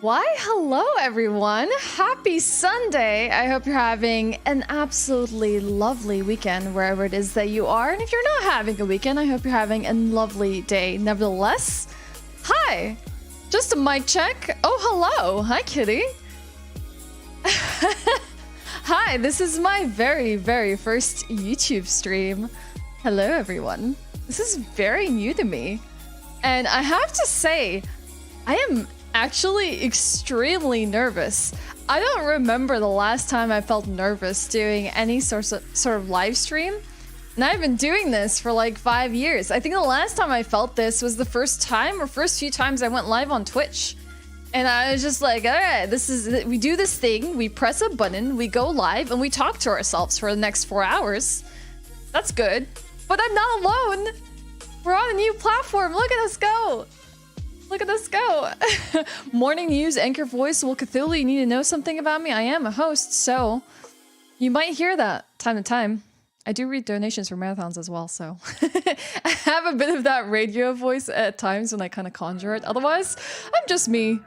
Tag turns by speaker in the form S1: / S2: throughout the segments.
S1: Why, hello everyone. Happy Sunday. I hope you're having an absolutely lovely weekend wherever it is that you are. And if you're not having a weekend, I hope you're having a lovely day. Nevertheless, hi. Just a mic check. Oh, hello. Hi, kitty. Hi, this is my very first YouTube stream. Hello, everyone. This is very new to me. And I have to say, I am actually extremely nervous. I don't remember the last time I felt nervous doing any sort of live stream. And I've been doing this for like 5 years. I think the last time I felt this was the first few times I went live on Twitch. And I was just like, all right, we do this thing, we press a button, we go live, and we talk to ourselves for the next 4 hours. That's good. But I'm not alone. We're on a new platform. Look at us go. Look at us go. Morning news, anchor voice. Well, Cthulhu, you need to know something about me. I am a host, so you might hear that time to time. I do read donations for marathons as well, so I have a bit of that radio voice at times when I kind of conjure it. Otherwise, I'm just me.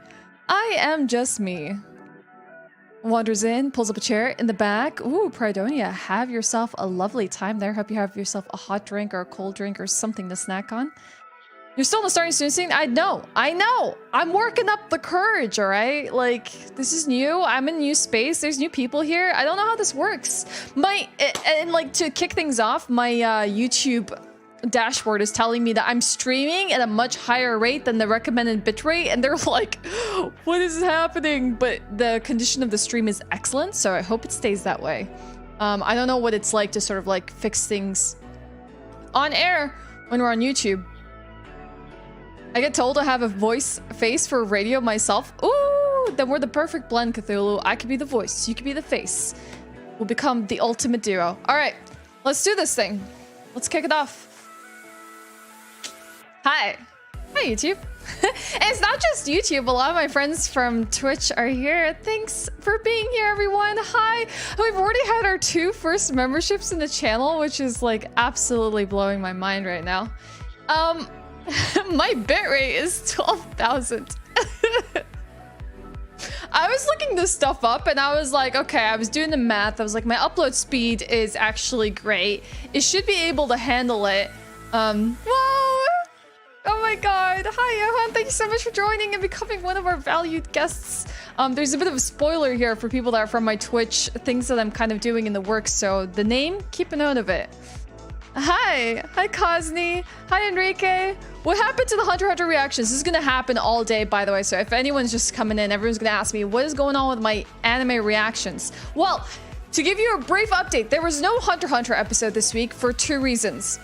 S1: I am just me. Wanders in, pulls up a chair in the back. Ooh, Pridonia, have yourself a lovely time there. Hope you have yourself a hot drink or a cold drink or something to snack on. You're still in the starting student scene? I know. I'm working up the courage, all right? Like, this is new. I'm in a new space. There's new people here. I don't know how this works. And like, to kick things off, my YouTube dashboard is telling me that I'm streaming at a much higher rate than the recommended bitrate, and they're like, what is happening? But the condition of the stream is excellent, so I hope it stays that way. I don't know what it's like to sort of like fix things on air when we're on YouTube. I get told I have a face for radio myself. Ooh, then we're the perfect blend, Cthulhu. I could be the voice, you could be the face. We'll become the ultimate duo. All right, let's do this thing. Let's kick it off. Hi. Hi, YouTube. And it's not just YouTube. A lot of my friends from Twitch are here. Thanks for being here, everyone. Hi. We've already had our 2 first memberships in the channel, which is like absolutely blowing my mind right now. My bitrate is 12,000. I was looking this stuff up and I was like, okay, I was doing the math. I was like, my upload speed is actually great. It should be able to handle it. Whoa! Oh my god. Hi, Johan. Thank you so much for joining and becoming one of our valued guests. There's a bit of a spoiler here for people that are from my Twitch, things that I'm kind of doing in the works. So the name, keep a note of it. Hi Cosney. Hi Enrique. What happened to the Hunter x Hunter reactions? This is gonna happen all day, by the way, so if anyone's just coming in, everyone's gonna ask me what is going on with my anime reactions. Well, to give you a brief update, there was no Hunter x Hunter episode this week for 2 reasons.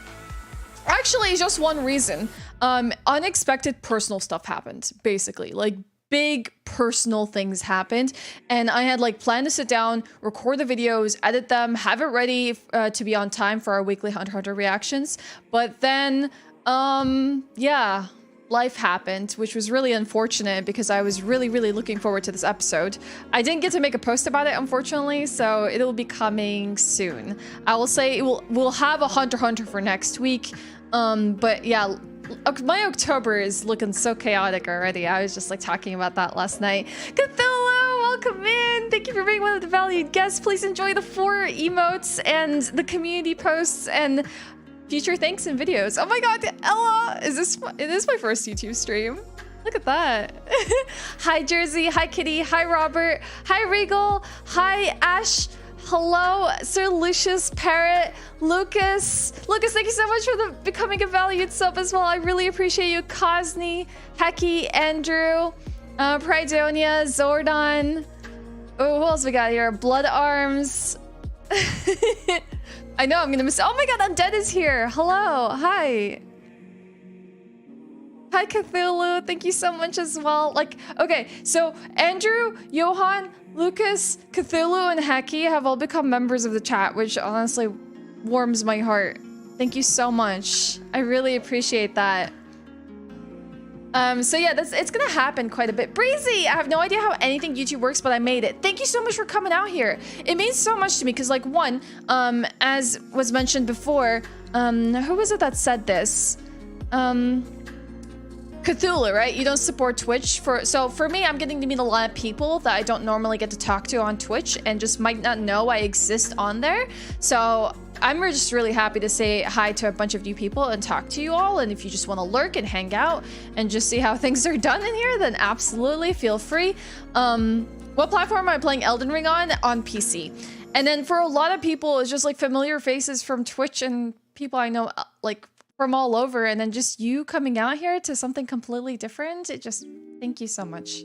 S1: Actually, just 1 reason. Unexpected personal stuff happened, basically. Like, big personal things happened, and I had like planned to sit down, record the videos, edit them, have it ready to be on time for our weekly Hunter x Hunter reactions. But then, yeah, life happened, which was really unfortunate because I was really looking forward to this episode. I didn't get to make a post about it, unfortunately, so it'll be coming soon. I will say we'll have a Hunter x Hunter for next week, but yeah. My October is looking so chaotic already. I was just like talking about that last night. Cthulhu, welcome in. Thank you for being one of the valued guests. Please enjoy the 4 emotes and the community posts and future thanks and videos. Oh my god, Ella, it is my first YouTube stream. Look at that. Hi Jersey, hi Kitty, hi Robert, hi Regal, hi Ashe. Hello, Sir Lucius Parrot, Lucas, thank you so much for becoming a valued sub as well. I really appreciate you. Cosney, Hecky, Andrew, Pridonia, Zordon. Oh, who else we got here? Blood Arms. I know I'm gonna miss. Oh my god, Undead is here. Hello, hi. Hi Cthulhu, thank you so much as well. Like, okay, so Andrew, Johan, Lucas, Cthulhu, and Hecky have all become members of the chat, which honestly warms my heart. Thank you so much. I really appreciate that. So yeah, it's gonna happen quite a bit. Breezy, I have no idea how anything YouTube works, but I made it. Thank you so much for coming out here. It means so much to me because, like, one, as was mentioned before, who was it that said this? Cthulhu, right? You don't support Twitch. So for me, I'm getting to meet a lot of people that I don't normally get to talk to on Twitch and just might not know I exist on there. So I'm just really happy to say hi to a bunch of new people and talk to you all. And if you just want to lurk and hang out and just see how things are done in here, then absolutely feel free. What platform am I playing Elden Ring on? On PC. And then for a lot of people, it's just like familiar faces from Twitch and people I know like from all over. And then just you coming out here to something completely different. It just, thank you so much.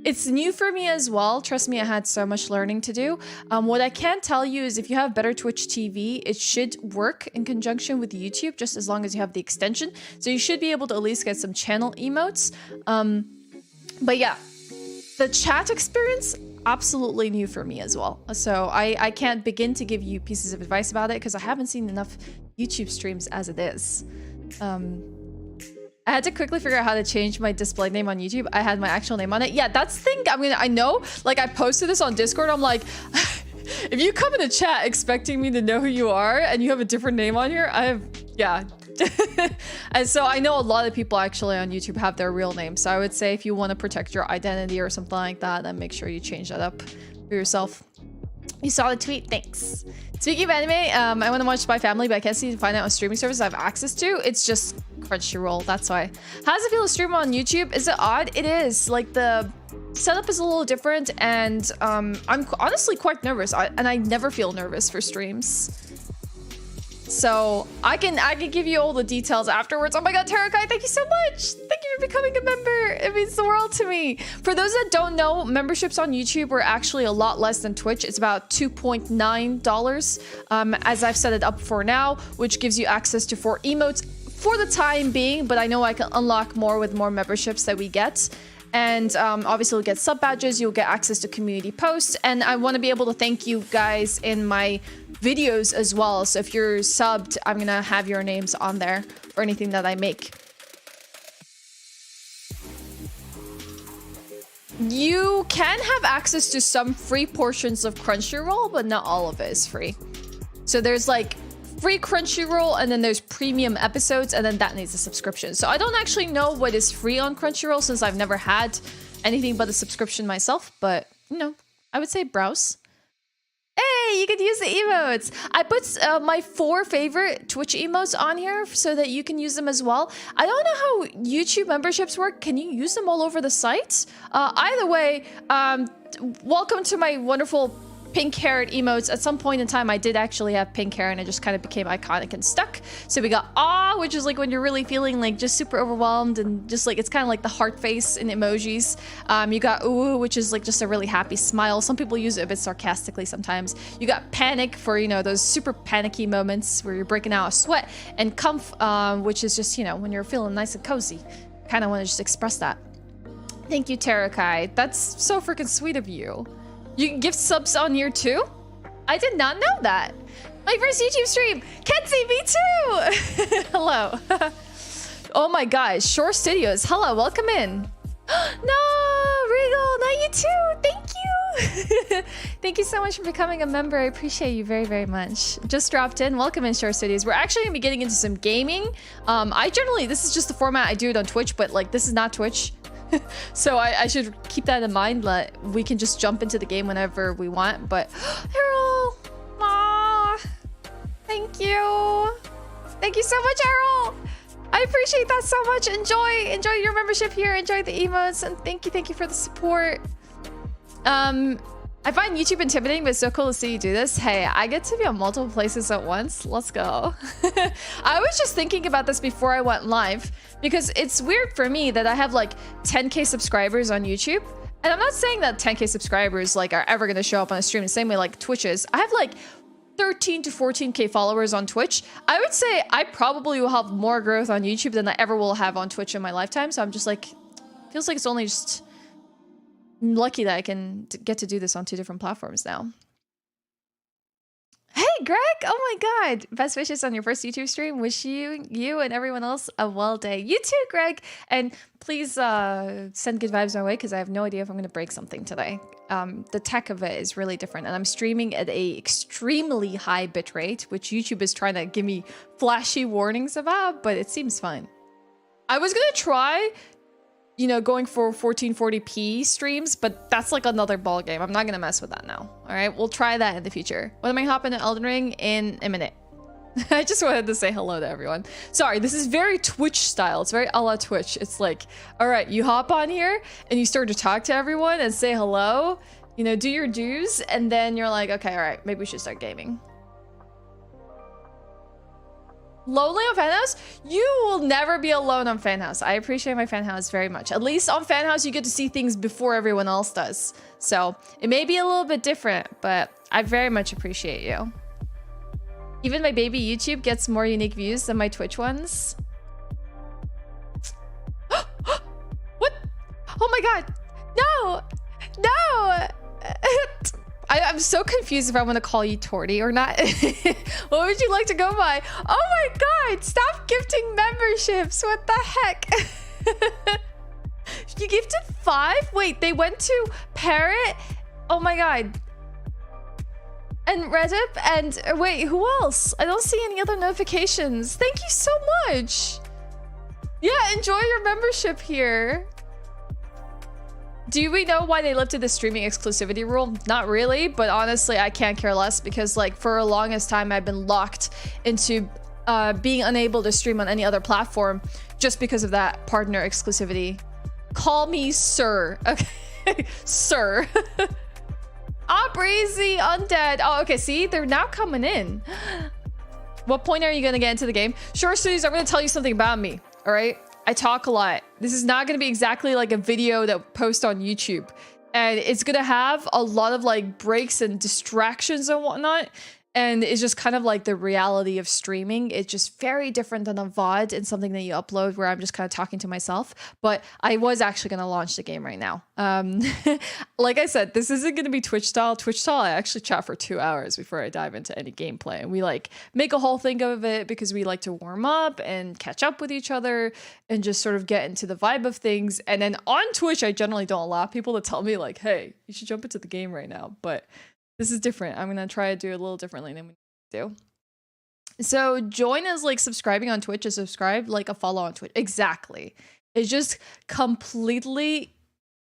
S1: It's new for me as well. Trust me, I had so much learning to do. What I can tell you is if you have better Twitch TV, it should work in conjunction with YouTube, just as long as you have the extension. So you should be able to at least get some channel emotes. But yeah, the chat experience, absolutely new for me as well. So I can't begin to give you pieces of advice about it because I haven't seen enough YouTube streams as it is. I had to quickly figure out how to change my display name on YouTube. I had my actual name on it. Yeah, that's the thing. I mean, I know, like I posted this on Discord. I'm like, if you come in the chat expecting me to know who you are and you have a different name on here, yeah. And so I know a lot of people actually on YouTube have their real name. So I would say if you want to protect your identity or something like that, then make sure you change that up for yourself. You saw the tweet, thanks. Speaking of anime, I want to watch Spy Family, but I can't seem to find out on streaming services I have access to. It's just Crunchyroll, that's why. How does it feel to stream on YouTube? Is it odd? It is. Like the setup is a little different, and I'm honestly quite nervous. And I never feel nervous for streams. So I can give you all the details afterwards. Oh my god, Tarakai, thank you so much. Thank you for becoming a member. It means the world to me. For those that don't know, memberships on YouTube are actually a lot less than Twitch. It's about $2.9 as I've set it up for now, which gives you access to 4 emotes for the time being, but I know I can unlock more with more memberships that we get. And obviously you'll get sub badges, you'll get access to community posts, and I want to be able to thank you guys in my videos as well. So if you're subbed, I'm gonna have your names on there for anything that I make. You can have access to some free portions of Crunchyroll, but not all of it is free. So there's like free Crunchyroll, and then there's premium episodes, and then that needs a subscription. So I don't actually know what is free on Crunchyroll since I've never had anything but a subscription myself, but you know, I would say browse. Hey, you could use the emotes. I put my 4 favorite Twitch emotes on here so that you can use them as well. I don't know how YouTube memberships work. Can you use them all over the site? Either way, welcome to my wonderful pink-haired emotes. At some point in time, I did actually have pink hair and it just kind of became iconic and stuck. So we got ah, which is like when you're really feeling like just super overwhelmed and just like, it's kind of like the heart face in emojis. You got ooh, which is like just a really happy smile. Some people use it a bit sarcastically sometimes. You got panic for, you know, those super panicky moments where you're breaking out a sweat, and comf, which is just, you know, when you're feeling nice and cozy. Kind of want to just express that. Thank you, Tarakai. That's so freaking sweet of you. You can gift subs on here too? I did not know that. My first YouTube stream. Kenzie, me too. Hello. Oh my gosh. Shore Studios. Hello, welcome in. No, Regal, not you too. Thank you. Thank you so much for becoming a member. I appreciate you very, very much. Just dropped in. Welcome in, Shore Studios. We're actually gonna be getting into some gaming. This is just the format I do it on Twitch, but like this is not Twitch. So I should keep that in mind, that we can just jump into the game whenever we want. But Errol, thank you so much, Errol. I appreciate that so much. Enjoy your membership here. Enjoy the emotes, and thank you for the support. I find YouTube intimidating, but it's so cool to see you do this. Hey, I get to be on multiple places at once. Let's go. I was just thinking about this before I went live, because it's weird for me that I have like 10K subscribers on YouTube. And I'm not saying that 10K subscribers like are ever going to show up on a stream the same way like Twitch is. I have like 13 to 14K followers on Twitch. I would say I probably will have more growth on YouTube than I ever will have on Twitch in my lifetime. So I'm just like, feels like it's only just lucky that I can get to do this on 2 different platforms now. Hey, Greg! Oh my god! Best wishes on your first YouTube stream. Wish you and everyone else a well day. You too, Greg! And please send good vibes my way, because I have no idea if I'm going to break something today. The tech of it is really different, and I'm streaming at a extremely high bitrate, which YouTube is trying to give me flashy warnings about, but it seems fine. I was gonna try, you know, going for 1440p streams, but that's like another ball game. I'm not gonna mess with that now. All right, we'll try that in the future. When am I hopping to Elden Ring? In a minute. I just wanted to say hello to everyone. Sorry, this is very Twitch style. It's very a la Twitch. It's like, all right, you hop on here and you start to talk to everyone and say hello, you know, do your dues, and then you're like, okay, all right, maybe we should start gaming. Lonely on Fan House? You will never be alone on Fan House. I appreciate my Fan House very much. At least on Fan House, you get to see things before everyone else does. So it may be a little bit different, but I very much appreciate you. Even my baby YouTube gets more unique views than my Twitch ones. What? Oh my god. No! No! I'm so confused if I want to call you Torty or not. What would you like to go by? Oh my god! Stop gifting memberships! What the heck? You gifted 5? Wait, they went to Parrot? Oh my god. And Reddit, and wait, who else? I don't see any other notifications. Thank you so much. Yeah, enjoy your membership here. Do we know why they lifted the streaming exclusivity rule? Not really, but honestly, I can't care less because like for the longest time, I've been locked into being unable to stream on any other platform just because of that partner exclusivity. Call me sir, okay? Sir. Ah, Breezy, Undead. Oh, okay, see? They're now coming in. What point are you gonna get into the game? Sure, Studios, I'm gonna tell you something about me, all right? I talk a lot. This is not gonna be exactly like a video that post on YouTube. And it's gonna have a lot of like breaks and distractions and whatnot. And it's just kind of like the reality of streaming. It's just very different than a VOD and something that you upload where I'm just kind of talking to myself. But I was actually going to launch the game right now. Like I said, this isn't going to be Twitch style. Twitch style, I actually chat for 2 hours before I dive into any gameplay. And we like make a whole thing of it because we like to warm up and catch up with each other and just sort of get into the vibe of things. And then on Twitch, I generally don't allow people to tell me like, hey, you should jump into the game right now. But this is different. I'm going to try to do it a little differently than we do. So join as like subscribing on Twitch, a subscribe, like a follow on Twitch. Exactly. It's just completely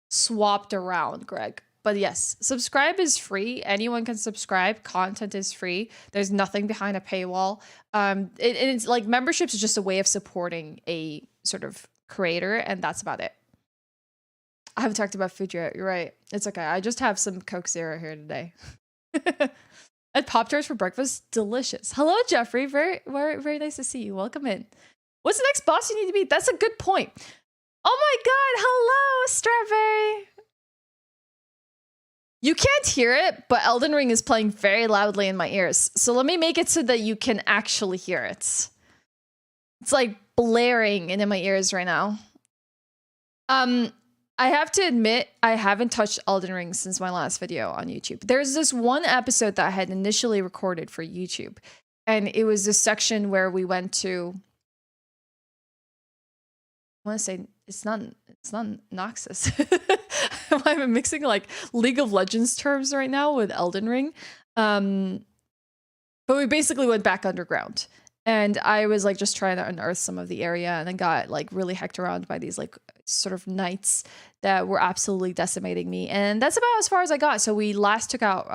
S1: swapped around, Greg. But yes, subscribe is free. Anyone can subscribe. Content is free. There's nothing behind a paywall. It's like memberships is just a way of supporting a sort of creator, and that's about it. I haven't talked about food yet. You're right. It's okay. I just have some Coke Zero here today. And Pop-Tarts for breakfast. Delicious. Hello, Jeffrey. Very, very, very nice to see you. Welcome in. What's the next boss you need to beat? That's a good point. Oh my god. Hello, Strawberry. You can't hear it, but Elden Ring is playing very loudly in my ears. So let me make it so that you can actually hear it. It's like blaring in my ears right now. I have to admit, I haven't touched Elden Ring since my last video on YouTube. There's this one episode that I had initially recorded for YouTube, and it was this section where we went to, I want to say, it's not Noxus. I'm mixing like League of Legends terms right now with Elden Ring. But we basically went back underground. And I was like just trying to unearth some of the area, and then got like really hecked around by these like sort of knights that were absolutely decimating me. And that's about as far as I got. So we last took out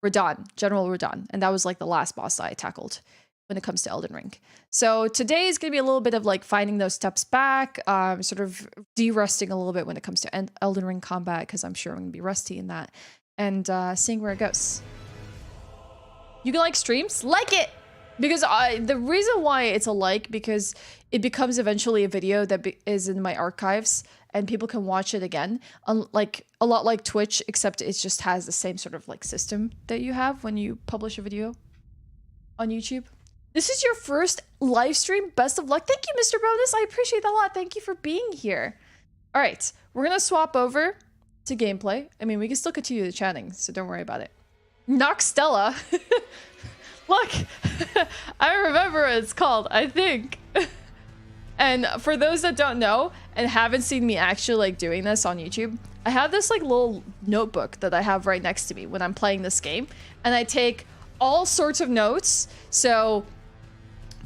S1: Radahn, General Radahn, and that was like the last boss that I tackled when it comes to Elden Ring. So today is going to be a little bit of like finding those steps back, sort of de-rusting a little bit when it comes to Elden Ring combat, because I'm sure I'm going to be rusty in that, and seeing where it goes. You can like streams? Like it! Because the reason why it's a like, because it becomes eventually a video that is in my archives and people can watch it again. Like a lot like Twitch, except it just has the same sort of like system that you have when you publish a video on YouTube. This is your first live stream. Best of luck. Thank you, Mr. Bonus. I appreciate that a lot. Thank you for being here. All right, we're going to swap over to gameplay. I mean, we can still continue the chatting, so don't worry about it. Noxtella. Look, I remember what it's called, I think. And for those that don't know and haven't seen me actually like doing this on YouTube, I have this like little notebook that I have right next to me when I'm playing this game, and I take all sorts of notes. So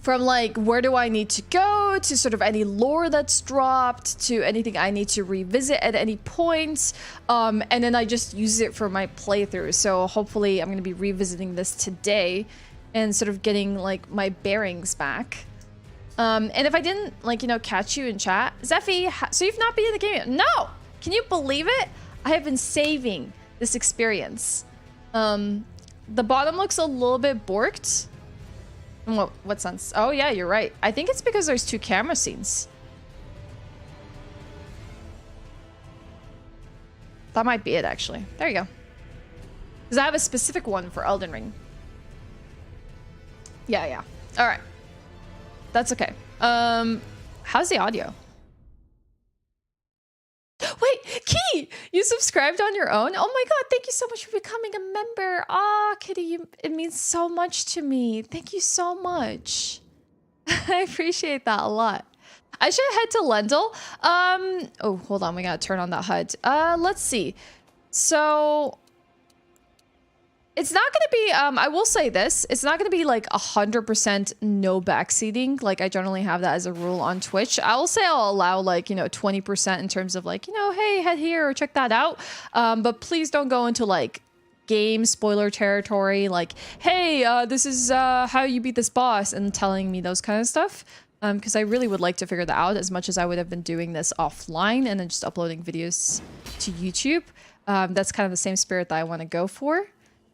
S1: from like where do I need to go to sort of any lore that's dropped to anything I need to revisit at any point, and then I just use it for my playthrough. So hopefully I'm going to be revisiting this today and sort of getting like my bearings back. And if I didn't like, you know, catch you in chat, Zephy, so you've not been in the game? No! Can you believe it? I have been saving this experience. The bottom looks a little bit borked. What sense? Oh yeah, you're right. I think it's because there's 2 camera scenes. That might be it, actually. There you go. Because I have a specific one for Elden Ring. Yeah. All right. That's okay. How's the audio? Wait, Key, you subscribed on your own? Oh my god, thank you so much for becoming a member. Ah, Kitty, it means so much to me. Thank you so much. I appreciate that a lot. I should head to Lendl. Oh, hold on, we gotta turn on that HUD. Let's see. So it's not gonna be, I will say this, it's not gonna be like 100% no backseating. Like I generally have that as a rule on Twitch. I will say I'll allow like, you know, 20% in terms of like, you know, hey, head here or check that out. But please don't go into like game spoiler territory. Like, hey, this is how you beat this boss and telling me those kind of stuff. Because I really would like to figure that out as much as I would have been doing this offline and then just uploading videos to YouTube. That's kind of the same spirit that I want to go for.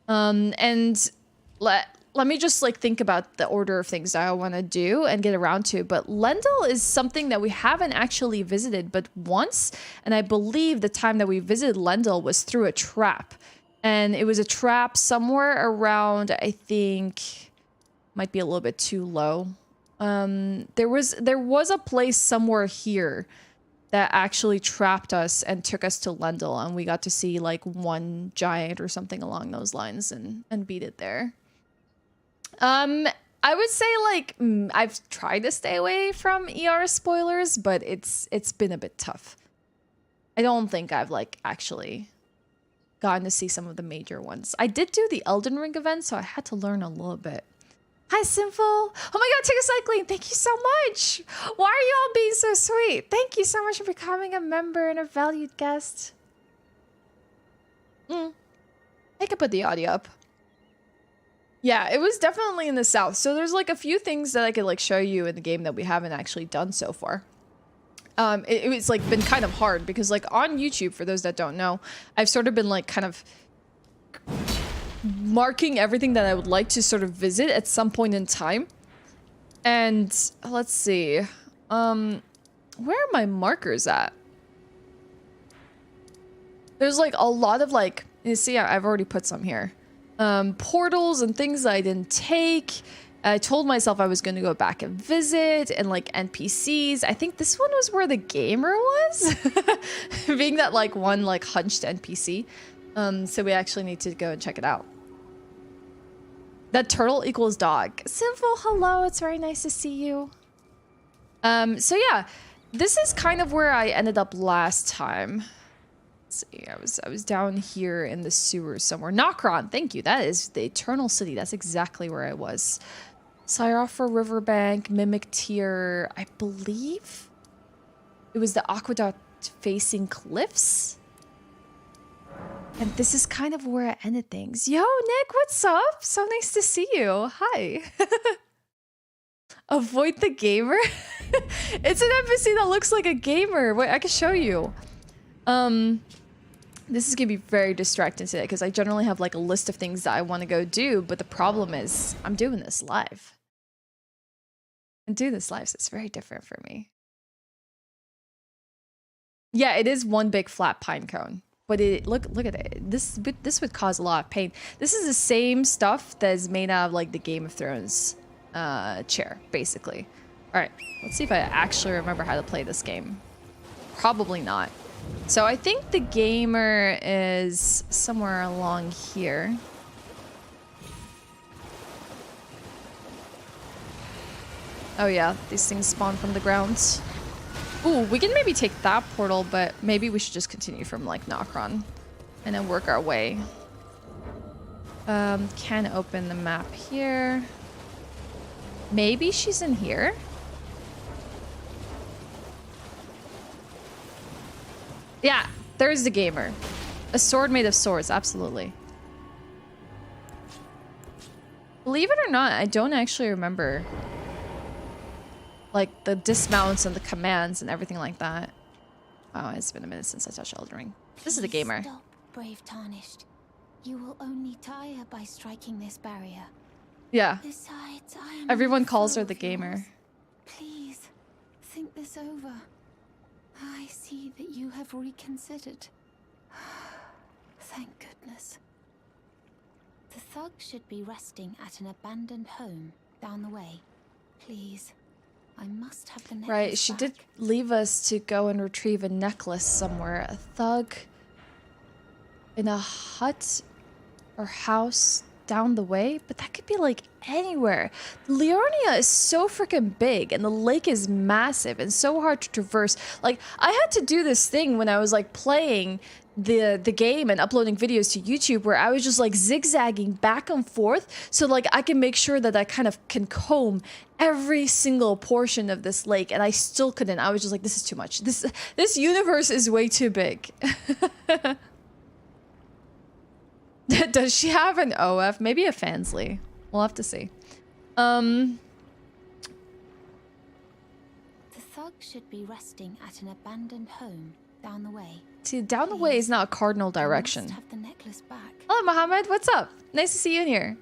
S1: And let me just like think about the order of things that I want to do and get around to. But Lendl is something that we haven't actually visited but once. And I believe the time that we visited Lendl was through a trap. And it was a trap somewhere around, I think, might be a little bit too low. There was a place somewhere here that actually trapped us and took us to Lendl, and we got to see like one giant or something along those lines and beat it there. I would say like I've tried to stay away from ER spoilers, but it's been a bit tough. I don't think I've like actually gotten to see some of the major ones. I did do the Elden Ring event, so I had to learn a little bit. Hi, Sinful. Oh my god, Ticker Cycling, thank you so much. Why are you all being so sweet? Thank you so much for becoming a member and a valued guest. I could put the audio up. Yeah, it was definitely in the south. So there's like a few things that I could like show you in the game that we haven't actually done so far. It was like been kind of hard because like on YouTube, for those that don't know, I've sort of been like kind of marking everything that I would like to sort of visit at some point in time. And let's see. Where are my markers at? There's like a lot of like, you see, I've already put some here. Portals and things that I didn't take. I told myself I was going to go back and visit, and like NPCs. I think this one was where the gamer was. Being that like one like hunched NPC. So we actually need to go and check it out. That turtle equals dog. Simple, hello, it's very nice to see you. So yeah, this is kind of where I ended up last time. Let's see, I was down here in the sewers somewhere. Nokron, thank you. That is the Eternal City. That's exactly where I was. Syropha Riverbank, Mimic Tier. I believe it was the aqueduct facing cliffs. And this is kind of where I ended things. Yo, Nick, what's up? So nice to see you. Hi. Avoid the gamer? It's an NPC that looks like a gamer. Wait, I can show you. This is gonna be very distracting today because I generally have like a list of things that I want to go do, but the problem is I'm doing this live. I'm doing this live, so it's very different for me. Yeah, it is one big flat pine cone. But it look at it. This would cause a lot of pain. This is the same stuff that is made out of like the Game of Thrones chair, basically. All right, let's see if I actually remember how to play this game. Probably not. So I think the gamer is somewhere along here. Oh yeah, these things spawn from the ground. Ooh, we can maybe take that portal, but maybe we should just continue from like Nokron and then work our way. Can open the map here. Maybe she's in here? Yeah, there's the gamer. A sword made of swords, absolutely. Believe it or not, I don't actually remember like the dismounts and the commands and everything like that. Wow, it's been a minute since I touched Elden Ring. This is the gamer.
S2: Stop, brave Tarnished. You will only tire by striking this barrier.
S1: Yeah.
S2: Besides,
S1: Everyone calls her the gamer.
S2: Please, think this over. I see that you have reconsidered. Thank goodness. The thug should be resting at an abandoned home down the way. Please, I must have the necklace
S1: Right, she
S2: back.
S1: did leave us to go and retrieve a necklace somewhere. A thug in a hut or house down the way, but that could be like anywhere. Liurnia is so freaking big and the lake is massive and so hard to traverse. Like, I had to do this thing when I was like playing the game and uploading videos to YouTube where I was just like zigzagging back and forth so like I can make sure that I kind of can comb every single portion of this lake, and I still couldn't. I was just like, this is too much. This universe is way too big. Does she have an OF? Maybe a Fansly. We'll have to see.
S2: The thug should be resting at an abandoned home down the way.
S1: See, down the way is not a cardinal direction.
S2: I must have the necklace back.
S1: Hello, Mohammed. What's up? Nice to see you in here.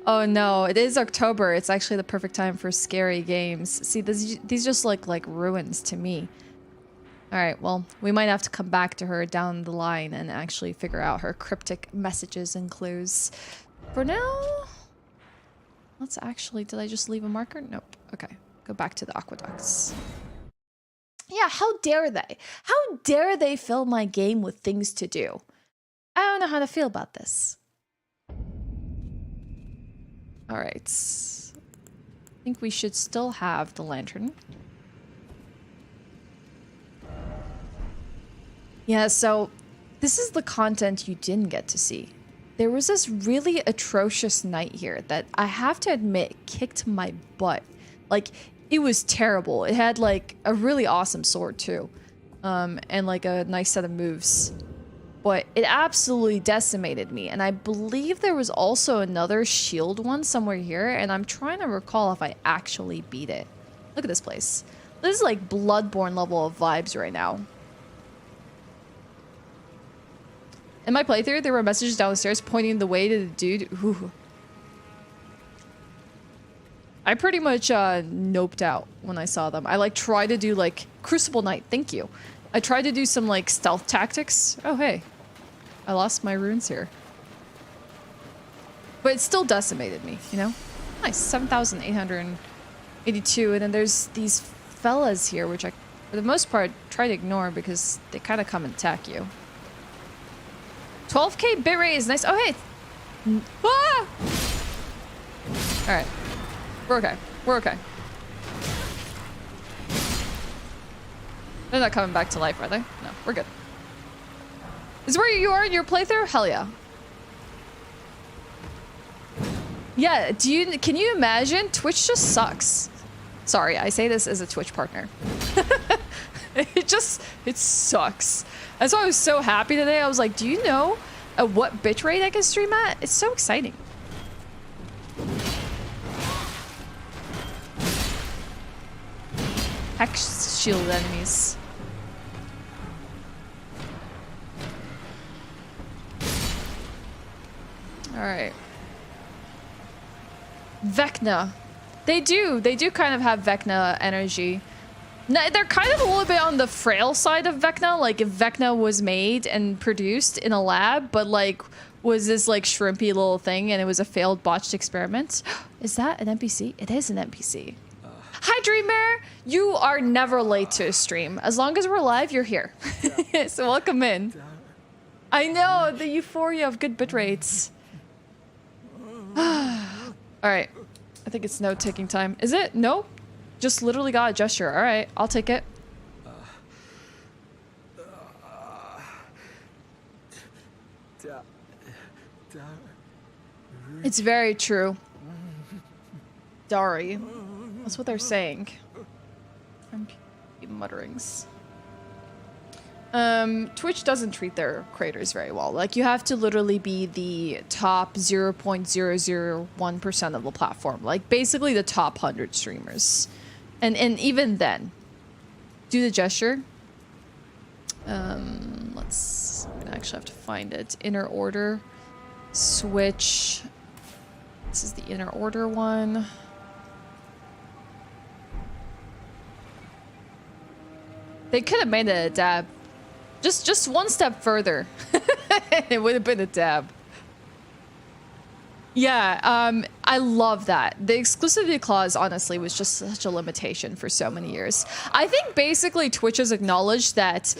S1: Oh no, it is October. It's actually the perfect time for scary games. See, these just look like ruins to me. Alright, well, we might have to come back to her down the line and actually figure out her cryptic messages and clues. For now, let's actually... Did I just leave a marker? Nope. Okay, go back to the aqueducts. Yeah, how dare they? How dare they fill my game with things to do? I don't know how to feel about this. Alright. I think we should still have the lantern. Yeah, so this is the content you didn't get to see. There was this really atrocious knight here that I have to admit kicked my butt. Like, it was terrible. It had like a really awesome sword too. And like a nice set of moves. But it absolutely decimated me. And I believe there was also another shield one somewhere here. And I'm trying to recall if I actually beat it. Look at this place. This is like Bloodborne level of vibes right now. In my playthrough, there were messages downstairs pointing the way to the dude. Ooh. I pretty much noped out when I saw them. I like tried to do like Crucible Knight, thank you. I tried to do some like stealth tactics. Oh hey, I lost my runes here. But it still decimated me, you know? Nice, 7,882, and then there's these fellas here, which I, for the most part, try to ignore because they kind of come and attack you. 12K bitrate is nice. Oh, hey. Ah! All right. We're okay. We're okay. They're not coming back to life, are they? No, we're good. Is where you are in your playthrough? Hell yeah. Yeah, can you imagine? Twitch just sucks. Sorry, I say this as a Twitch partner. It sucks. That's why I was so happy today. I was like, do you know at what bitrate I can stream at? It's so exciting. Hex shield enemies. Alright. Vecna. They do kind of have Vecna energy. No, they're kind of a little bit on the frail side of Vecna, like if Vecna was made and produced in a lab, but like was this like shrimpy little thing and it was a failed botched experiment. Is that an NPC? It is an NPC. Hi Dreamer! You are never late to a stream. As long as we're live, you're here. So welcome in. I know, the euphoria of good bit rates. Alright. I think it's note taking time. Is it? No? Just literally got a gesture. Alright, I'll take it. It's very true. Dari. That's what they're saying. Mutterings. Twitch doesn't treat their creators very well. Like, you have to literally be the top 0.001% of the platform. Like, basically the top 100 streamers. And even then, do the gesture. I'm gonna actually have to find it. Inner order. Switch. This is the inner order one. They could have made it a dab. Just one step further. It would have been a dab. Yeah, I love that. The exclusivity clause, honestly, was just such a limitation for so many years. I think basically Twitch has acknowledged that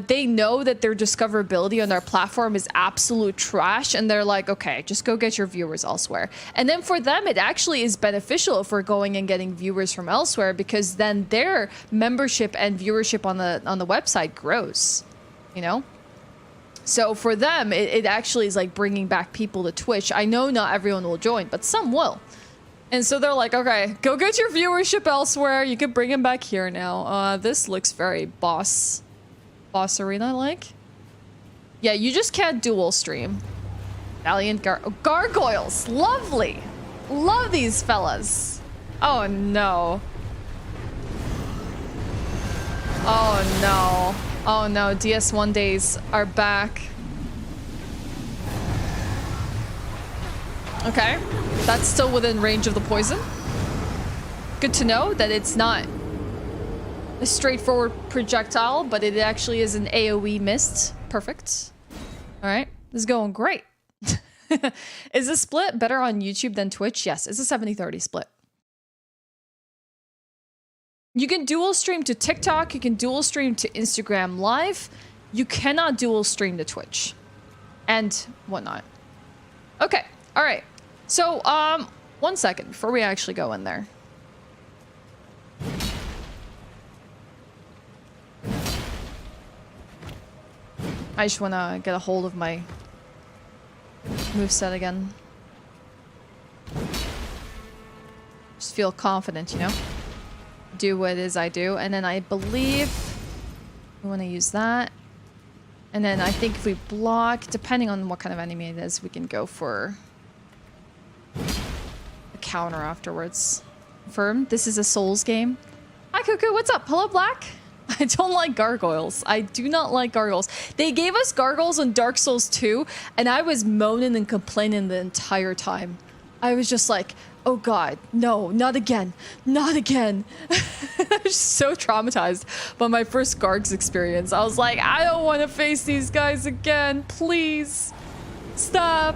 S1: they know that their discoverability on their platform is absolute trash, and they're like, okay, just go get your viewers elsewhere. And then for them, it actually is beneficial if we're going and getting viewers from elsewhere, because then their membership and viewership on the website grows, you know? So for them, it actually is like bringing back people to Twitch. I know not everyone will join, but some will. And so they're like, okay, go get your viewership elsewhere. You can bring them back here now. This looks very boss arena like. Yeah, you just can't dual stream. Valiant Gargoyles, lovely. Love these fellas. Oh no. Oh no. Oh no, DS1 days are back. Okay, that's still within range of the poison. Good to know that it's not a straightforward projectile, but it actually is an AoE mist. Perfect. All right, this is going great. Is this split better on YouTube than Twitch? Yes, it's a 70-30 split. You can dual stream to TikTok, you can dual stream to Instagram Live. You cannot dual stream to Twitch and whatnot. Okay, all right. So, 1 second before we actually go in there. I just want to get a hold of my moveset again. Just feel confident, you know? Do what it is I do. And then I believe we want to use that. And then I think if we block, depending on what kind of enemy it is, we can go for a counter afterwards. Confirmed. This is a Souls game. Hi, Cuckoo. What's up? Hello, Black. I don't like gargoyles. I do not like gargoyles. They gave us gargoyles in Dark Souls 2, and I was moaning and complaining the entire time. I was just like, oh god, no, not again. Not again. I was so traumatized by my first Gargs experience. I was like, I don't want to face these guys again. Please. Stop.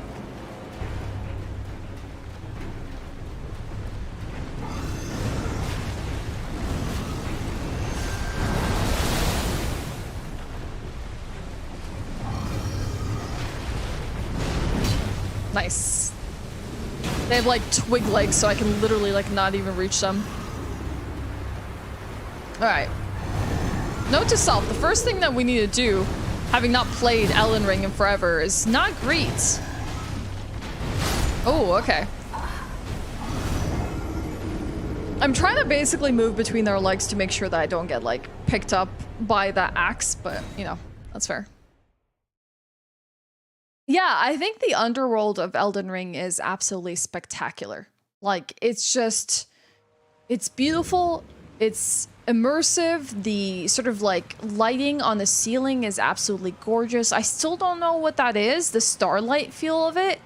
S1: Nice. They have like twig legs, so I can literally like not even reach them. Alright. Note to self, the first thing that we need to do, having not played Elden Ring in forever, is not greet. Oh, okay. I'm trying to basically move between their legs to make sure that I don't get like picked up by the axe, but you know, that's fair. Yeah, I think the underworld of Elden Ring is absolutely spectacular. Like, it's just, it's beautiful, it's immersive, the sort of like lighting on the ceiling is absolutely gorgeous. I still don't know what that is, the starlight feel of it,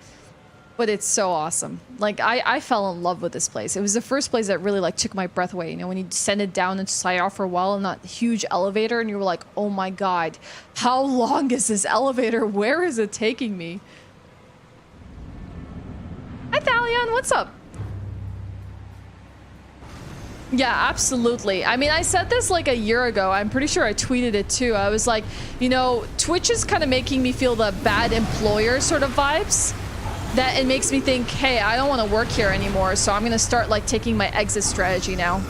S1: but it's so awesome. Like, I fell in love with this place. It was the first place that really like took my breath away. You know, when you descended down into Sayar for a while in that huge elevator and you were like, oh my god, how long is this elevator? Where is it taking me? Hi Thalion, what's up? Yeah, absolutely. I mean, I said this like a year ago. I'm pretty sure I tweeted it too. I was like, you know, Twitch is kind of making me feel the bad employer sort of vibes. That it makes me think, hey, I don't want to work here anymore, so I'm going to start like taking my exit strategy now.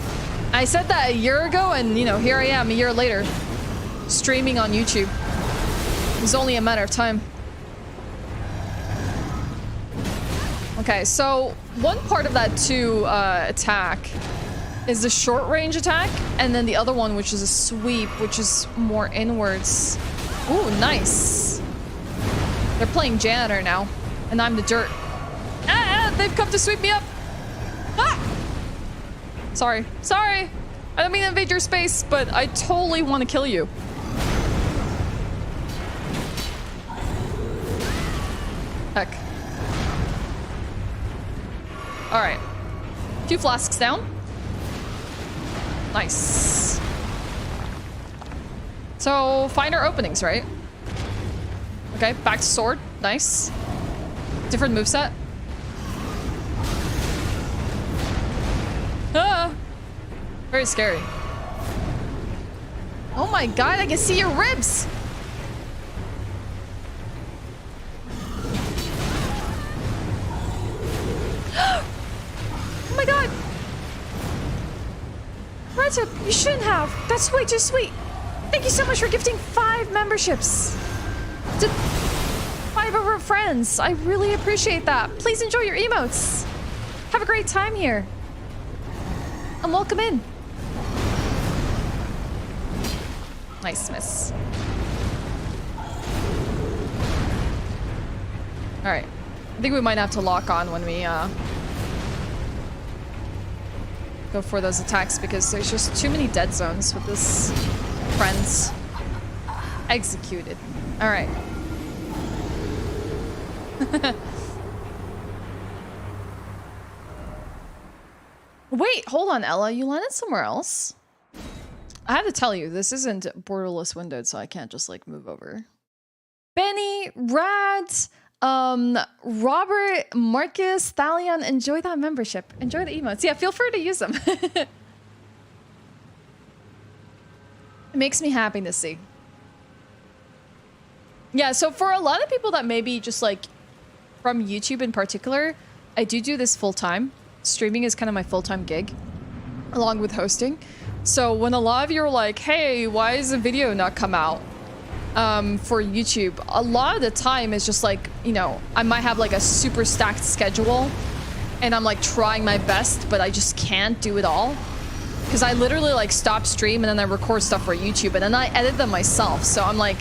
S1: I said that a year ago, and you know, here I am a year later, streaming on YouTube. It was only a matter of time. Okay, so one part of that 2 attack is the short range attack, and then the other one, which is a sweep, which is more inwards. Ooh, nice. They're playing janitor now, and I'm the dirt. Ah, they've come to sweep me up. Ah! Sorry. Sorry. I don't mean to invade your space, but I totally want to kill you. Heck. Alright. 2 flasks down. Nice. So, find our openings, right? Okay, back to sword. Nice. Different moveset. Ah! Very scary. Oh my god, I can see your ribs! Oh my god! Reza, you shouldn't have. That's way too sweet. Thank you so much for gifting 5 memberships to 5 of our friends. I really appreciate that. Please enjoy your emotes. Have a great time here. And welcome in. Nice miss. Alright. I think we might have to lock on when we go for those attacks because there's just too many dead zones with this friends. Executed. Alright. Wait, hold on, Ella. You landed somewhere else? I have to tell you, this isn't borderless windowed, so I can't just like move over. Benny, Rad, Robert, Marcus, Thalion, enjoy that membership. Enjoy the emotes. Yeah, feel free to use them. It makes me happy to see. Yeah, so for a lot of people that maybe just like from YouTube in particular, I do this full time. Streaming is kind of my full-time gig, along with hosting. So when a lot of you are like, hey, why is the video not come out for YouTube? A lot of the time it's just like, you know, I might have like a super stacked schedule and I'm like trying my best, but I just can't do it all. Because I literally like stop stream and then I record stuff for YouTube and then I edit them myself. So I'm like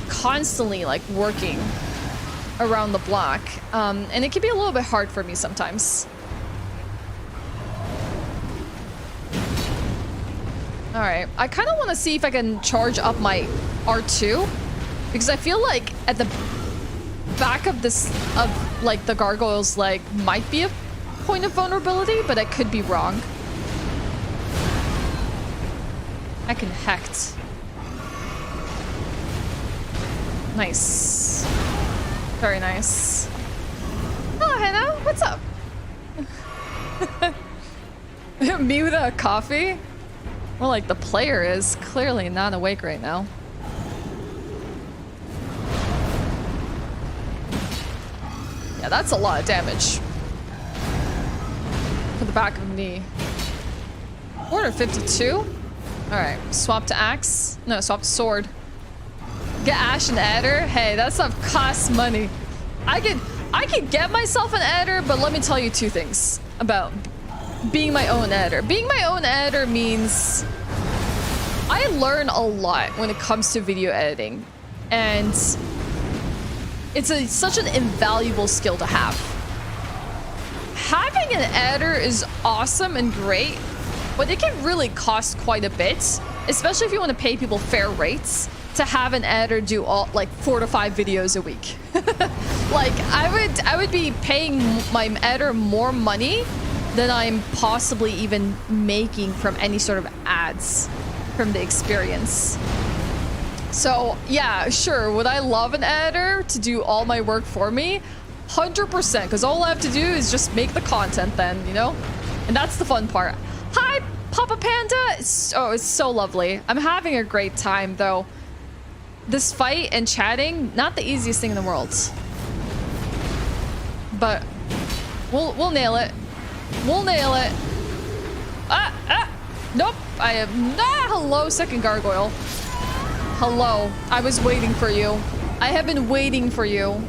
S1: constantly like working around the block. And it can be a little bit hard for me sometimes. All right, I kind of want to see if I can charge up my R2 because I feel like at the back of this, of like the gargoyles leg might be a point of vulnerability, but I could be wrong. I can hecht. Nice. Very nice. Oh, Hannah, what's up? Me with a coffee? Well, like the player is clearly not awake right now. Yeah, that's a lot of damage. For the back of the knee. 452? Alright, swap to axe. No, swap to sword. Get Ashe and Adder? Hey, that stuff costs money. I could get myself an Adder, but let me tell you 2 things about being my own editor. Being my own editor means I learn a lot when it comes to video editing, and it's such an invaluable skill to have. Having an editor is awesome and great, but it can really cost quite a bit, especially if you want to pay people fair rates to have an editor do all like 4 to 5 videos a week. Like I would be paying my editor more money than I'm possibly even making from any sort of ads from the experience. So yeah, sure, would I love an editor to do all my work for me? 100%, because all I have to do is just make the content then, you know? And that's the fun part. Hi, Papa Panda! It's so lovely. I'm having a great time though. This fight and chatting, not the easiest thing in the world. But we'll nail it. We'll nail it. Nope. I have hello, second gargoyle. Hello. I was waiting for you. I have been waiting for you.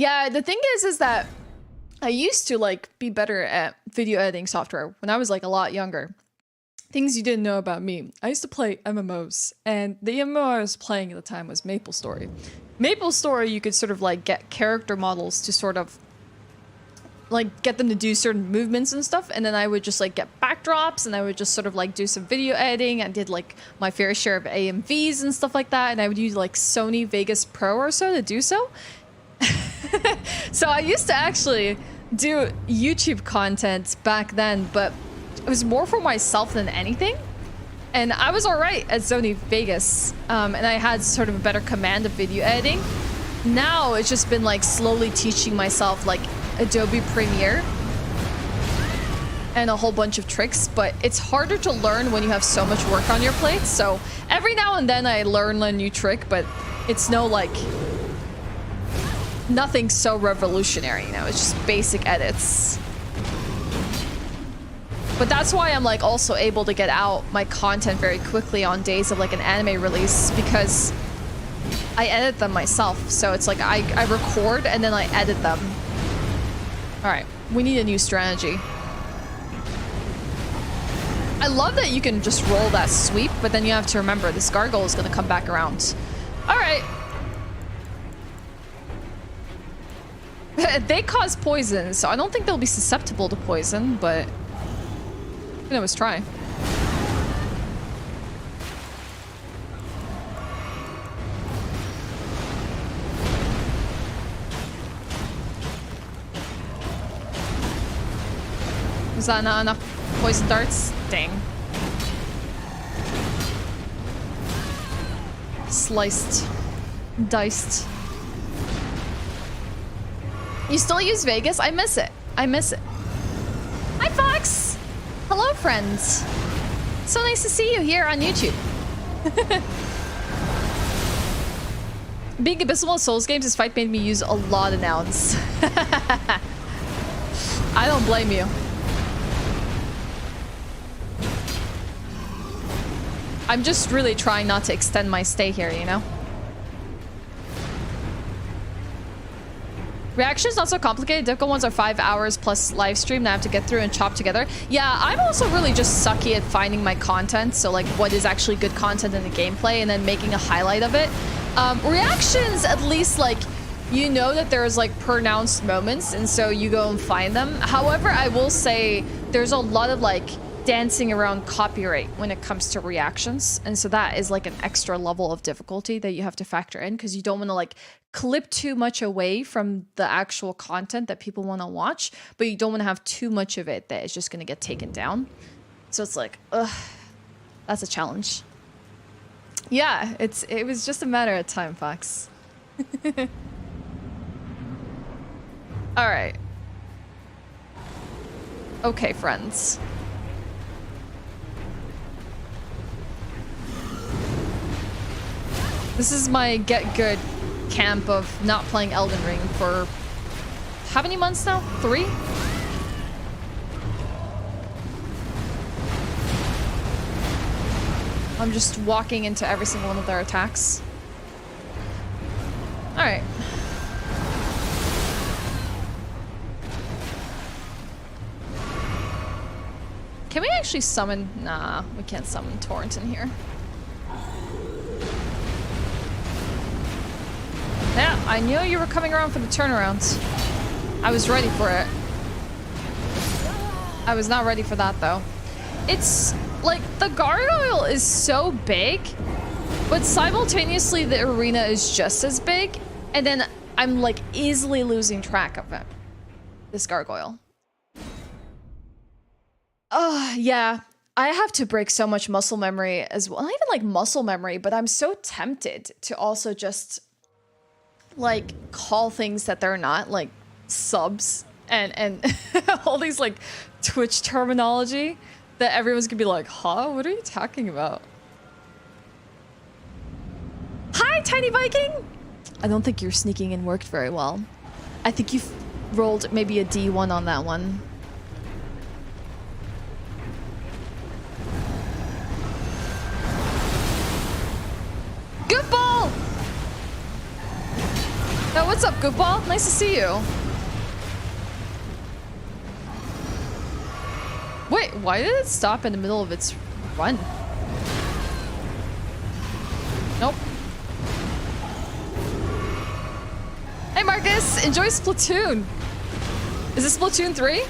S1: Yeah, the thing is that I used to like be better at video editing software when I was like a lot younger. Things you didn't know about me. I used to play MMOs, and the MMO I was playing at the time was MapleStory. MapleStory, you could sort of like get character models to sort of like get them to do certain movements and stuff, and then I would just like get backdrops, and I would just sort of like do some video editing. I did like my fair share of AMVs and stuff like that, and I would use like Sony Vegas Pro or so to do so. So I used to actually do YouTube content back then, but it was more for myself than anything. And I was alright at Sony Vegas, and I had sort of a better command of video editing. Now it's just been like slowly teaching myself like Adobe Premiere and a whole bunch of tricks, but it's harder to learn when you have so much work on your plate. So every now and then I learn a new trick, but it's no like nothing so revolutionary, you know, it's just basic edits. But that's why I'm like also able to get out my content very quickly on days of like an anime release, because I edit them myself. So it's like I record and then I edit them. All right, we need a new strategy. I love that you can just roll that sweep, but then you have to remember this gargoyle is gonna come back around. All right. They cause poison, so I don't think they'll be susceptible to poison, but we can always try. Was that not enough poison darts? Dang. Sliced. Diced. You still use Vegas? I miss it. I miss it. Hi, Fox! Hello, friends. So nice to see you here on YouTube. Being abysmal at Souls games, this fight made me use a lot of nouns. I don't blame you. I'm just really trying not to extend my stay here, you know? Reactions not so complicated. Difficult ones are 5 hours plus live stream that I have to get through and chop together. Yeah, I'm also really just sucky at finding my content. So like what is actually good content in the gameplay and then making a highlight of it. Reactions, at least like, you know that there's like pronounced moments and so you go and find them. However, I will say there's a lot of like dancing around copyright when it comes to reactions. And so that is like an extra level of difficulty that you have to factor in because you don't want to like clip too much away from the actual content that people want to watch, but you don't want to have too much of it that is just going to get taken down. So it's like, ugh, that's a challenge. Yeah, it was just a matter of time, Fox. All right. Okay, friends. This is my get good camp of not playing Elden Ring for how many months now? 3? I'm just walking into every single one of their attacks. All right. Can we actually summon? Nah, we can't summon Torrent in here. Yeah, I knew you were coming around for the turnarounds. I was ready for it. I was not ready for that, though. It's like the gargoyle is so big, but simultaneously the arena is just as big, and then I'm like easily losing track of it. This gargoyle. Oh, yeah. I have to break so much muscle memory as well. Not even like muscle memory, but I'm so tempted to also just like call things that they're not, like subs and all these like Twitch terminology that everyone's gonna be like, huh? What are you talking about? Hi, Tiny Viking! I don't think your sneaking in worked very well. I think you've rolled maybe a D1 on that one. Good ball! Now, what's What's up, goofball? Nice to see you. Wait, why did it stop in the middle of its run? Nope. Hey Marcus, enjoy Splatoon. Is it Splatoon 3?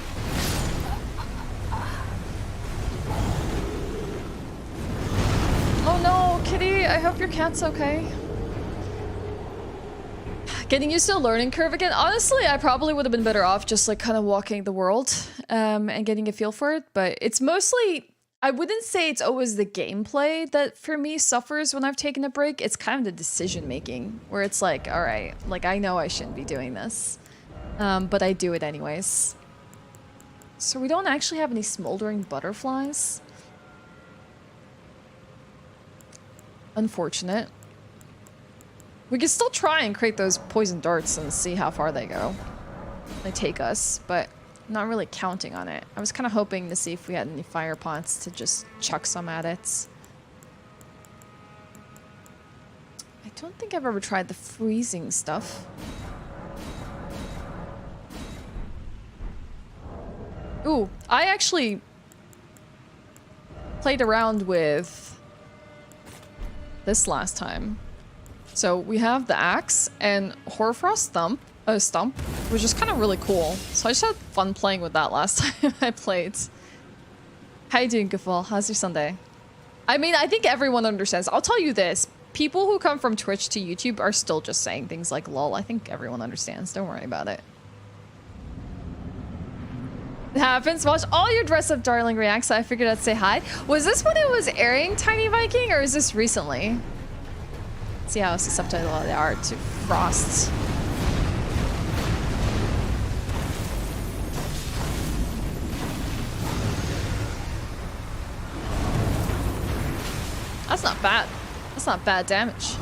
S1: Oh no, Kitty, I hope your cat's okay. Getting used to the learning curve again. Honestly, I probably would have been better off just like kind of walking the world and getting a feel for it. But it's mostly, I wouldn't say it's always the gameplay that for me suffers when I've taken a break. It's kind of the decision making where it's like, all right, like I know I shouldn't be doing this, but I do it anyways. So we don't actually have any smoldering butterflies. Unfortunate. We can still try and create those poison darts and see how far they go. They take us, but I'm not really counting on it. I was kind of hoping to see if we had any fire pots to just chuck some at it. I don't think I've ever tried the freezing stuff. Ooh, I actually played around with this last time. So we have the axe and Hoarfrost stump, which is kind of really cool. So I just had fun playing with that last time I played. How you doing, Gafal? How's your Sunday? I mean, I think everyone understands. I'll tell you this. People who come from Twitch to YouTube are still just saying things like lol. I think everyone understands. Don't worry about it. It happens. Watch all your Dress Up Darling reacts, so I figured I'd say hi. Was this when it was airing, Tiny Viking, or is this recently? See how it's the subtitle of the art to Frost. That's not bad. That's not bad damage.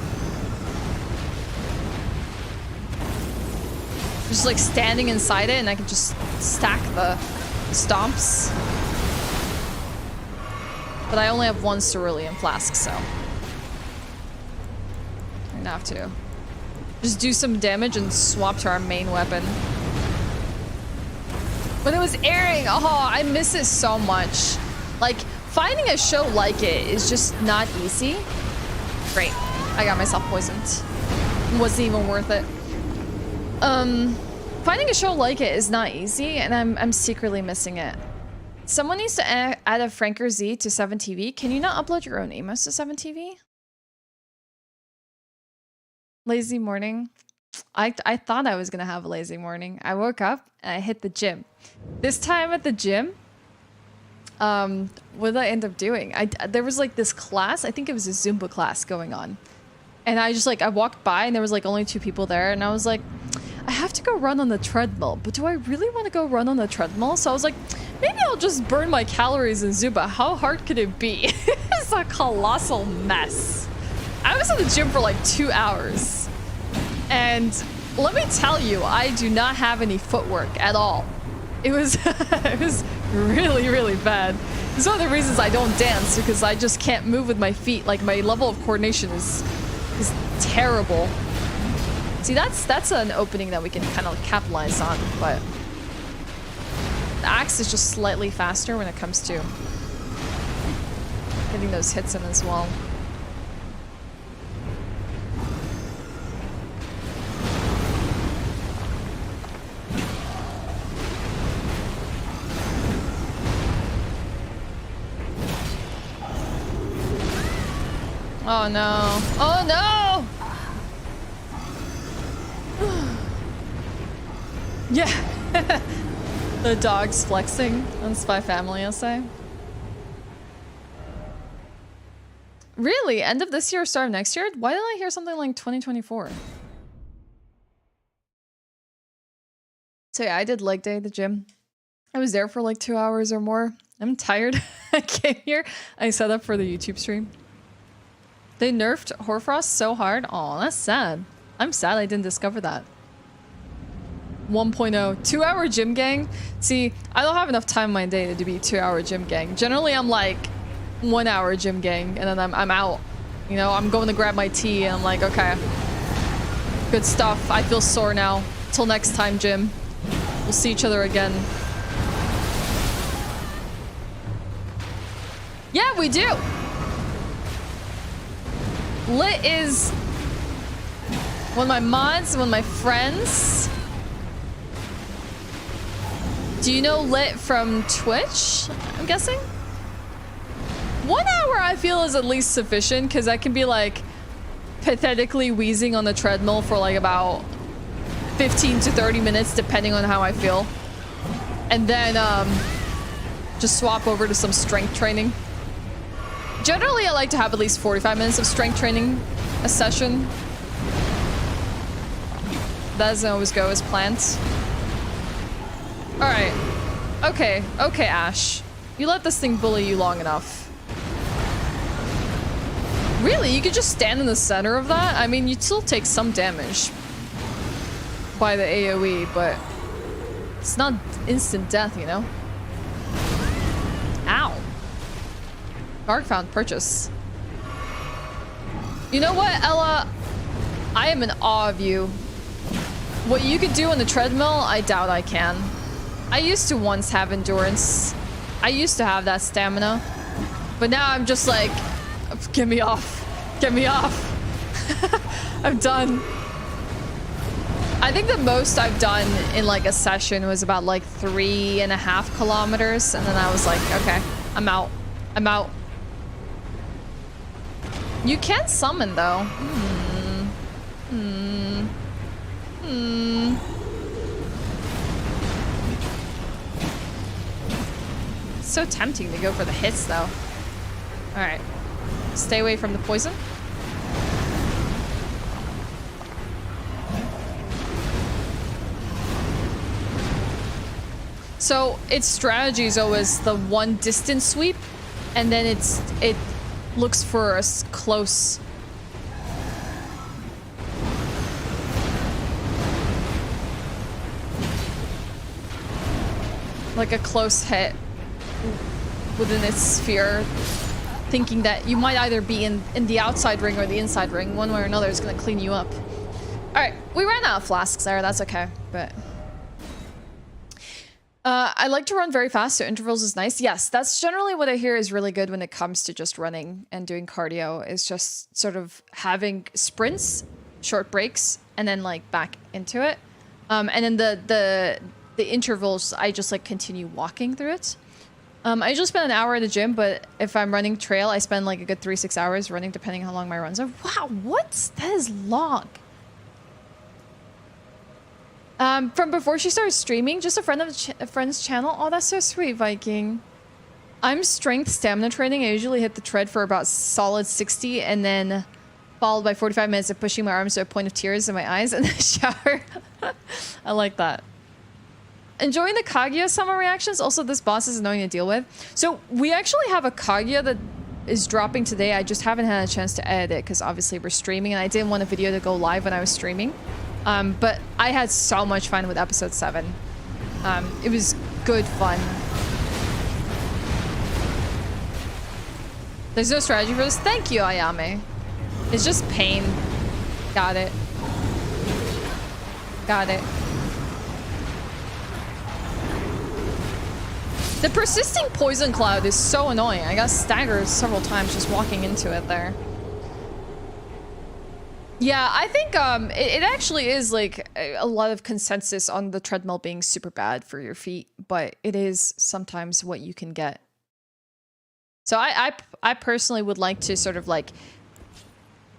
S1: Just like standing inside it and I can just stack the stomps. But I only have one cerulean flask, so I'm gonna have to just do some damage and swap to our main weapon. When it was airing, oh, I miss it so much. Like, finding a show like it is just not easy. Great, I got myself poisoned. Wasn't even worth it. Finding a show like it is not easy, and I'm secretly missing it. Someone needs to add a Franker Z to 7TV. Can you not upload your own emos to 7TV? Lazy morning. I thought I was gonna have a lazy morning. I woke up and I hit the gym. This time at the gym, what did I end up doing? There was like this class, I think it was a Zumba class going on. And I just like, I walked by and there was like only 2 people there and I was like, I have to go run on the treadmill, but do I really want to go run on the treadmill? So I was like, maybe I'll just burn my calories in Zumba. How hard could it be? It's a colossal mess. I was in the gym for like 2 hours. And let me tell you, I do not have any footwork at all. It was, it was really, really bad. It's one of the reasons I don't dance, because I just can't move with my feet. Like, my level of coordination is terrible. See, that's an opening that we can kind of capitalize on, but the axe is just slightly faster when it comes to getting those hits in as well. Oh no. Oh no! Yeah. The dog's flexing on Spy Family, I'll say. Really? End of this year or start of next year? Why did I hear something like 2024? So yeah, I did leg day at the gym. I was there for like 2 hours or more. I'm tired. I came here. I set up for the YouTube stream. They nerfed Hoarfrost so hard. Aw, that's sad. I'm sad I didn't discover that. 1.0. 2-hour gym gang? See, I don't have enough time in my day to be 2-hour gym gang. Generally, I'm like 1-hour gym gang, and then I'm out. You know, I'm going to grab my tea, and I'm like, okay. Good stuff. I feel sore now. Till next time, Jim. We'll see each other again. Yeah, we do. Lit is one of my mods, one of my friends. Do you know Lit from Twitch, I'm guessing? 1 hour I feel is at least sufficient because I can be like pathetically wheezing on the treadmill for like about 15 to 30 minutes depending on how I feel. And then just swap over to some strength training. Generally, I like to have at least 45 minutes of strength training a session. That doesn't always go as planned. Alright. Okay, Ashe. You let this thing bully you long enough. Really? You could just stand in the center of that? I mean, you'd still take some damage by the AoE, but it's not instant death, you know? Ow. Garg found purchase. You know what, Ella? I am in awe of you. What you could do on the treadmill, I doubt I can. I used to once have endurance. I used to have that stamina. But now I'm just like, get me off. Get me off. I'm done. I think the most I've done in like a session was about like 3.5 kilometers. And then I was like, okay, I'm out. I'm out. You can summon though. So tempting to go for the hits though. Alright. Stay away from the poison. So its strategy is always the one distance sweep, and then it looks for a close. Like a close hit within its sphere, thinking that you might either be in the outside ring or the inside ring. One way or another is going to clean you up. Alright, we ran out of flasks there, that's okay, but... I like to run very fast, so intervals is nice. Yes, that's generally what I hear is really good when it comes to just running and doing cardio, is just sort of having sprints, short breaks, and then like back into it. And then the intervals, I just like continue walking through it. I usually spend an hour at the gym, but if I'm running trail, I spend like a good 3-6 hours running, depending on how long my runs are. Wow, what? That is long. From before she started streaming, just a friend of a friend's channel. Oh, that's so sweet, Viking. I'm strength stamina training. I usually hit the tread for about solid 60, and then followed by 45 minutes of pushing my arms to a point of tears in my eyes in the shower. I like that. Enjoying the Kaguya-sama reactions. Also, this boss is annoying to deal with. So we actually have a Kaguya that is dropping today. I just haven't had a chance to edit it because obviously we're streaming, and I didn't want a video to go live when I was streaming. But I had so much fun with episode 7. It was good fun. There's no strategy for this. Thank you, Ayame. It's just pain. Got it. Got it. The persisting poison cloud is so annoying. I got staggered several times just walking into it there. Yeah, I think it actually is like a lot of consensus on the treadmill being super bad for your feet, but it is sometimes what you can get. So I personally would like to sort of like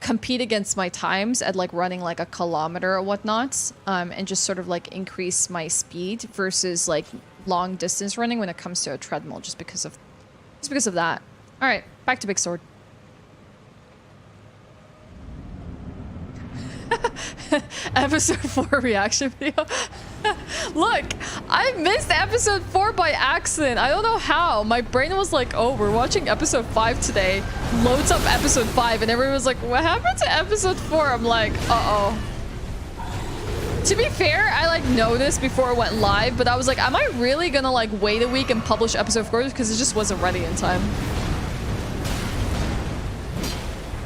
S1: compete against my times at like running like a kilometer or whatnot, and just sort of like increase my speed versus like long distance running when it comes to a treadmill, just because of that. All right, back to Big Sword. Episode 4 reaction video. Look, I missed episode 4 by accident. I don't know how. My brain was like, oh, we're watching episode 5 today. Loads up episode 5 and everyone was like, what happened to episode 4? I'm like, uh-oh. To be fair, I like noticed before it went live, but I was like, am I really gonna like wait a week and publish episode 4? Because it just wasn't ready in time.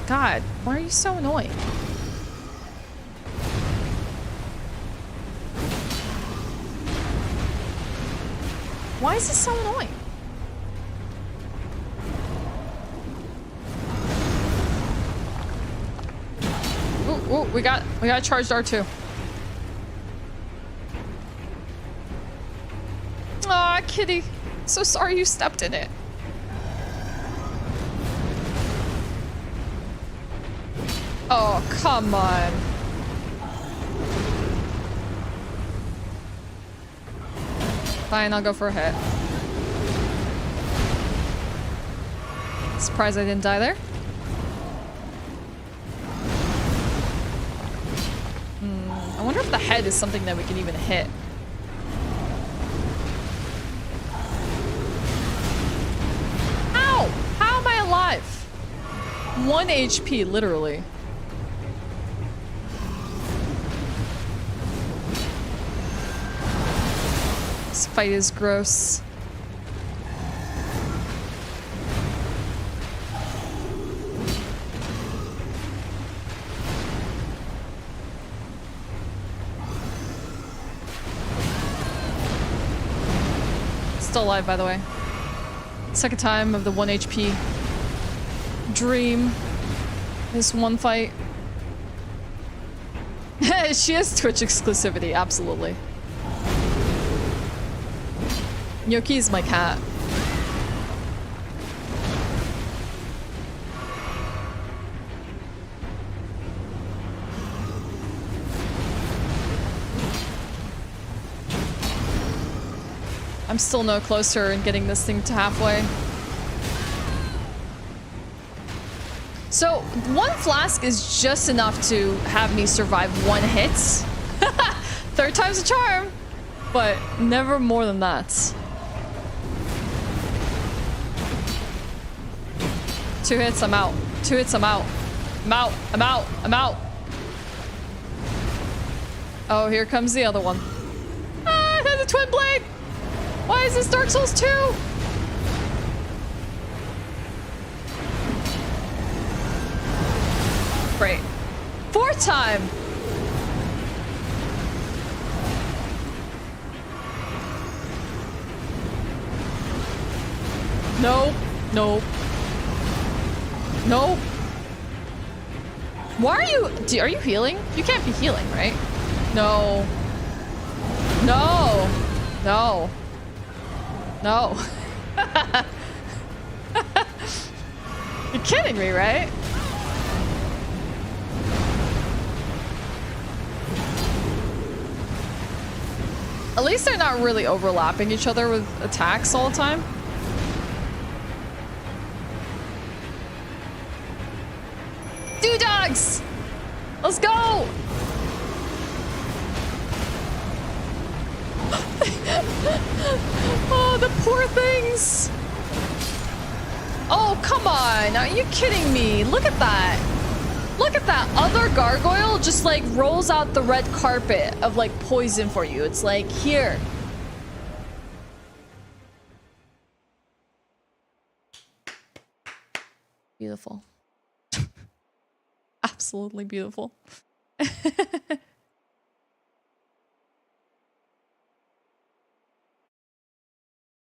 S1: God, why are you so annoying? Why is this so annoying? Ooh, ooh, we got charged R2. Aw, kitty. So sorry you stepped in it. Oh, come on. Fine, I'll go for a hit. Surprised I didn't die there. I wonder if the head is something that we can even hit. Ow! How am I alive? 1 HP, literally. This fight is gross. Still alive, by the way. Second time of the 1 HP dream. This one fight. She has Twitch exclusivity, absolutely. Gnocchi is my cat. I'm still no closer in getting this thing to halfway. So, 1 flask is just enough to have me survive 1 hit. 3rd time's a charm, but never more than that. 2 hits, I'm out. 2 hits, I'm out. I'm out, I'm out, I'm out. Oh, here comes the other one. Ah, it has a twin blade! Why is this Dark Souls 2? Great. 4th time! Nope. Nope. Nope. Why are you... Are you healing? You can't be healing, right? No. No. No. No. You're kidding me, right? At least they're not really overlapping each other with attacks all the time. Dogs! Let's go! Oh, the poor things! Oh, come on! Are you kidding me? Look at that! Look at that other gargoyle just like rolls out the red carpet of like poison for you. It's like, here. Beautiful. Absolutely beautiful.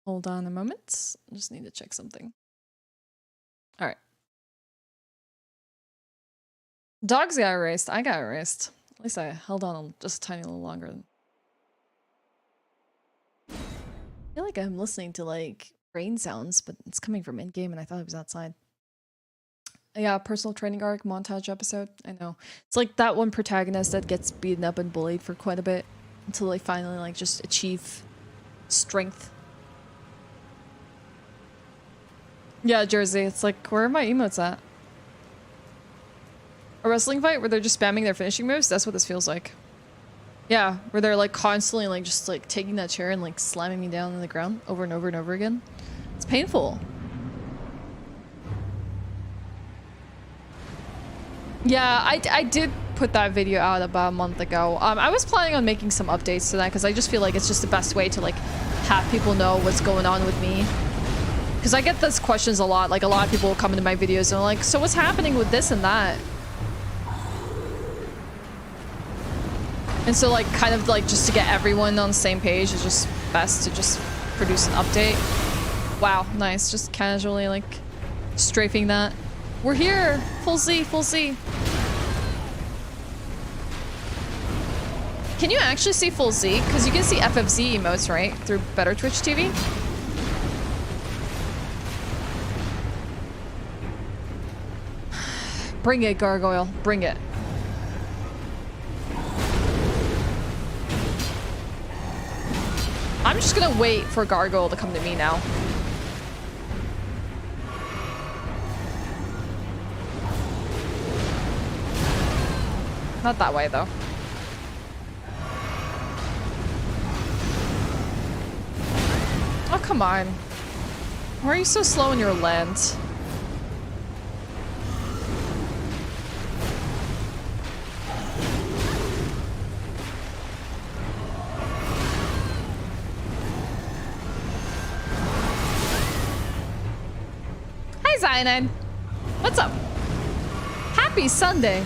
S1: Hold on a moment. I just need to check something. All right. Dogs got erased. I got erased. At least I held on just a tiny little longer. I feel like I'm listening to like rain sounds, but it's coming from in-game and I thought it was outside. Yeah, personal training arc montage episode. I know. It's like that one protagonist that gets beaten up and bullied for quite a bit until they finally like just achieve strength. Yeah, Jersey. It's like, where are my emotes at? A wrestling fight where they're just spamming their finishing moves? That's what this feels like. Yeah, where they're like constantly like just like taking that chair and like slamming me down on the ground over and over and over again. It's painful. Yeah, I did put that video out about a month ago. I was planning on making some updates to that because I just feel like it's just the best way to like have people know what's going on with me. Because I get those questions a lot. Like a lot of people will come into my videos and are like, so what's happening with this and that? And so like kind of like just to get everyone on the same page is just best to just produce an update. Wow, nice. Just casually, like, strafing that. We're here! Full Z, full Z. Can you actually see full Z? Because you can see FFZ emotes, right? Through Better Twitch TV? Bring it, Gargoyle. Bring it. I'm just gonna wait for Gargoyle to come to me now. Not that way, though. Oh, come on. Why are you so slow in your land? Hi, Cyanide. What's up? Happy Sunday.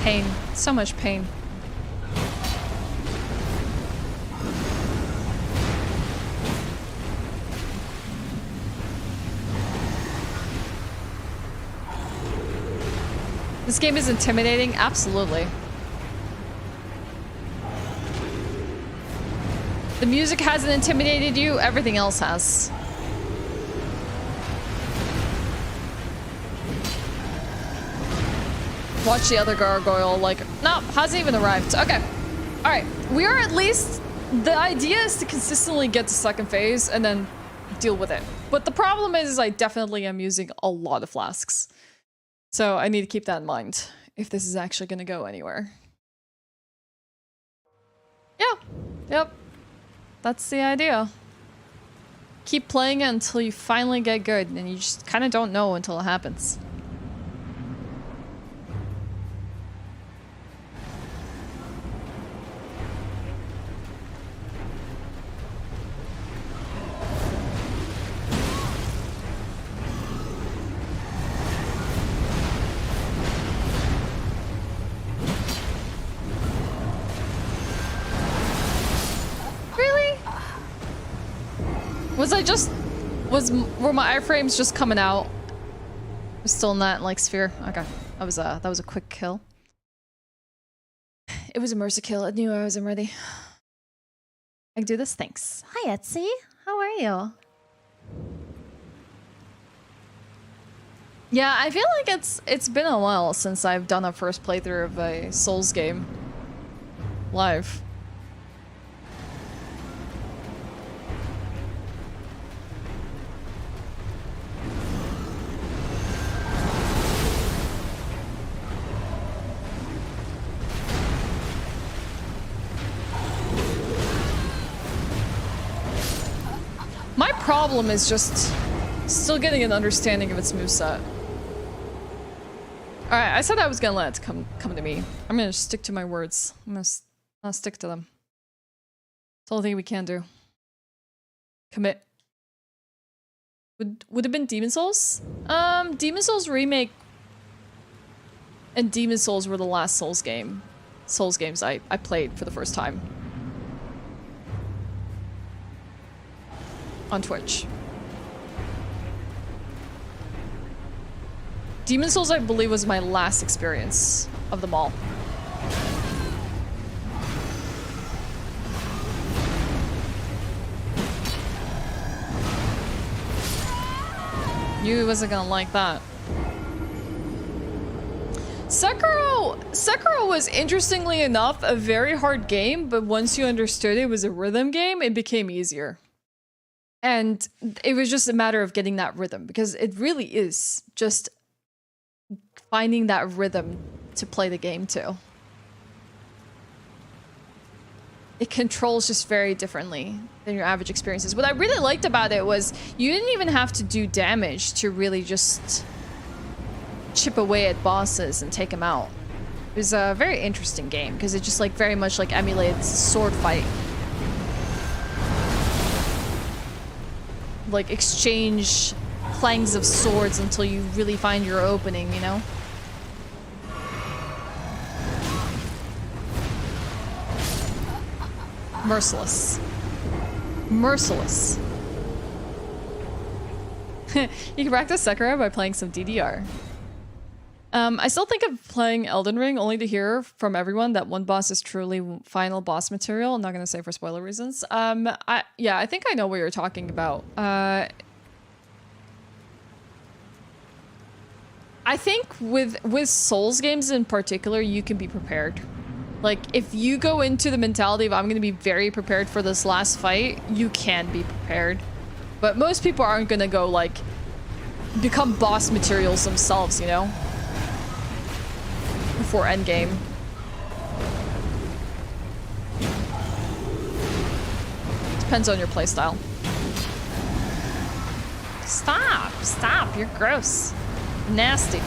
S1: Pain. So much pain. This game is intimidating? Absolutely. The music hasn't intimidated you, everything else has. Watch the other gargoyle, like, no, hasn't even arrived. Okay. Alright. We are at least... The idea is to consistently get to second phase and then deal with it. But the problem is I definitely am using a lot of flasks. So I need to keep that in mind if this is actually going to go anywhere. Yeah. Yep. That's the idea. Keep playing it until you finally get good, and you just kind of don't know until it happens. Were my iframes just coming out? We're still in that like sphere. Okay, that was a quick kill. It was a mercy kill. I knew I wasn't ready. I can do this. Thanks. Hi Etsy. How are you? Yeah, I feel like it's been a while since I've done a first playthrough of a Souls game live. My problem is just still getting an understanding of its moveset. Alright, I said I was gonna let it come to me. I'm gonna stick to my words. I'm gonna stick to them. That's the only thing we can do. Commit. Would it have been Demon Souls? Demon Souls Remake and Demon Souls were the last Souls games I played for the first time. On Twitch. Demon Souls, I believe, was my last experience of them all. You wasn't gonna like that. Sekiro was, interestingly enough, a very hard game, but once you understood it was a rhythm game, it became easier. And it was just a matter of getting that rhythm, because it really is just finding that rhythm to play the game to. It controls just very differently than your average experiences. What I really liked about it was you didn't even have to do damage to really just chip away at bosses and take them out. It was a very interesting game because it just like very much like emulates sword fight. like exchange clangs of swords until you really find your opening, you know? Merciless. Merciless. You can practice Sekiro by playing some DDR. I still think of playing Elden Ring only to hear from everyone that one boss is truly final boss material. I'm not going to say for spoiler reasons. Yeah, I think I know what you're talking about. I think with Souls games in particular, you can be prepared. Like, if you go into the mentality of I'm going to be very prepared for this last fight, you can be prepared. But most people aren't going to go, like, become boss materials themselves, you know? Before endgame. Depends on your playstyle. Stop! Stop! You're gross. Nasty.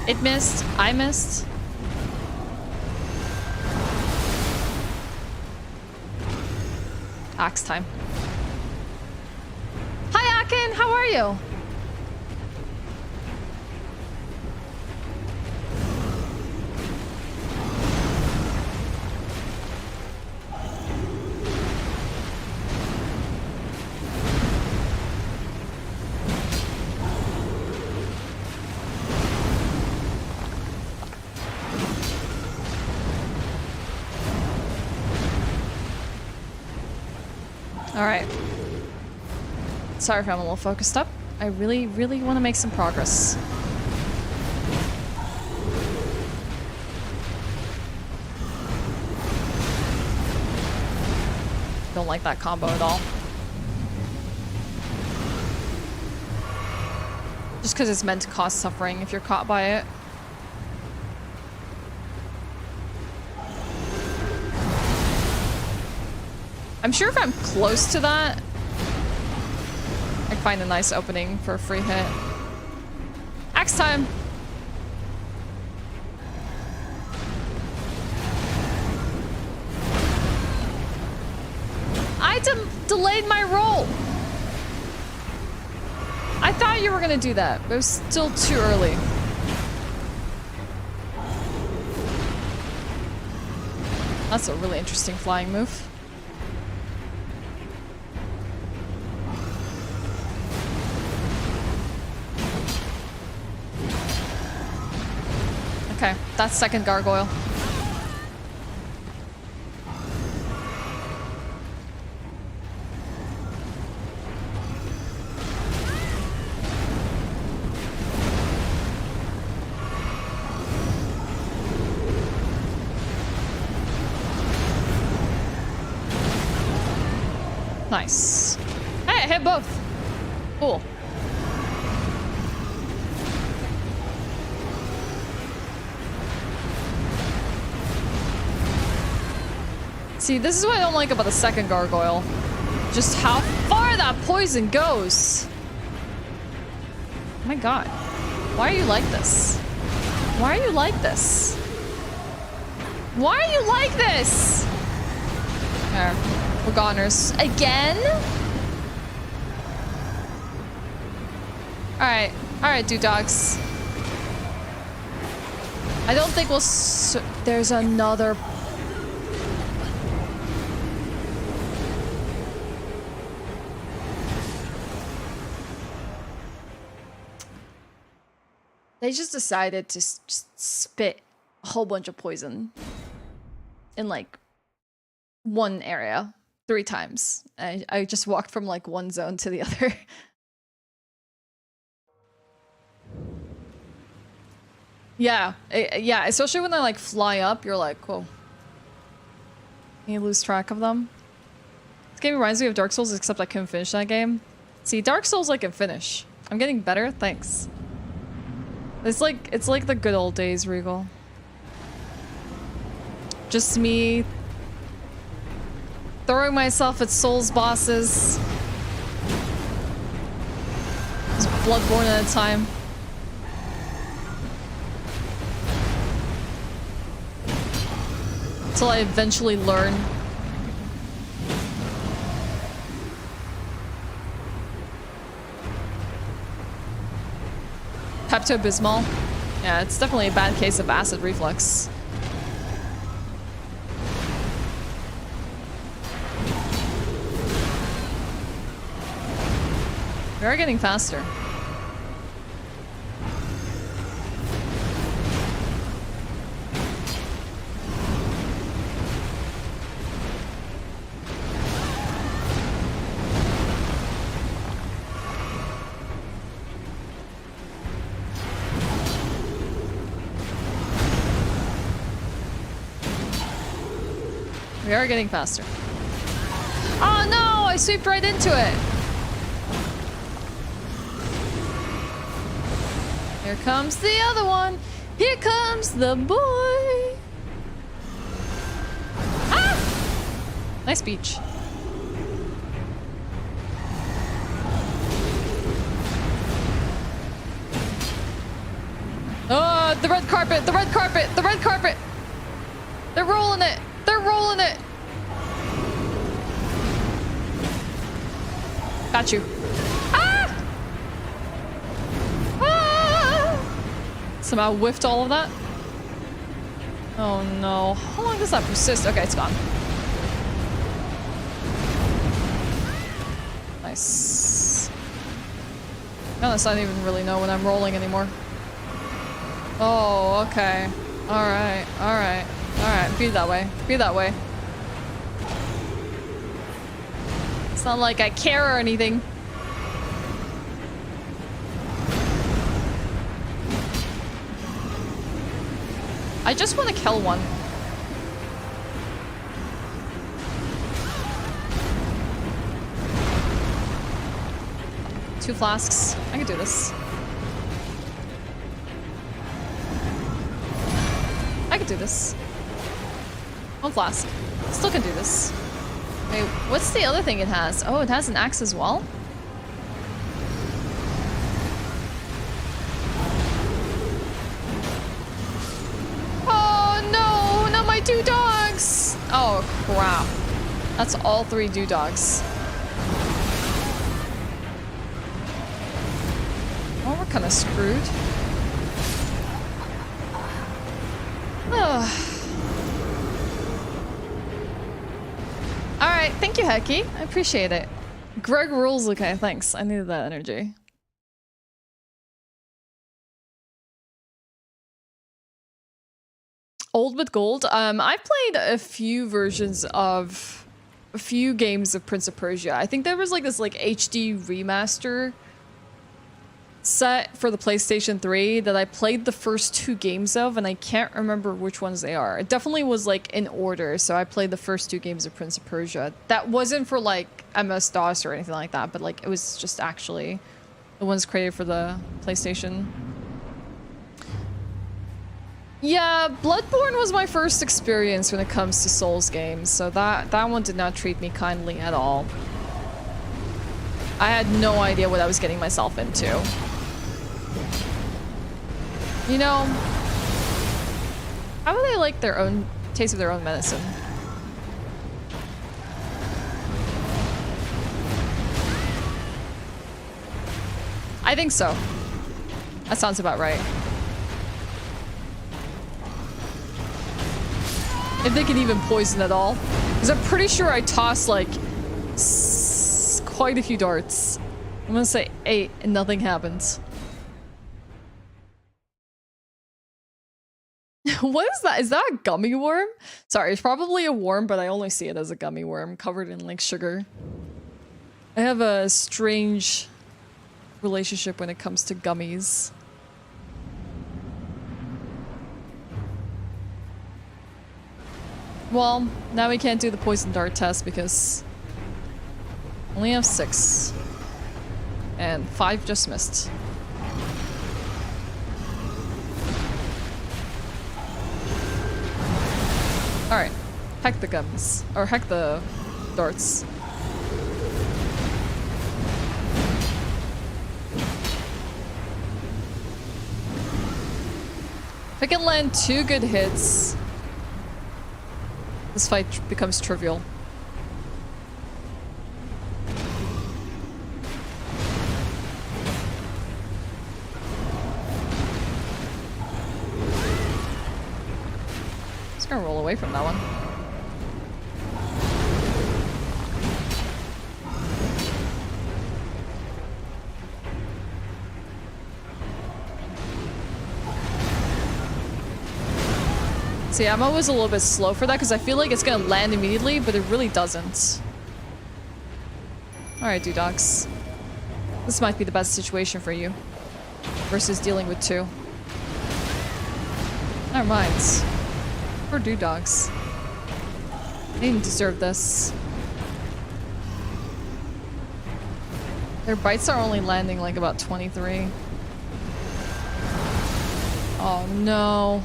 S1: It missed. I missed. Axe time. Hi, Akin. How are you? All right. Sorry if I'm a little focused up. I really, really want to make some progress. Don't like that combo at all. Just because it's meant to cause suffering if you're caught by it. I'm sure if I'm close to that, I can find a nice opening for a free hit. Axe time! I delayed my roll! I thought you were gonna do that, but it was still too early. That's a really interesting flying move. Okay, that's second gargoyle. Nice. Hey, I hit both. Cool. See, this is what I don't like about the second gargoyle. Just how far that poison goes. Oh my god. Why are you like this? Why are you like this? Why are you like this? There. We're goners. Again? Alright. Alright, dude dogs. I don't think we'll there's another... They just decided to just spit a whole bunch of poison in like one area 3 times. I just walked from like one zone to the other. Yeah, yeah, especially when they like fly up, you're like, whoa. You lose track of them. This game reminds me of Dark Souls, except I couldn't finish that game. See, Dark Souls I can finish. I'm getting better, thanks. It's like the good old days, Regal. Just me throwing myself at Souls bosses. Just Bloodborne at a time. Till I eventually learn. Pepto-Bismol. Yeah, it's definitely a bad case of acid reflux. We are getting faster. We are getting faster. Oh no! I sweeped right into it! Here comes the other one! Here comes the boy! Ah! Nice beach. Oh, the red carpet! The red carpet! The red carpet! They're rolling it! They're rolling it! Got you. Ah! Ah! Somehow whiffed all of that. Oh no. How long does that persist? Okay, it's gone. Nice. Honest, I don't even really know when I'm rolling anymore. Oh, okay. Alright, alright. Alright, be that way. Be that way. It's not like I care or anything. I just want to kill one. Two flasks. I can do this. I can do this. One flask. Still can do this. Wait, what's the other thing it has? Oh, it has an axe as well? Oh no! Not my two dogs! Oh crap. That's all three dogs. Oh, we're kind of screwed. Ugh. Alright, thank you, Hecky. I appreciate it. Greg rules. Okay, thanks. I needed that energy. Old but Gold. I've played a few versions of a few games of Prince of Persia. I think there was like this like HD remaster set for the PlayStation 3 that I played the first two games of, and I can't remember which ones they are. It definitely was like in order, so I played the first two games of Prince of Persia. That wasn't for like MS-DOS or anything like that, but like it was just actually the ones created for the PlayStation. Yeah, Bloodborne was my first experience when it comes to Souls games, so that one did not treat me kindly at all. I had no idea what I was getting myself into. You know, how do they like their own taste of their own medicine? I think so. That sounds about right. If they can even poison at all. Because I'm pretty sure I tossed like quite a few darts. I'm gonna say 8 and nothing happens. What is that? Is that a gummy worm? Sorry, it's probably a worm, but I only see it as a gummy worm covered in like sugar. I have a strange relationship when it comes to gummies. Well, now we can't do the poison dart test because I only have 6. And 5 just missed. Alright. Heck the gums. Or heck the darts. If I can land 2 good hits, this fight becomes trivial. Just gonna roll away from that one. See, I'm always a little bit slow for that because I feel like it's gonna land immediately, but it really doesn't. Alright, Doodogs. This might be the best situation for you. Versus dealing with two. Never mind. Poor Doodogs. They didn't deserve this. Their bites are only landing like about 23. Oh no.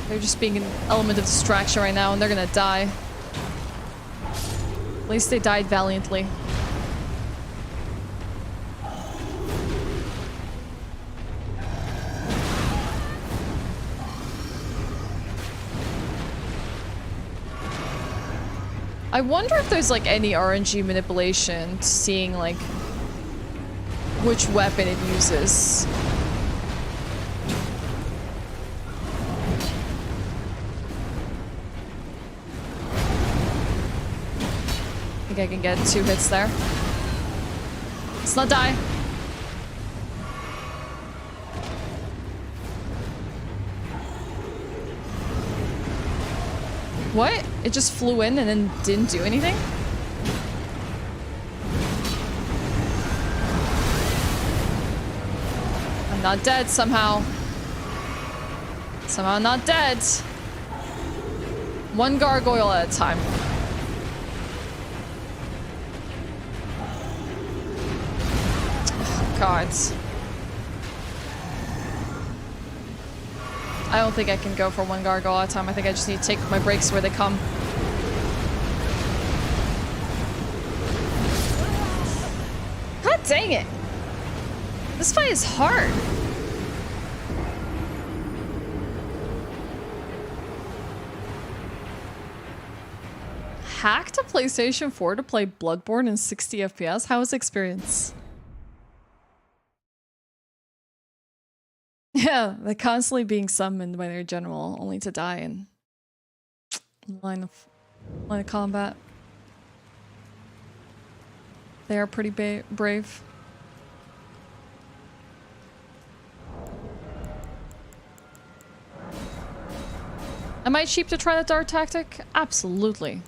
S1: They're just being an element of distraction right now, and they're gonna die. At least they died valiantly. I wonder if there's like any RNG manipulation to seeing like which weapon it uses. I think I can get 2 hits there. Let's not die. What? It just flew in and then didn't do anything? I'm not dead somehow. Somehow not dead. One gargoyle at a time. Cards. I don't think I can go for one gargoyle at a time. I think I just need to take my breaks where they come. God dang it. This fight is hard. Hacked a PlayStation 4 to play Bloodborne in 60 FPS? How was the experience? Yeah, they're constantly being summoned by their general, only to die in line of combat. They are pretty brave. Am I cheap to try the dart tactic? Absolutely.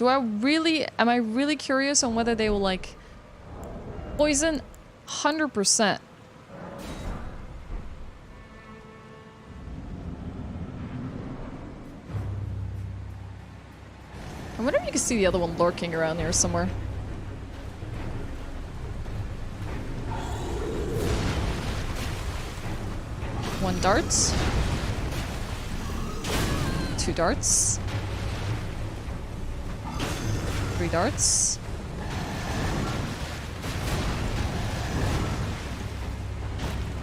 S1: Am I really curious on whether they will like poison? 100%. I wonder if you can see the other one lurking around here somewhere. One dart. 2 darts. 3 darts.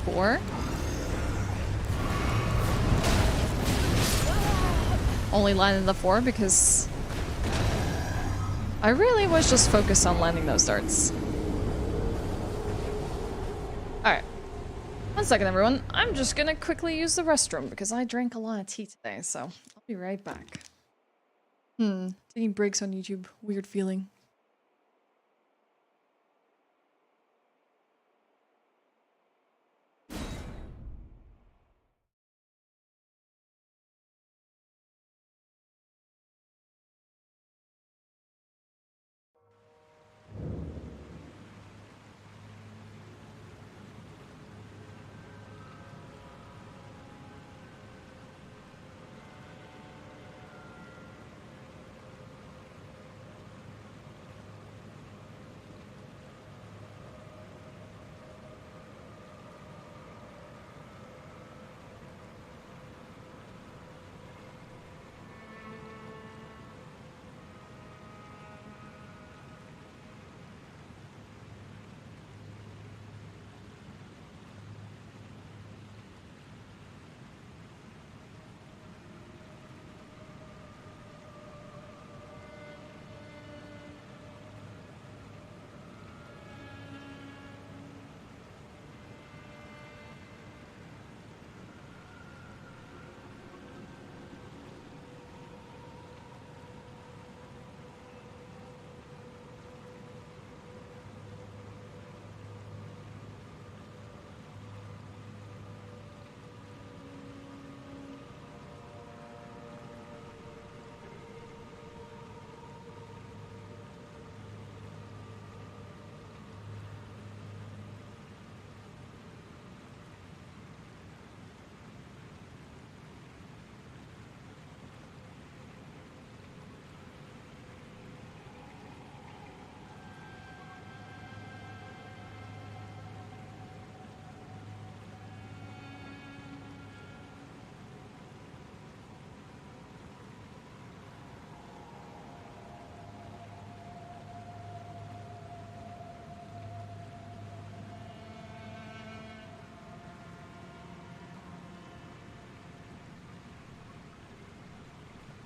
S1: 4. Only landed the 4 because I really was just focused on landing those darts. Alright. 1 second, everyone. I'm just gonna quickly use the restroom because I drank a lot of tea today, so I'll be right back. Taking breaks on YouTube. Weird feeling.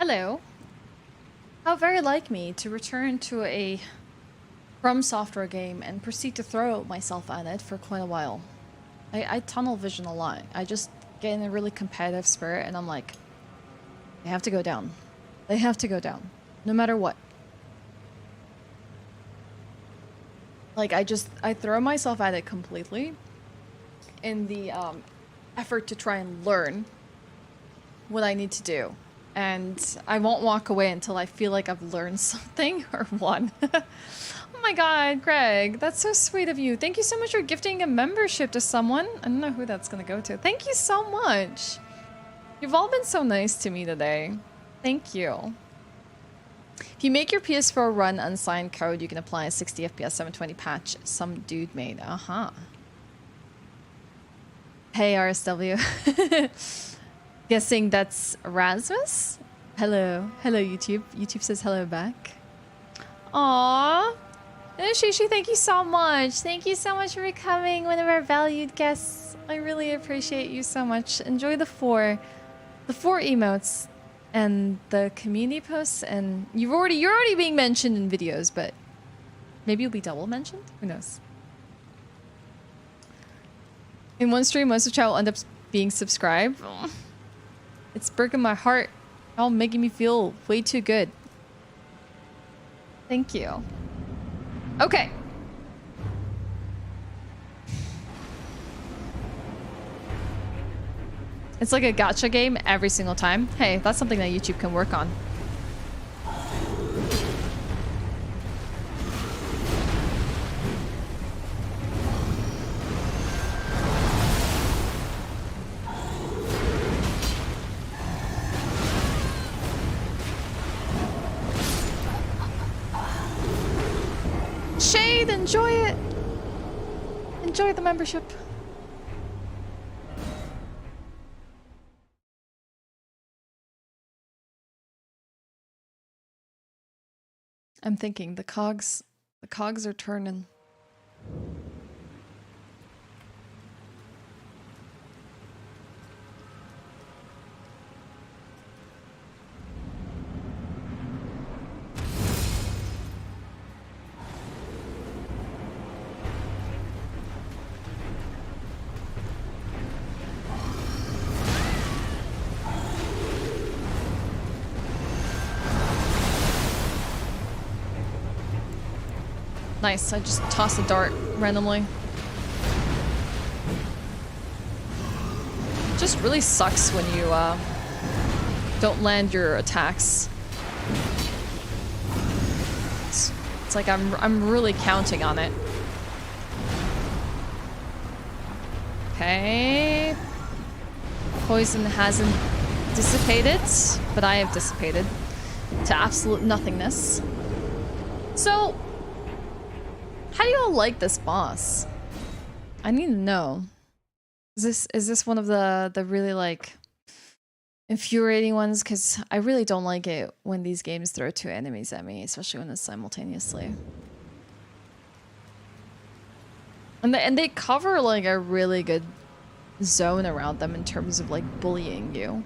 S1: Hello. How very like me to return to a From Software game and proceed to throw myself at it for quite a while. I tunnel vision a lot. I just get in a really competitive spirit and I'm like, they have to go down. They have to go down. No matter what. Like, I throw myself at it completely in the effort to try and learn what I need to do. And I won't walk away until I feel like I've learned something or won. Oh my god, Greg, that's so sweet of you. Thank you so much for gifting a membership to someone. I don't know who that's gonna go to. Thank you so much. You've all been so nice to me today. Thank you. If you make your PS4 run unsigned code, you can apply a 60 FPS 720 patch some dude made. Hey, RSW. Guessing that's Rasmus? Hello. Hello, YouTube. YouTube says hello back. Aww. Shishi, thank you so much. Thank you so much for becoming one of our valued guests. I really appreciate you so much. Enjoy the four emotes and the community posts, and you're already being mentioned in videos, but maybe you'll be double mentioned? Who knows? In one stream, most of the chat will end up being subscribed. Oh. It's breaking my heart. All making me feel way too good. Thank you. Okay. It's like a gacha game every single time. Hey, that's something that YouTube can work on. Shade, enjoy it. Enjoy the membership. I'm thinking the cogs are turning. Nice, I just tossed a dart randomly. It just really sucks when you don't land your attacks. It's like I'm really counting on it. Okay. Poison hasn't dissipated, but I have dissipated to absolute nothingness. So, how do you all like this boss? I need to know. Is this one of the really like infuriating ones? Because I really don't like it when these games throw two enemies at me, especially when it's simultaneously. And they cover like a really good zone around them in terms of like bullying you.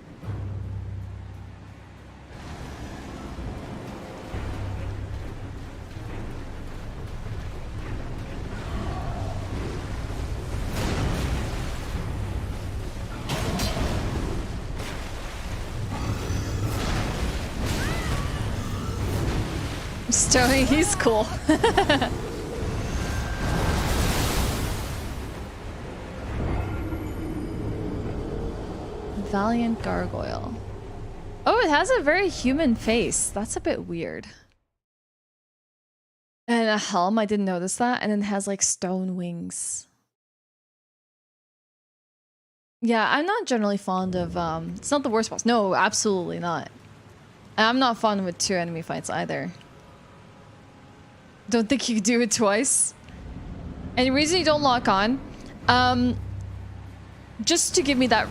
S1: Stony, he's cool. Valiant Gargoyle. Oh, it has a very human face. That's a bit weird. And a helm, I didn't notice that. And it has like stone wings. Yeah, I'm not generally fond of, it's not the worst boss. No, absolutely not. I'm not fond with two enemy fights either. Don't think you could do it twice. Any reason you don't lock on? Just to give me that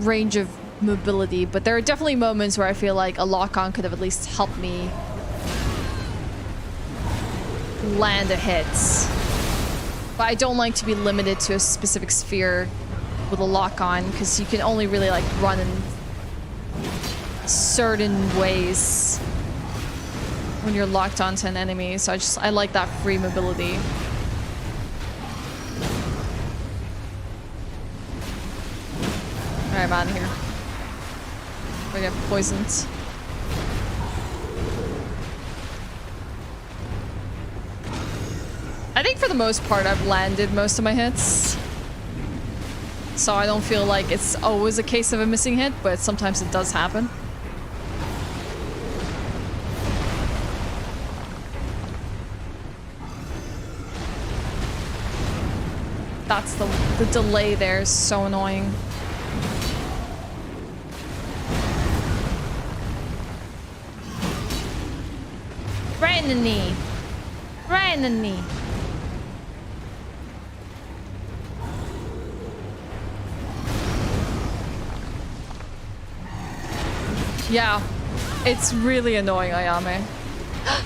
S1: range of mobility, but there are definitely moments where I feel like a lock-on could have at least helped me land a hit. But I don't like to be limited to a specific sphere with a lock-on, because you can only really like run and certain ways when you're locked onto an enemy, so I like that free mobility. Alright, I'm out of here. I get poisoned. I think for the most part I've landed most of my hits. So I don't feel like it's always a case of a missing hit, but sometimes it does happen. That's the delay there is so annoying. Right in the knee. Right in the knee. Yeah, it's really annoying, Ayame.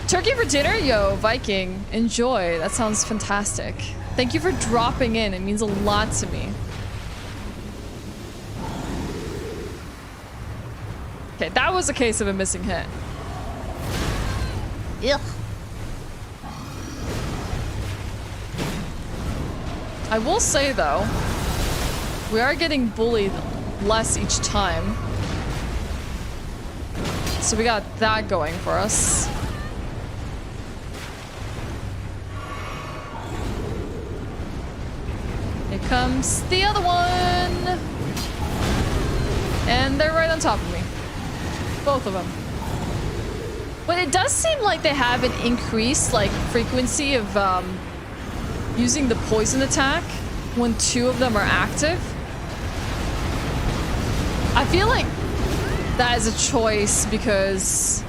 S1: Turkey for dinner? Yo, Viking. Enjoy. That sounds fantastic. Thank you for dropping in. It means a lot to me. Okay, that was a case of a missing hit. Ugh. I will say, though, we are getting bullied less each time. So we got that going for us. Here comes the other one. And they're right on top of me. Both of them. But it does seem like they have an increased like frequency of using the poison attack when two of them are active. I feel like that is a choice because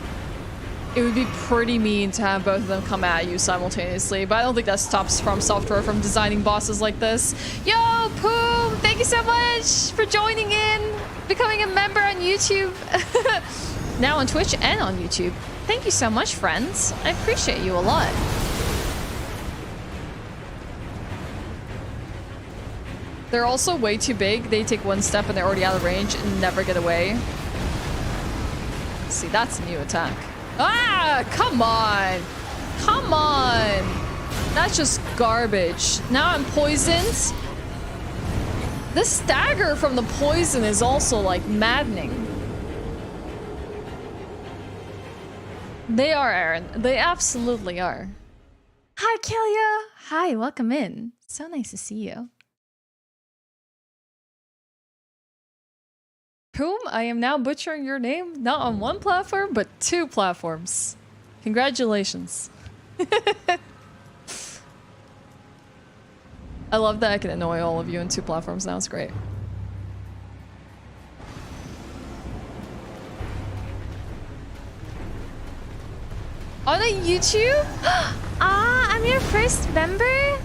S1: it would be pretty mean to have both of them come at you simultaneously, but I don't think that stops From Software from designing bosses like this. Yo, Poom! Thank you so much for joining in, becoming a member on YouTube. Now on Twitch and on YouTube. Thank you so much, friends. I appreciate you a lot. They're also way too big. They take one step and they're already out of range and never get away. See, that's a new attack. Ah, come on. Come on. That's just garbage. Now I'm poisoned. The stagger from the poison is also like maddening. They are, Aaron. They absolutely are. Hi, Kelia. Hi, welcome in. So nice to see you. Whom? I am now butchering your name, not on one platform, but two platforms. Congratulations. I love that I can annoy all of you on two platforms now. It's great. On a YouTube? Ah, I'm your first member?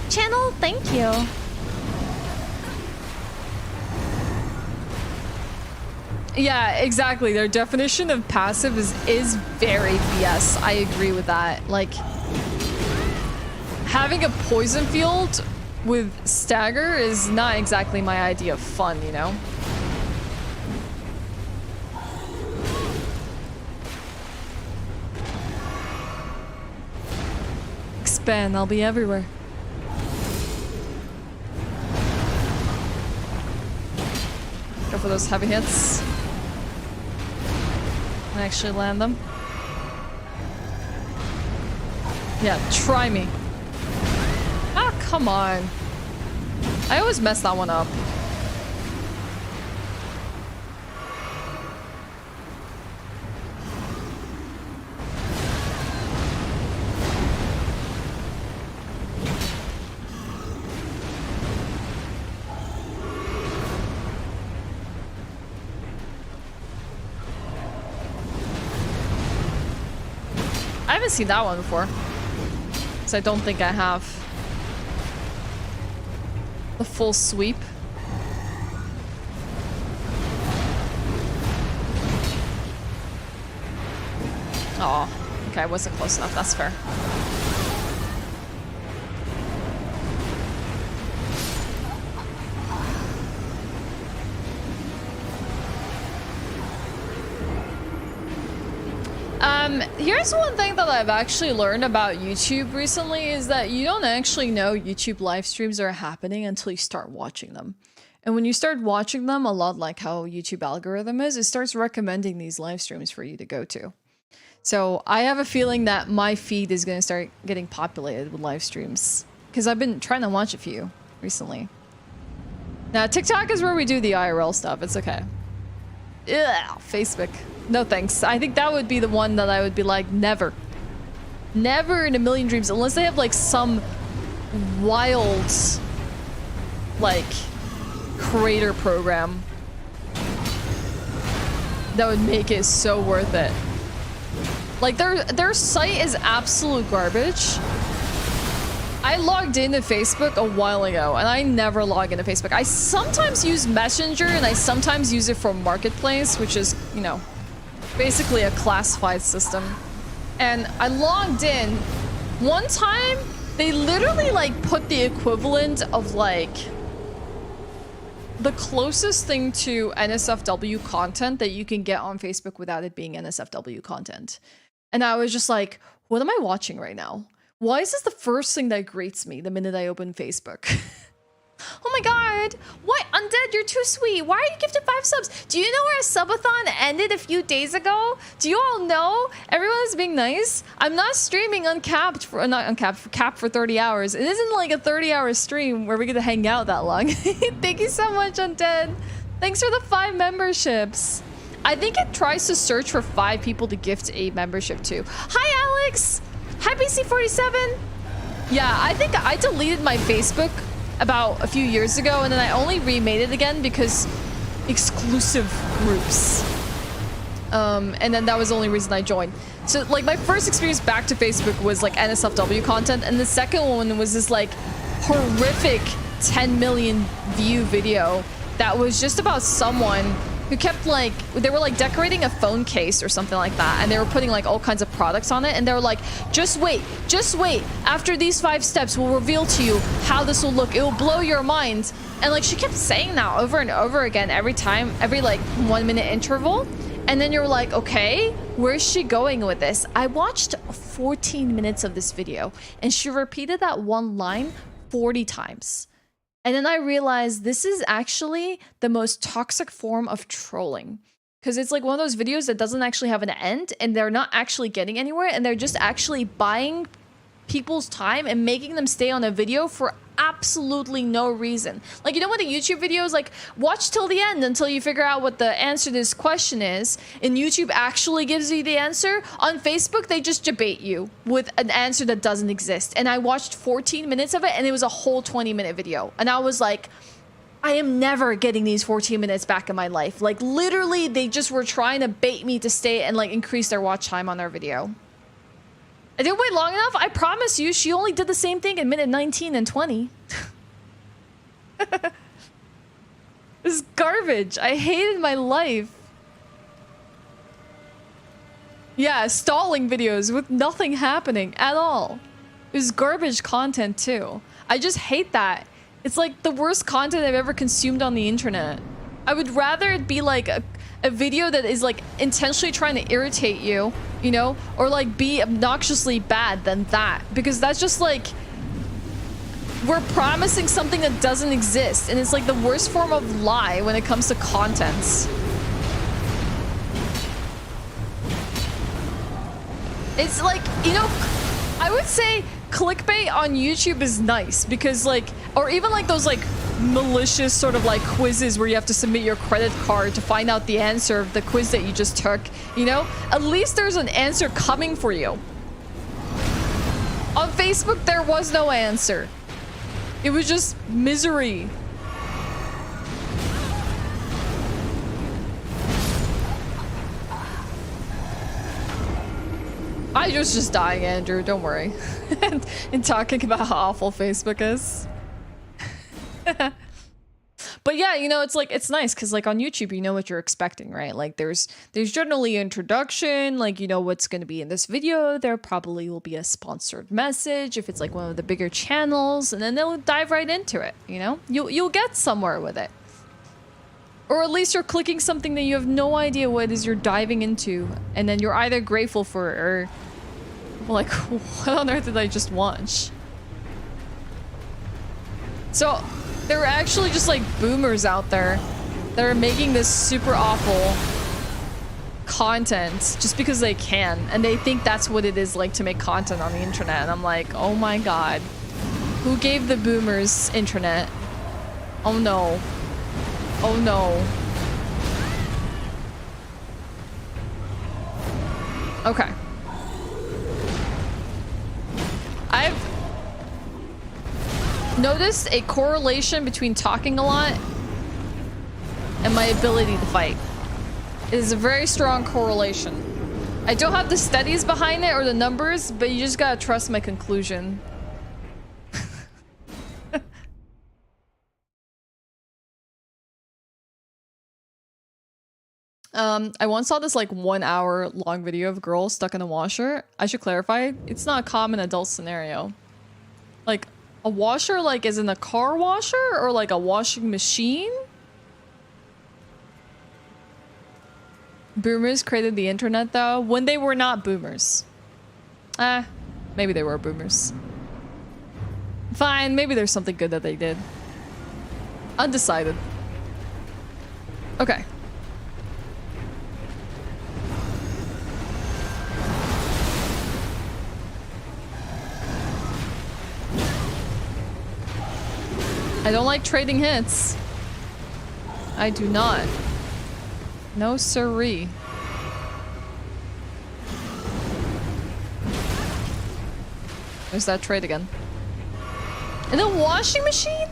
S1: Channel, thank you. Yeah, exactly. Their definition of passive is very BS. I agree with that. Like, having a poison field with stagger is not exactly my idea of fun, you know? Expand, I'll be everywhere. Go for those heavy hits. And actually land them. Yeah, try me. Ah, come on. I always mess that one up. I haven't seen that one before. So I don't think I have. The full sweep. Oh, okay, I wasn't close enough, that's fair. Here's one thing that I've actually learned about YouTube recently is that you don't actually know YouTube live streams are happening until you start watching them. And when you start watching them, a lot like how YouTube algorithm is, it starts recommending these live streams for you to go to. So I have a feeling that my feed is going to start getting populated with live streams because I've been trying to watch a few recently. Now, TikTok is where we do the IRL stuff. It's okay. Ugh, Facebook. No thanks. I think that would be the one that I would be like, never. Never in a million dreams. Unless they have like some wild, like, creator program that would make it so worth it. Like, their site is absolute garbage. I logged into Facebook a while ago, and I never log into Facebook. I sometimes use Messenger, and I sometimes use it for Marketplace, which is, you know, basically a classified system. And I logged in. One time, they literally, like, put the equivalent of, like, the closest thing to NSFW content that you can get on Facebook without it being NSFW content. And I was just like, what am I watching right now? Why is this the first thing that greets me the minute I open Facebook? Oh my god! What? Undead, you're too sweet. Why are you gifted 5 subs? Do you know where a subathon ended a few days ago? Do you all know? Everyone is being nice. I'm not streaming uncapped for capped for 30 hours. It isn't like a 30-hour stream where we get to hang out that long. Thank you so much, Undead. Thanks for the 5 memberships. I think it tries to search for 5 people to gift a membership to. Hi, Alex! Hi, BC47! Yeah, I think I deleted my Facebook about a few years ago, and then I only remade it again because exclusive groups. And then that was the only reason I joined. So, like, my first experience back to Facebook was, like, NSFW content, and the second one was this, like, horrific 10 million view video that was just about someone who kept, like, they were, like, decorating a phone case or something like that, and they were putting, like, all kinds of products on it, and they were like, just wait, after these 5 steps we'll reveal to you how this will look, it will blow your mind. And, like, she kept saying that over and over again every time, every, like, 1 minute interval, and then you're like, okay, where's she going with this? I watched 14 minutes of this video, and she repeated that one line 40 times. And then I realized this is actually the most toxic form of trolling. Because it's like one of those videos that doesn't actually have an end, and they're not actually getting anywhere, and they're just actually buying people's time and making them stay on a video for absolutely no reason. Like, you know what a YouTube video is like? Watch till the end until you figure out what the answer to this question is, and YouTube actually gives you the answer. On Facebook, they just debate you with an answer that doesn't exist. And I watched 14 minutes of it, and it was a whole 20-minute video. And I was like, I am never getting these 14 minutes back in my life. Like, literally, they just were trying to bait me to stay and, like, increase their watch time on their video. I didn't wait long enough. I promise you, she only did the same thing in minute 19 and 20. This is garbage. I hated my life. Yeah, stalling videos with nothing happening at all. It was garbage content too. I just hate that. It's like the worst content I've ever consumed on the internet. I would rather it be like a video that is like intentionally trying to irritate you, you know, or like be obnoxiously bad than that, because that's just like, we're promising something that doesn't exist, and it's like the worst form of lie when it comes to contents. It's like, you know, I would say clickbait on YouTube is nice because, like, or even like those like malicious sort of like quizzes where you have to submit your credit card to find out the answer of the quiz that you just took, you know? At least there's an answer coming for you. On Facebook, there was no answer. It was just misery. I was just dying, Andrew, don't worry. And talking about how awful Facebook is. But yeah, you know, it's like, it's nice because like on YouTube, you know what you're expecting, right? Like there's generally introduction, like, you know what's going to be in this video. There probably will be a sponsored message if it's like one of the bigger channels, and then they'll dive right into it, you know? You'll get somewhere with it. Or at least you're clicking something that you have no idea what it is you're diving into, and then you're either grateful for it or like, what on earth did I just watch? So there are actually just like boomers out there that are making this super awful content just because they can, and they think that's what it is like to make content on the internet. And I'm like, oh my god, who gave the boomers internet? Oh no. Oh no. Okay. I've noticed a correlation between talking a lot and my ability to fight. It is a very strong correlation. I don't have the studies behind it or the numbers, but you just gotta trust my conclusion. I once saw this like 1 hour long video of a girl stuck in a washer. I should clarify, it's not a common adult scenario. Like, a washer like is in a car washer or like a washing machine? Boomers created the internet though, when they were not boomers. Maybe they were boomers. Fine, maybe there's something good that they did. Undecided. Okay. I don't like trading hits. I do not. No siree. There's that trade again. In a washing machine?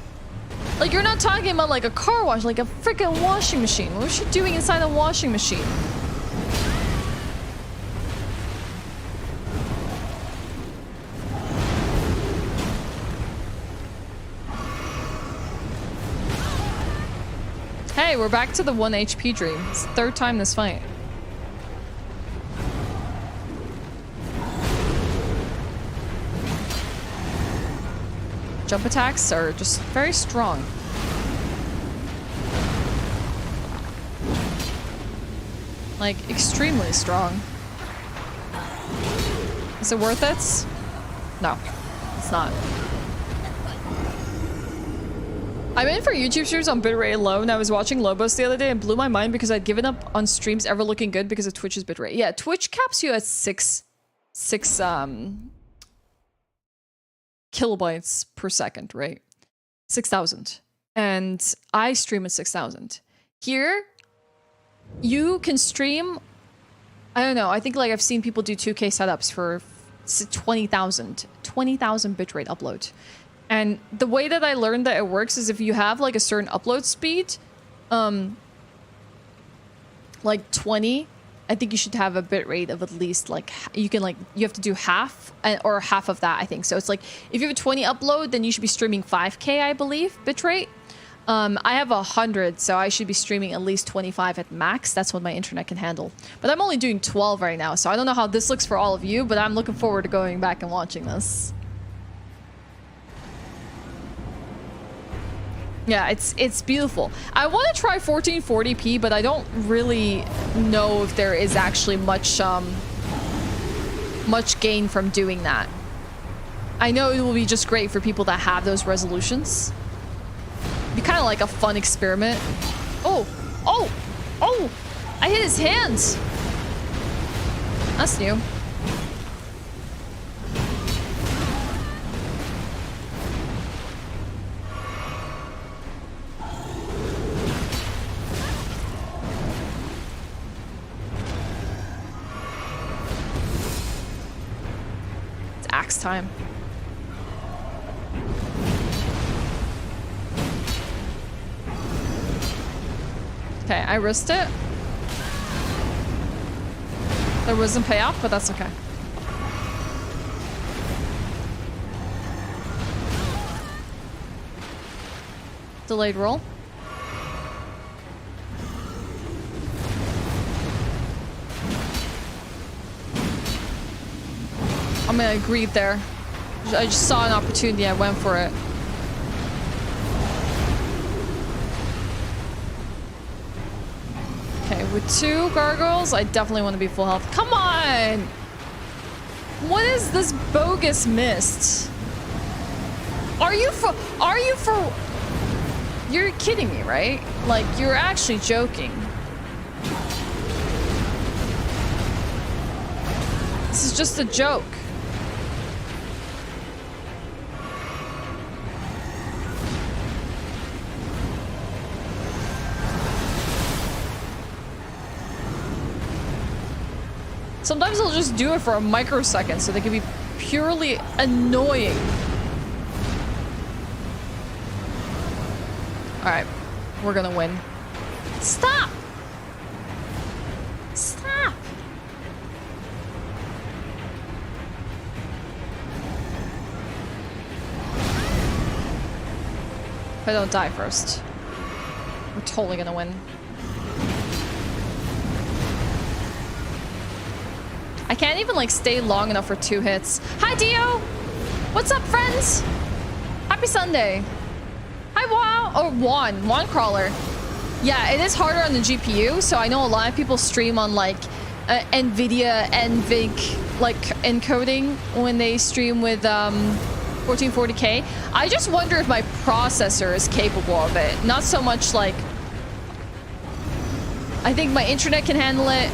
S1: Like, you're not talking about like a car wash, like a freaking washing machine. What was she doing inside a washing machine? Hey, we're back to the 1 HP dream. It's the third time this fight. Jump attacks are just very strong. Like, extremely strong. Is it worth it? No, it's not. I'm in for YouTube streams on bitrate low, and I was watching Lobos the other day and blew my mind because I'd given up on streams ever looking good because of Twitch's bitrate. Yeah, Twitch caps you at 6 kilobytes per second, right? 6,000. And I stream at 6,000. Here, you can stream, I don't know, I think like I've seen people do 2K setups for 20,000 bitrate upload. And the way that I learned that it works is if you have like a certain upload speed, like 20, I think you should have a bit rate of at least like, you have to do half or half of that, I think. So it's like, if you have a 20 upload, then you should be streaming 5K, I believe, bitrate. I have 100, so I should be streaming at least 25 at max. That's what my internet can handle. But I'm only doing 12 right now, so I don't know how this looks for all of you, but I'm looking forward to going back and watching this. Yeah, it's beautiful. I want to try 1440p, but I don't really know if there is actually much gain from doing that. I know it will be just great for people that have those resolutions. Be kind of like a fun experiment. Oh, I hit his hands. That's new. Axe time. Okay, I risked it. There wasn't payoff, but that's okay. Delayed roll. I mean, I agreed there. I just saw an opportunity, I went for it. With 2 gargoyles, I definitely want to be full health. Come on! What is this bogus mist? Are you for... You're kidding me, right? Like, you're actually joking. This is just a joke. Sometimes I'll just do it for a microsecond so they can be purely annoying. Alright, we're gonna win. Stop! Stop! If I don't die first, we're totally gonna win. I can't even like stay long enough for 2 hits. Hi Dio! What's up, friends? Happy Sunday. Hi Wow! Oh, Juan Crawler. Yeah, it is harder on the GPU, so I know a lot of people stream on like NVIDIA NVIC like encoding when they stream with 1440K. I just wonder if my processor is capable of it. Not so much like... I think my internet can handle it.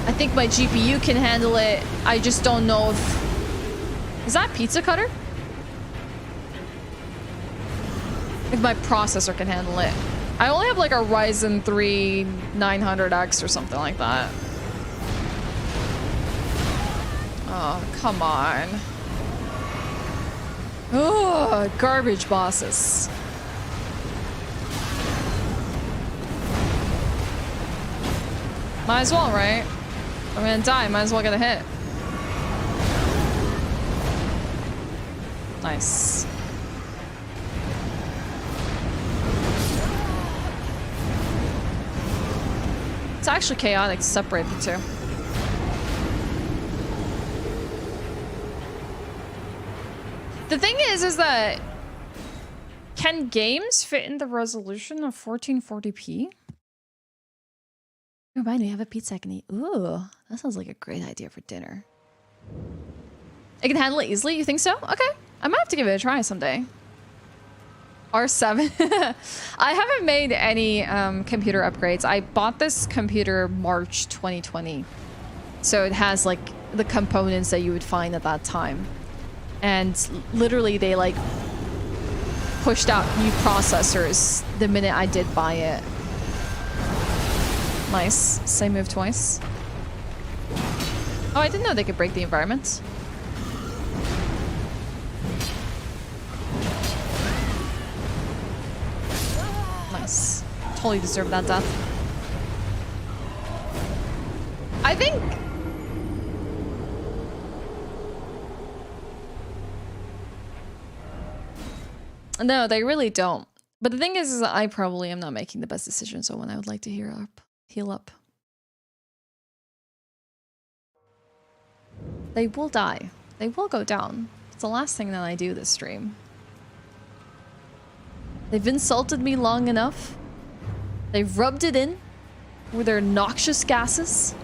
S1: I think my GPU can handle it. I just don't know if... Is that pizza cutter? If my processor can handle it. I only have like a Ryzen 3 900X or something like that. Oh, come on. Ugh, garbage bosses. Might as well, right? I'm gonna die, might as well get a hit. Nice. It's actually chaotic to separate the two. The thing is that can games fit in the resolution of 1440p? Remind me, I have a pizza I can eat. Ooh, that sounds like a great idea for dinner. It can handle it easily, you think so? Okay, I might have to give it a try someday. R7. I haven't made any computer upgrades. I bought this computer March 2020. So it has like the components that you would find at that time. And literally they like pushed out new processors the minute I did buy it. Nice. Same move twice. Oh, I didn't know they could break the environment. Nice. Totally deserved that death. I think... No, they really don't. But the thing is that I probably am not making the best decision, so when I would like to heal up. They will die. They will go down. It's the last thing that I do this stream. They've insulted me long enough. They've rubbed it in with their noxious gases.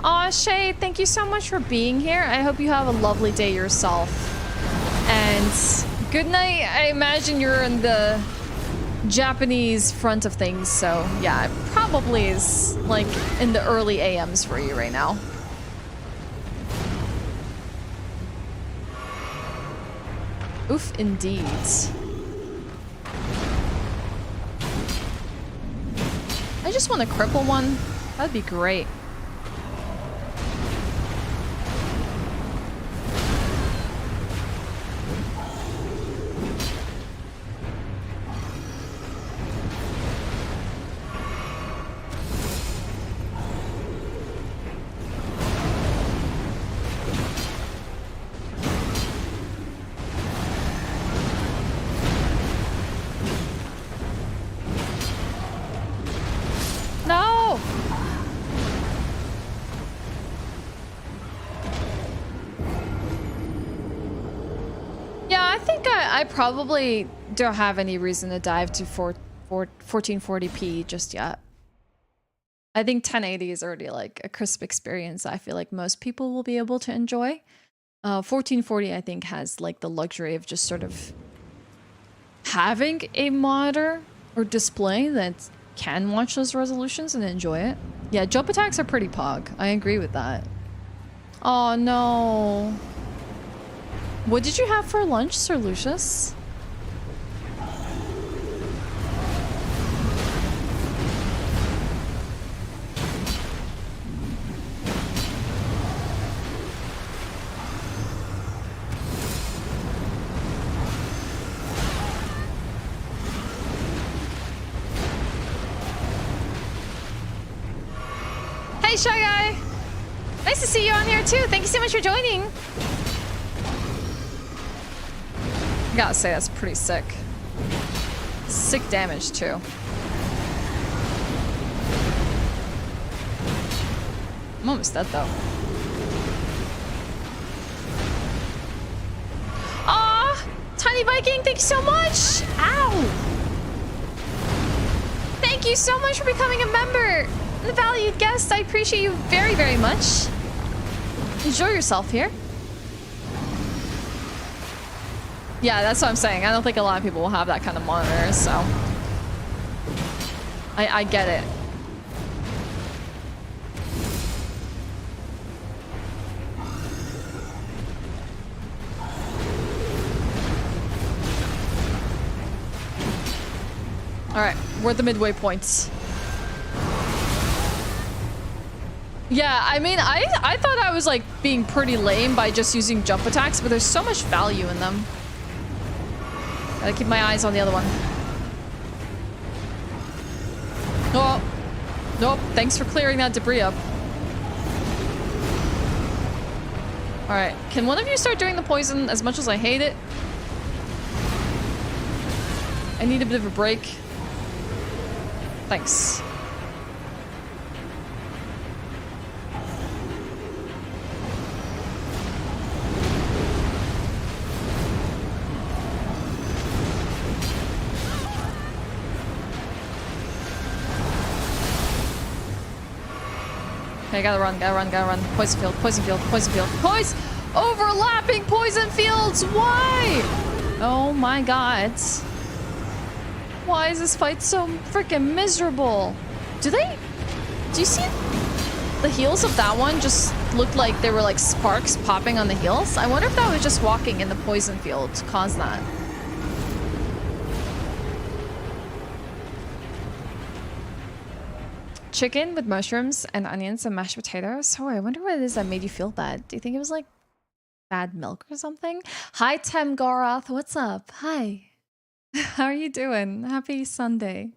S1: Aw, Shay, thank you so much for being here. I hope you have a lovely day yourself. And good night. I imagine you're in the Japanese front of things, so yeah, it probably is like in the early AMs for you right now. Oof, indeed. I just want to cripple one. That'd be great. I probably don't have any reason to dive to 1440p just yet. I think 1080 is already like a crisp experience I feel like most people will be able to enjoy. 1440 I think has like the luxury of just sort of having a monitor or display that can watch those resolutions and enjoy it. Yeah, jump attacks are pretty pog. I agree with that. Oh no. What did you have for lunch, Sir Lucius? Hey, Shy Guy! Nice to see you on here too. Thank you so much for joining. I gotta say, that's pretty sick. Sick damage too. I'm almost dead though. Aw! Tiny Viking, thank you so much! Ow! Thank you so much for becoming a member! The valued guest, I appreciate you very, very much. Enjoy yourself here. Yeah, that's what I'm saying. I don't think a lot of people will have that kind of monitor, so I get it. All right, we're at the midway points. Yeah, I mean, I thought I was like being pretty lame by just using jump attacks, but there's so much value in them. Gotta keep my eyes on the other one. Oh, nope. Thanks for clearing that debris up. All right, can one of you start doing the poison as much as I hate it? I need a bit of a break. Thanks. Okay, gotta run, gotta run, gotta run. Poison field, poison field, poison field. Poison! Overlapping poison fields! Why? Oh my god. Why is this fight so freaking miserable? Do you see the heels of that one just looked like they were like sparks popping on the heels? I wonder if that was just walking in the poison field caused that. Chicken with mushrooms and onions and mashed potatoes. Oh, I wonder what it is that made you feel bad. Do you think it was like bad milk or something? Hi, Tem Goroth. What's up? Hi. How are you doing? Happy Sunday.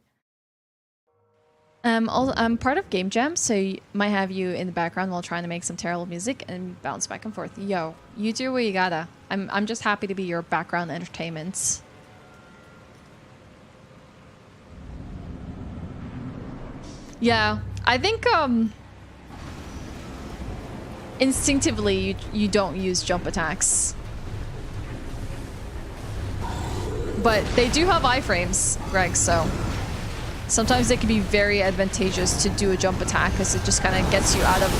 S1: I'm part of Game Jam, so I might have you in the background while trying to make some terrible music and bounce back and forth. Yo, you do what you gotta. I'm just happy to be your background entertainment. Yeah, I think instinctively you don't use jump attacks. But they do have iframes, Greg, so sometimes it can be very advantageous to do a jump attack because it just kind of gets you out of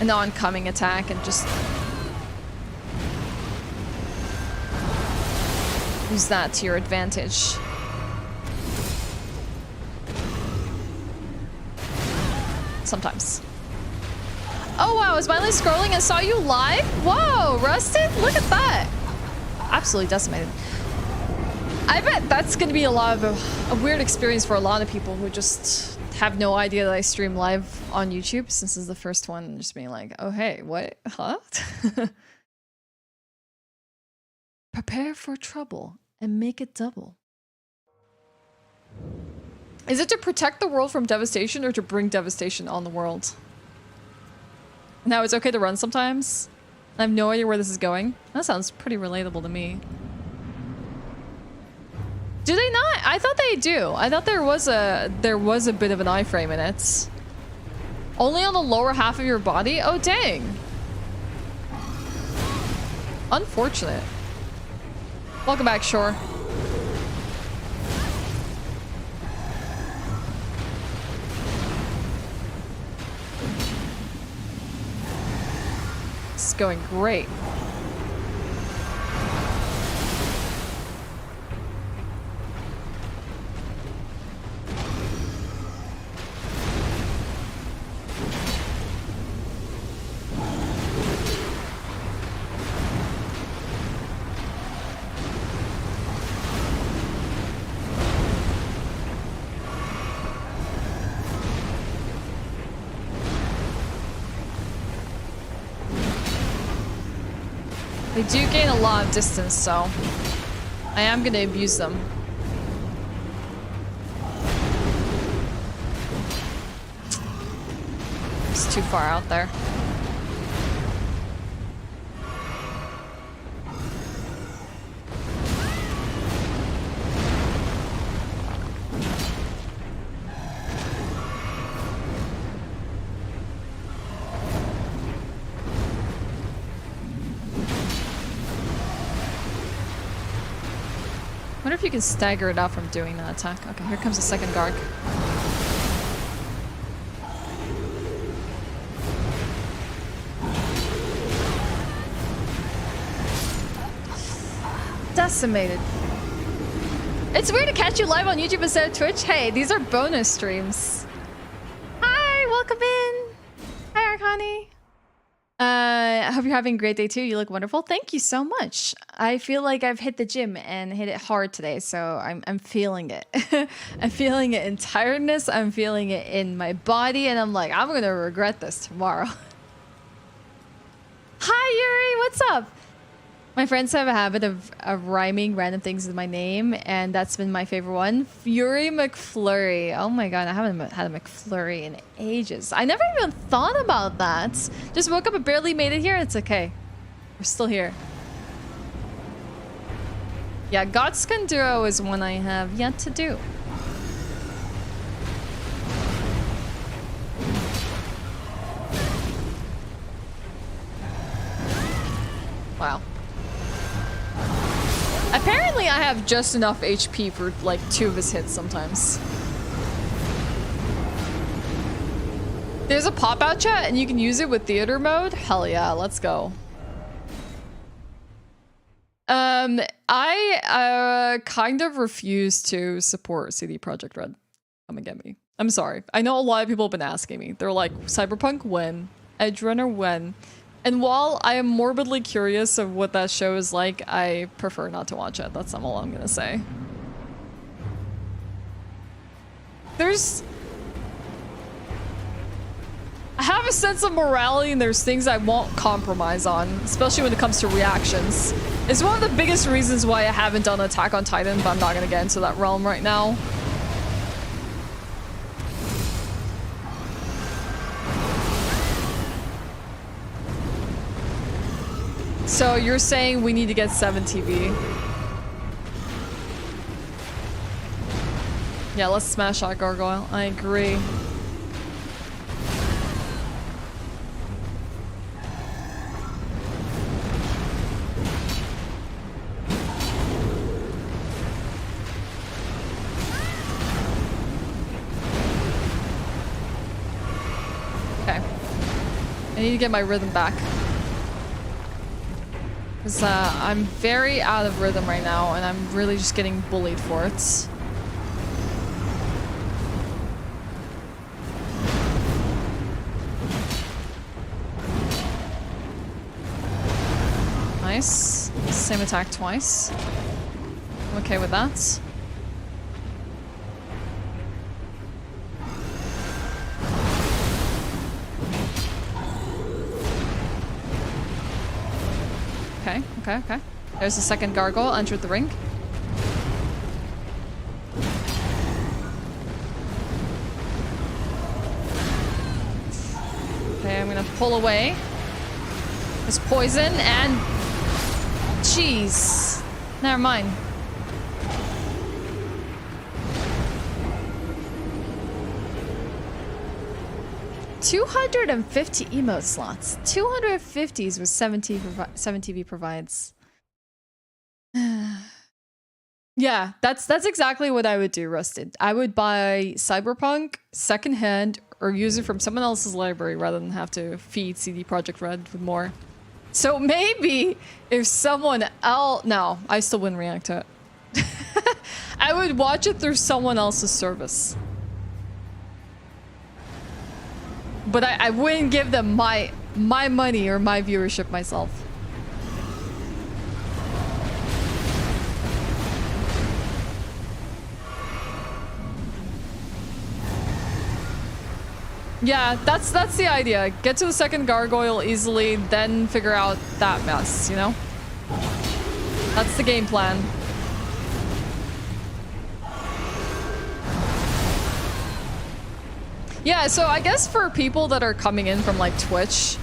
S1: an oncoming attack and just use that to your advantage. Sometimes. Oh wow, I was finally scrolling and saw you live? Whoa, Rusted? Look at that. Absolutely decimated. I bet that's going to be a lot of a weird experience for a lot of people who just have no idea that I stream live on YouTube, since this is the first one, just being like, oh hey, what? Huh? Prepare for trouble and make it double. Is it to protect the world from devastation or to bring devastation on the world? Now it's okay to run sometimes? I have no idea where this is going. That sounds pretty relatable to me. Do they not? I thought they do. I thought there was a bit of an iframe in it. Only on the lower half of your body? Oh dang. Unfortunate. Welcome back, Shore. It's going great. They do gain a lot of distance, so I am gonna abuse them. It's too far out there. I wonder if you can stagger it out from doing that attack. Okay, here comes the second Garg. Decimated. It's weird to catch you live on YouTube instead of Twitch. Hey, these are bonus streams. Hi, welcome in. Hi, Arcani. I hope you're having a great day too. You look wonderful. Thank you so much. I feel like I've hit the gym and hit it hard today, so I'm feeling it. I'm feeling it in tiredness. I'm feeling it in my body, and I'm like, I'm gonna regret this tomorrow. Hi, Yuri. What's up? My friends have a habit of rhyming random things with my name, and that's been my favorite one. Fury McFlurry. Oh my god, I haven't had a McFlurry in ages. I never even thought about that. Just woke up and barely made it here. It's okay. We're still here. Yeah, Godskin Duo is one I have yet to do. Wow. Apparently I have just enough HP for like 2 of his hits sometimes. There's a pop-out chat and you can use it with theater mode? Hell yeah, let's go. I kind of refuse to support CD Projekt Red. Come and get me. I'm sorry. I know a lot of people have been asking me. They're like, Cyberpunk when? Edge Runner when? And while I am morbidly curious of what that show is like, I prefer not to watch it. That's all I'm gonna say. I have a sense of morality and there's things I won't compromise on, especially when it comes to reactions. It's one of the biggest reasons why I haven't done Attack on Titan, but I'm not gonna get into that realm right now. So you're saying we need to get 7 TV? Yeah, let's smash that gargoyle. I agree. Okay. I need to get my rhythm back. Because I'm very out of rhythm right now, and I'm really just getting bullied for it. Nice. Same attack twice. I'm okay with that. Okay. There's the second gargoyle, entered the ring. Okay, I'm gonna pull away. There's poison and... Jeez. Never mind. $250 emote slots. 250s with 7 TV provides. Yeah, that's exactly what I would do, Rusted. I would buy Cyberpunk secondhand or use it from someone else's library rather than have to feed CD Projekt Red with more. So maybe if someone else... No, I still wouldn't react to it. I would watch it through someone else's service. But I wouldn't give them my money or my viewership myself. Yeah, that's the idea. Get to the second gargoyle easily, then figure out that mess, you know? That's the game plan. Yeah, so I guess for people that are coming in from like Twitch,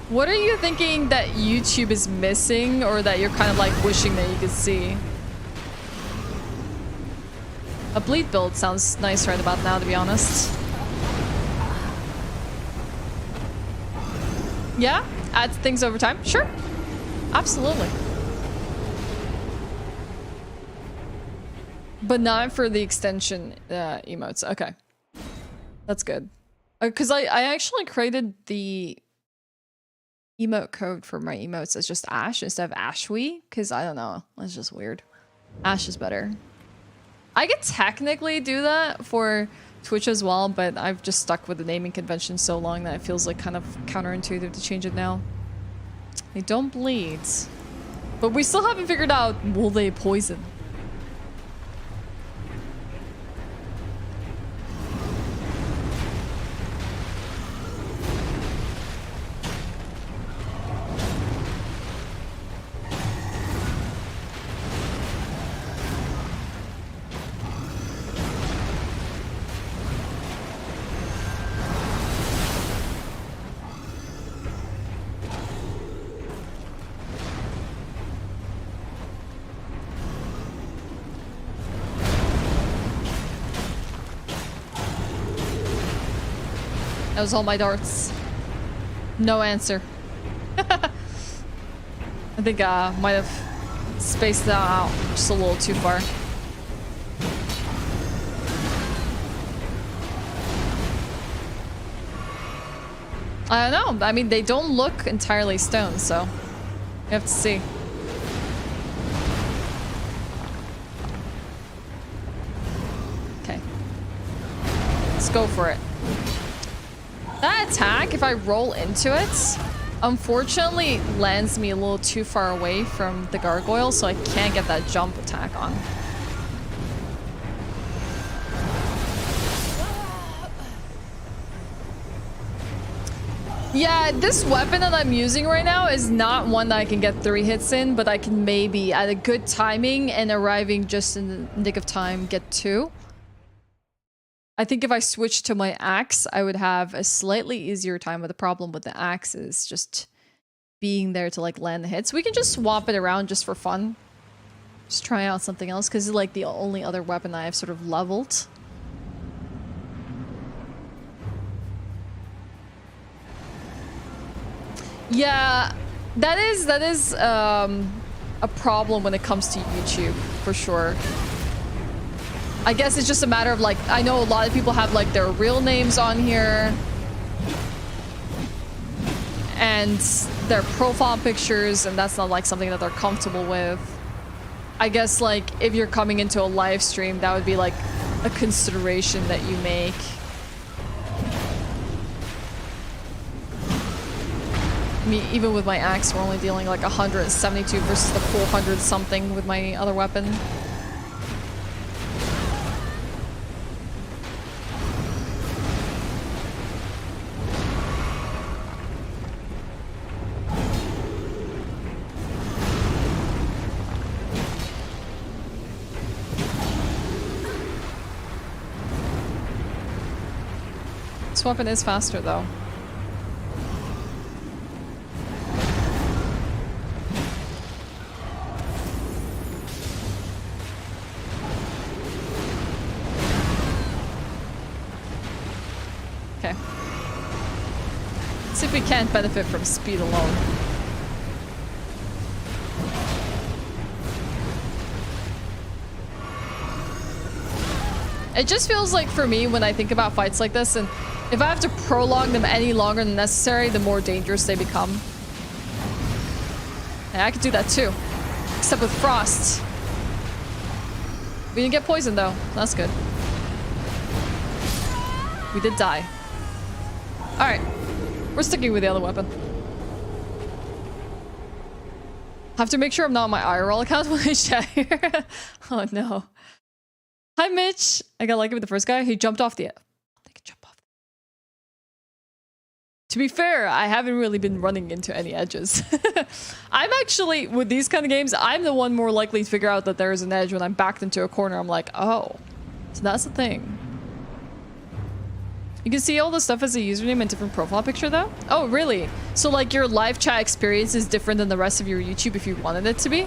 S1: what are you thinking that YouTube is missing or that you're kind of like wishing that you could see? A bleed build sounds nice right about now, to be honest. Yeah, add things over time. Sure, absolutely. But not for the extension emotes. Okay, that's good. Because I actually created the emote code for my emotes as just Ashe instead of Ashewyn. Because I don't know, that's just weird. Ashe is better. I could technically do that for Twitch as well, but I've just stuck with the naming convention so long that it feels like kind of counterintuitive to change it now. They don't bleed. But we still haven't figured out, will they poison? That was all my darts. No answer. I think I might have spaced that out just a little too far. I don't know. I mean, they don't look entirely stone, so you have to see. Okay. Let's go for it. That attack, if I roll into it, unfortunately lands me a little too far away from the gargoyle, so I can't get that jump attack on. Yeah, this weapon that I'm using right now is not one that I can get 3 hits in, but I can maybe, at a good timing and arriving just in the nick of time, get 2. I think if I switched to my axe, I would have a slightly easier time, but the problem with the axe is just being there to like land the hits. We can just swap it around just for fun. Just try out something else, because it's like the only other weapon I have sort of leveled. Yeah, that is a problem when it comes to YouTube, for sure. I guess it's just a matter of like, I know a lot of people have like their real names on here and their profile pictures, and that's not like something that they're comfortable with. I guess like if you're coming into a live stream, that would be like a consideration that you make. I mean, even with my axe, we're only dealing like 172 versus the 400 something with my other weapon. This weapon is faster, though. Okay. Let's see if we can't benefit from speed alone. It just feels like for me when I think about fights like this, and if I have to prolong them any longer than necessary, the more dangerous they become. Yeah, I could do that too. Except with frost. We didn't get poisoned though. That's good. We did die. Alright. We're sticking with the other weapon. Have to make sure I'm not on my IRL account when I chat here. Oh no. Hi Mitch. I got lucky with the first guy. He jumped off the... They can jump off. To be fair, I haven't really been running into any edges. I'm actually, with these kind of games, I'm the one more likely to figure out that there is an edge when I'm backed into a corner. I'm like, oh, so that's the thing. You can see all the stuff as a username and different profile picture though? Oh, really? So like your live chat experience is different than the rest of your YouTube if you wanted it to be?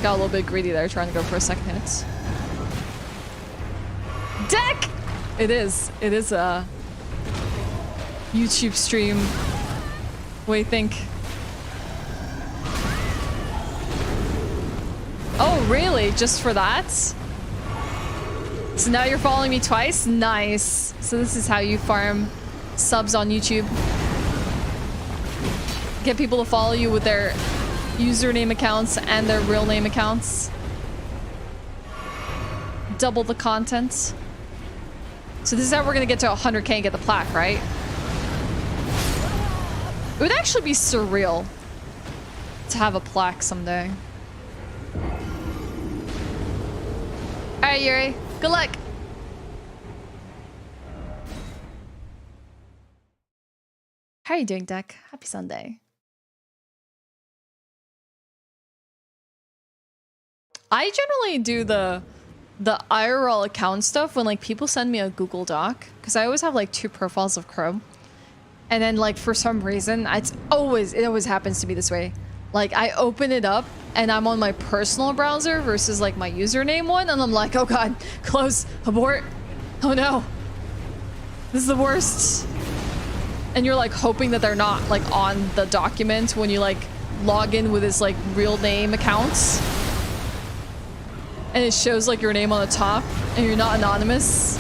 S1: Got a little bit greedy there, trying to go for a second hit. Deck! It is a YouTube stream. What do you think? Oh, really? Just for that? So now you're following me twice? Nice. So this is how you farm subs on YouTube. Get people to follow you with their username accounts and their real name accounts. Double the content. So this is how we're gonna get to 100k and get the plaque, right? It would actually be surreal to have a plaque someday. Alright, Yuri. Good luck. How are you doing, Deck? Happy Sunday. I generally do the IRL account stuff when like people send me a Google Doc, because I always have like 2 profiles of Chrome, and then like for some reason it always happens to be this way. Like I open it up and I'm on my personal browser versus like my username one, and I'm like, oh god, close, abort, oh no, this is the worst. And you're like hoping that they're not like on the document when you like log in with this like real name accounts. And it shows like your name on the top and you're not anonymous.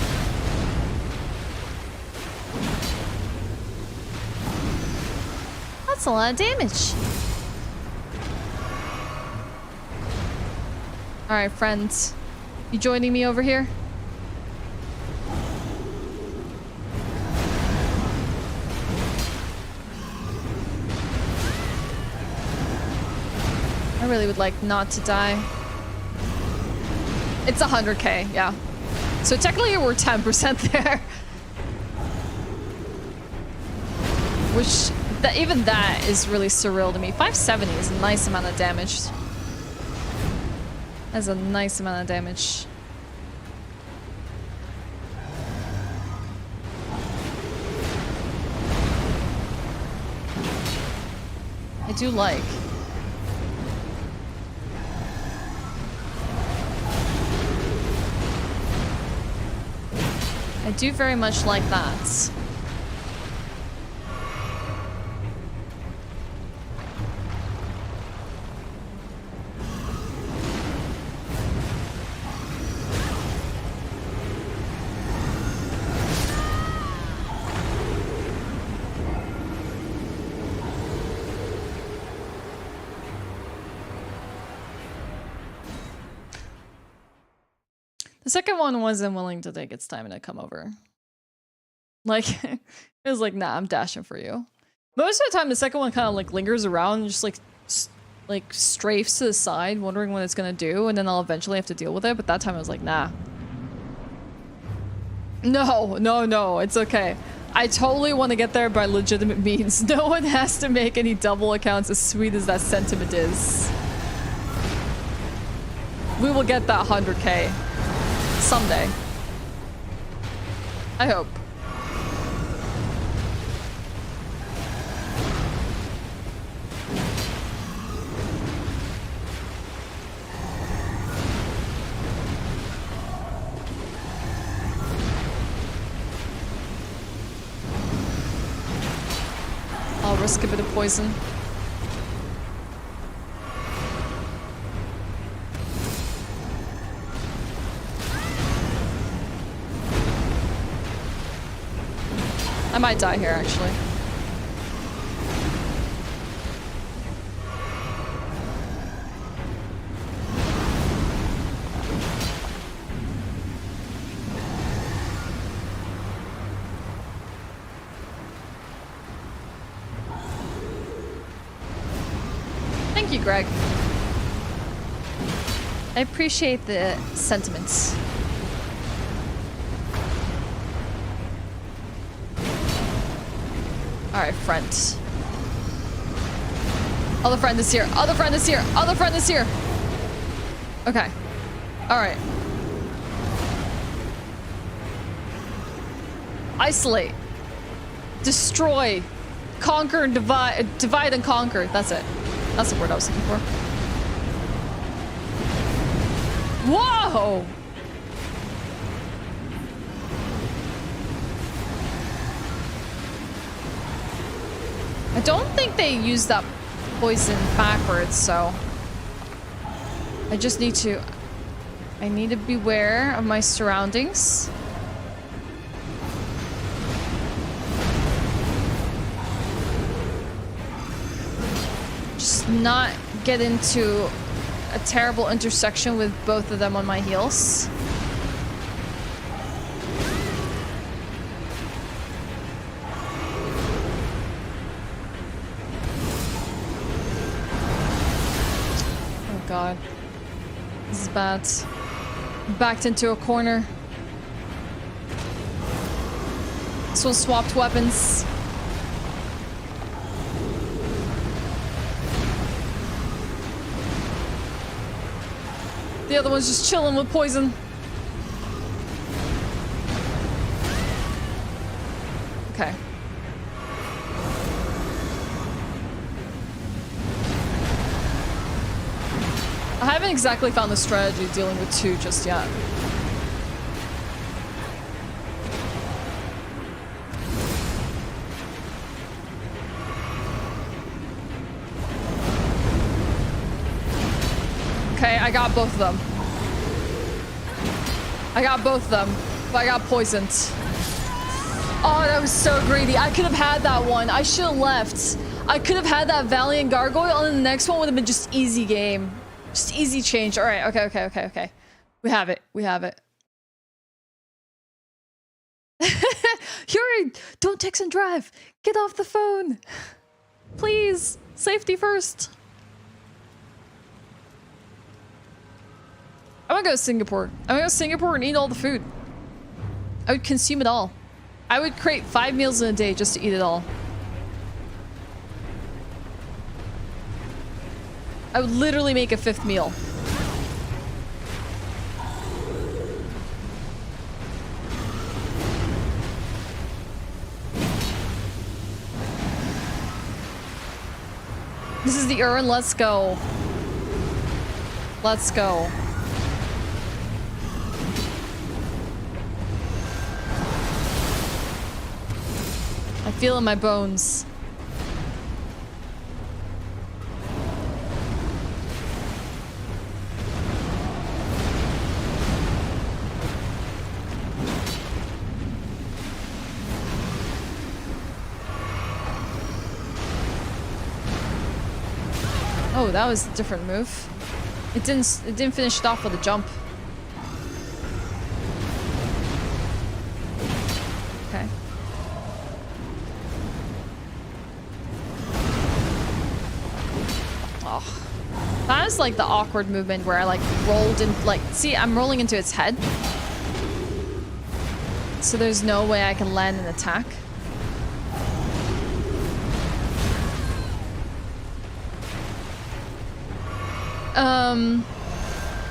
S1: That's a lot of damage. All right, friends. You joining me over here? I really would like not to die. It's 100k, yeah. So technically we're 10% there. Which, even that is really surreal to me. 570 is a nice amount of damage. That's a nice amount of damage. I do like. I do very much like that. The second one wasn't willing to take its time and to come over. Like, it was like, nah, I'm dashing for you. Most of the time, the second one kind of like lingers around and just like strafes to the side, wondering what it's gonna do, and then I'll eventually have to deal with it. But that time I was like, nah. No, it's okay. I totally want to get there by legitimate means. No one has to make any double accounts, as sweet as that sentiment is. We will get that 100k. Someday. I hope. I'll risk a bit of poison. I might die here, actually. Thank you, Greg. I appreciate the sentiments. Alright, friend. Other friend is here. Other friend is here. Other friend is here. Okay. Alright. Isolate. Destroy. Conquer and divide. Divide and conquer. That's it. That's the word I was looking for. Whoa! I don't think they use that poison backwards, so I just need to... I need to beware of my surroundings. Just not get into a terrible intersection with both of them on my heels. Oh god. This is bad. Backed into a corner. This one swapped weapons. The other one's just chilling with poison. Okay. I haven't exactly found the strategy dealing with two just yet. Okay, I got both of them. I got both of them, but I got poisoned. Oh, that was so greedy. I could have had that one. I should have left. I could have had that Valiant Gargoyle, and the next one would have been just easy game. Just easy change. All right, okay. We have it. We have it. Yuri, don't text and drive. Get off the phone. Please. Safety first. I'm gonna go to Singapore. I'm gonna go to Singapore and eat all the food. I would consume it all. I would create 5 meals in a day just to eat it all. I would literally make a 5th meal. This is the urn. Let's go. Let's go. I feel it in my bones. Oh, that was a different move. It didn't finish it off with a jump. Okay. Oh. That is like the awkward movement where I like rolled in, like, see, I'm rolling into its head. So there's no way I can land an attack.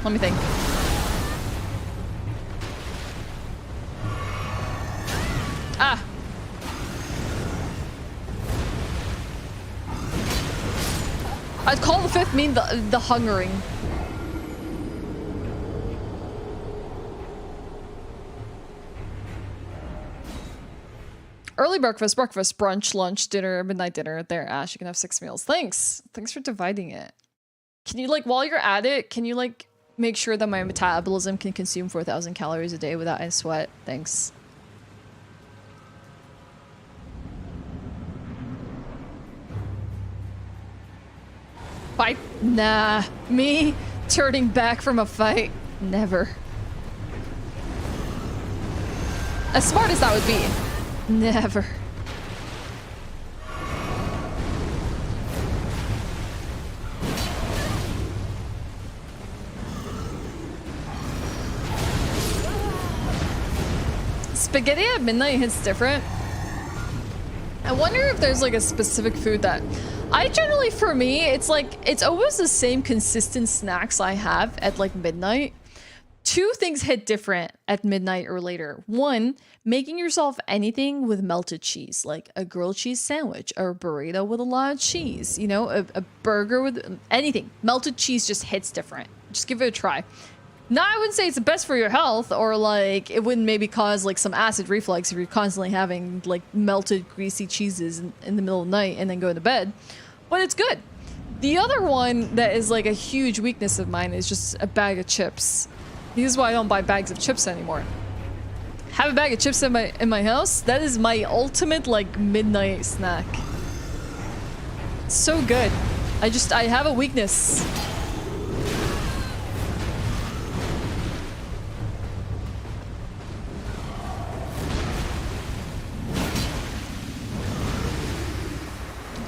S1: Let me think. Ah. I'd call the 5th mean the hungering. Early breakfast, breakfast, brunch, lunch, dinner, midnight dinner. There, Ash, you can have 6 meals. Thanks. Thanks for dividing it. Can you, like, while you're at it, can you, like, make sure that my metabolism can consume 4,000 calories a day without any sweat? Thanks. Fight? Nah. Me turning back from a fight? Never. As smart as that would be. Never. Spaghetti at midnight hits different. I wonder if there's like a specific food that I generally, for me, it's like, it's always the same consistent snacks I have at like midnight. Two things hit different at midnight or later. One, making yourself anything with melted cheese, like a grilled cheese sandwich or a burrito with a lot of cheese, you know, a burger with anything. Melted cheese just hits different. Just give it a try. Now, I wouldn't say it's the best for your health, or like it wouldn't maybe cause like some acid reflux if you're constantly having like melted greasy cheeses in the middle of the night and then going to bed, but it's good. The other one that is like a huge weakness of mine is just a bag of chips. This is why I don't buy bags of chips anymore. Have a bag of chips in my house. That is my ultimate like midnight snack. It's so good. I have a weakness.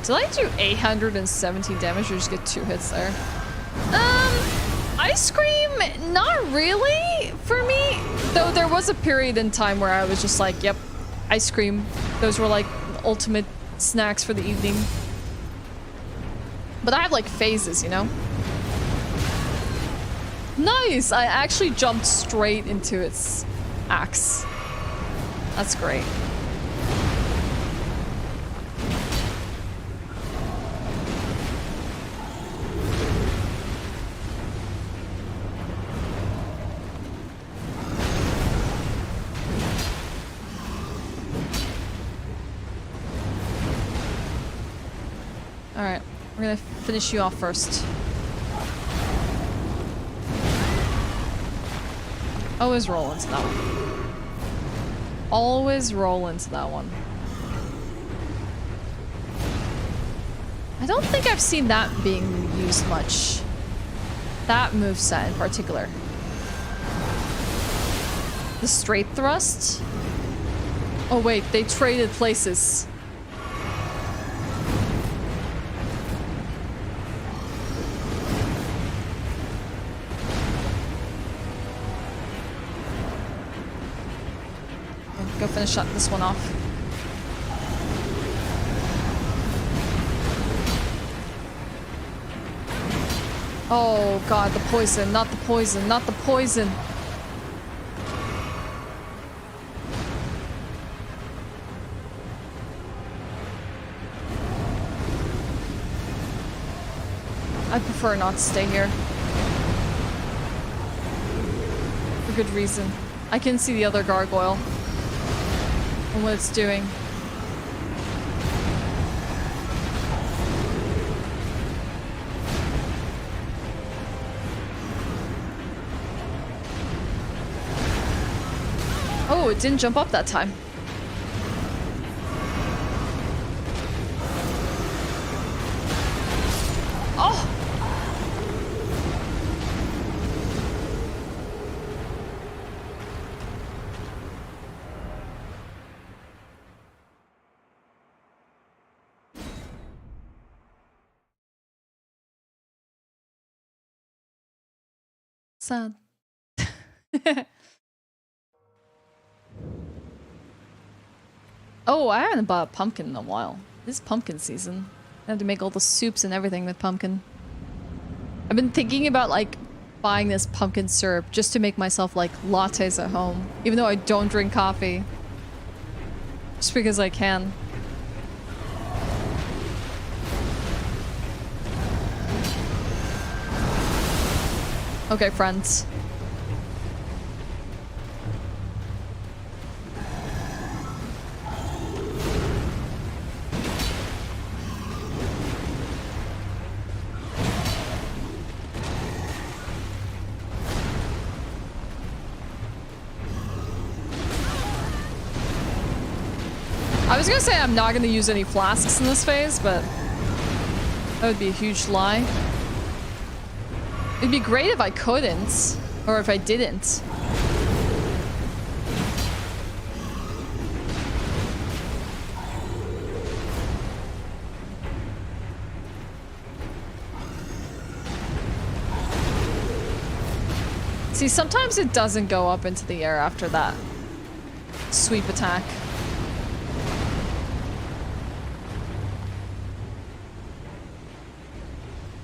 S1: Did I do 817 damage or just get 2 hits there? Ice cream, not really for me. Though there was a period in time where I was just like, yep, ice cream. Those were like ultimate snacks for the evening. But I have like phases, you know? Nice, I actually jumped straight into its axe. That's great. Alright, we're gonna finish you off first. Always roll into that one. Always roll into that one. I don't think I've seen that being used much. That moveset in particular. The straight thrust? Oh wait, they traded places. Go finish up this one off. Oh god, the poison, not the poison, not the poison. I prefer not to stay here. For good reason. I can see the other gargoyle. And what it's doing. Oh, it didn't jump up that time. Oh! Sad. Oh, I haven't bought a pumpkin in a while. This is pumpkin season. I have to make all the soups and everything with pumpkin. I've been thinking about like buying this pumpkin syrup just to make myself like lattes at home, even though I don't drink coffee. Just because I can. Okay, friends. was gonna say I'm not gonna use any flasks in this phase, but that would be a huge lie. It'd be great if I couldn't, or if I didn't. See, sometimes it doesn't go up into the air after that sweep attack.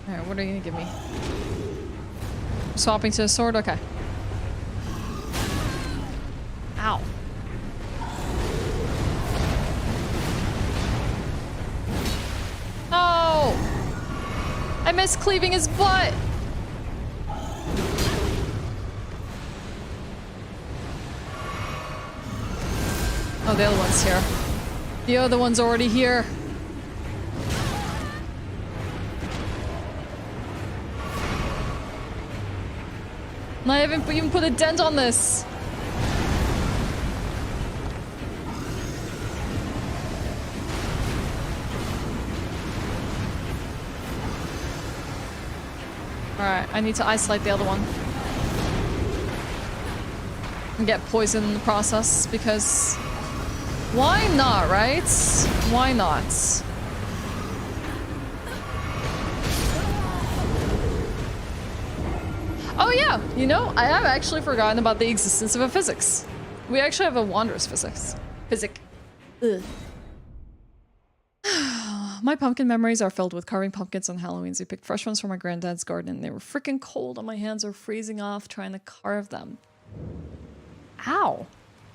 S1: Alright, what are you gonna give me? Swapping to a sword? Okay. Ow. Oh! I missed cleaving his butt! Oh, the other one's here. The other one's already here. And I haven't even put a dent on this. Alright, I need to isolate the other one. And get poisoned in the process, because... why not, right? Why not? Oh yeah, you know, I have actually forgotten about the existence of a physics. We actually have a Wanderer's physics. Ugh. My pumpkin memories are filled with carving pumpkins on Halloweens. We picked fresh ones from my granddad's garden, and they were freaking cold and my hands are freezing off trying to carve them. Ow.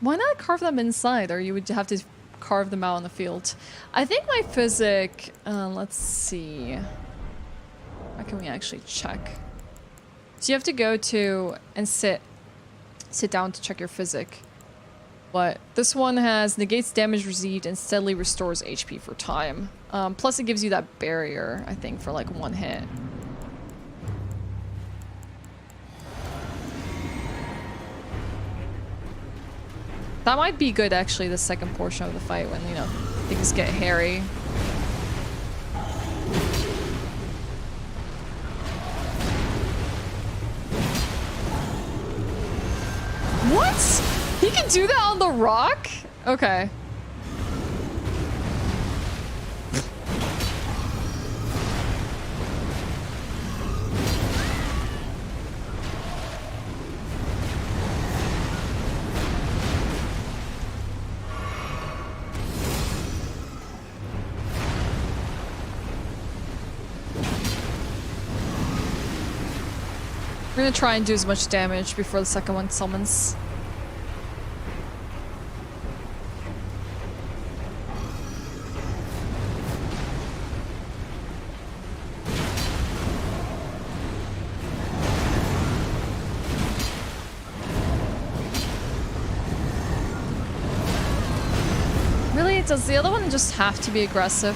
S1: Why not carve them inside, or you would have to carve them out in the field? I think my physic... let's see. How can we actually check? So you have to go to and sit down to check your physic. But this one has negates damage received and steadily restores HP for time. Plus it gives you that barrier, I think, for like one hit. That might be good, actually, the second portion of the fight when, you know, things get hairy. What? He can do that on the rock? Okay. We're gonna try and do as much damage before the second one summons. Really? Does the other one just have to be aggressive?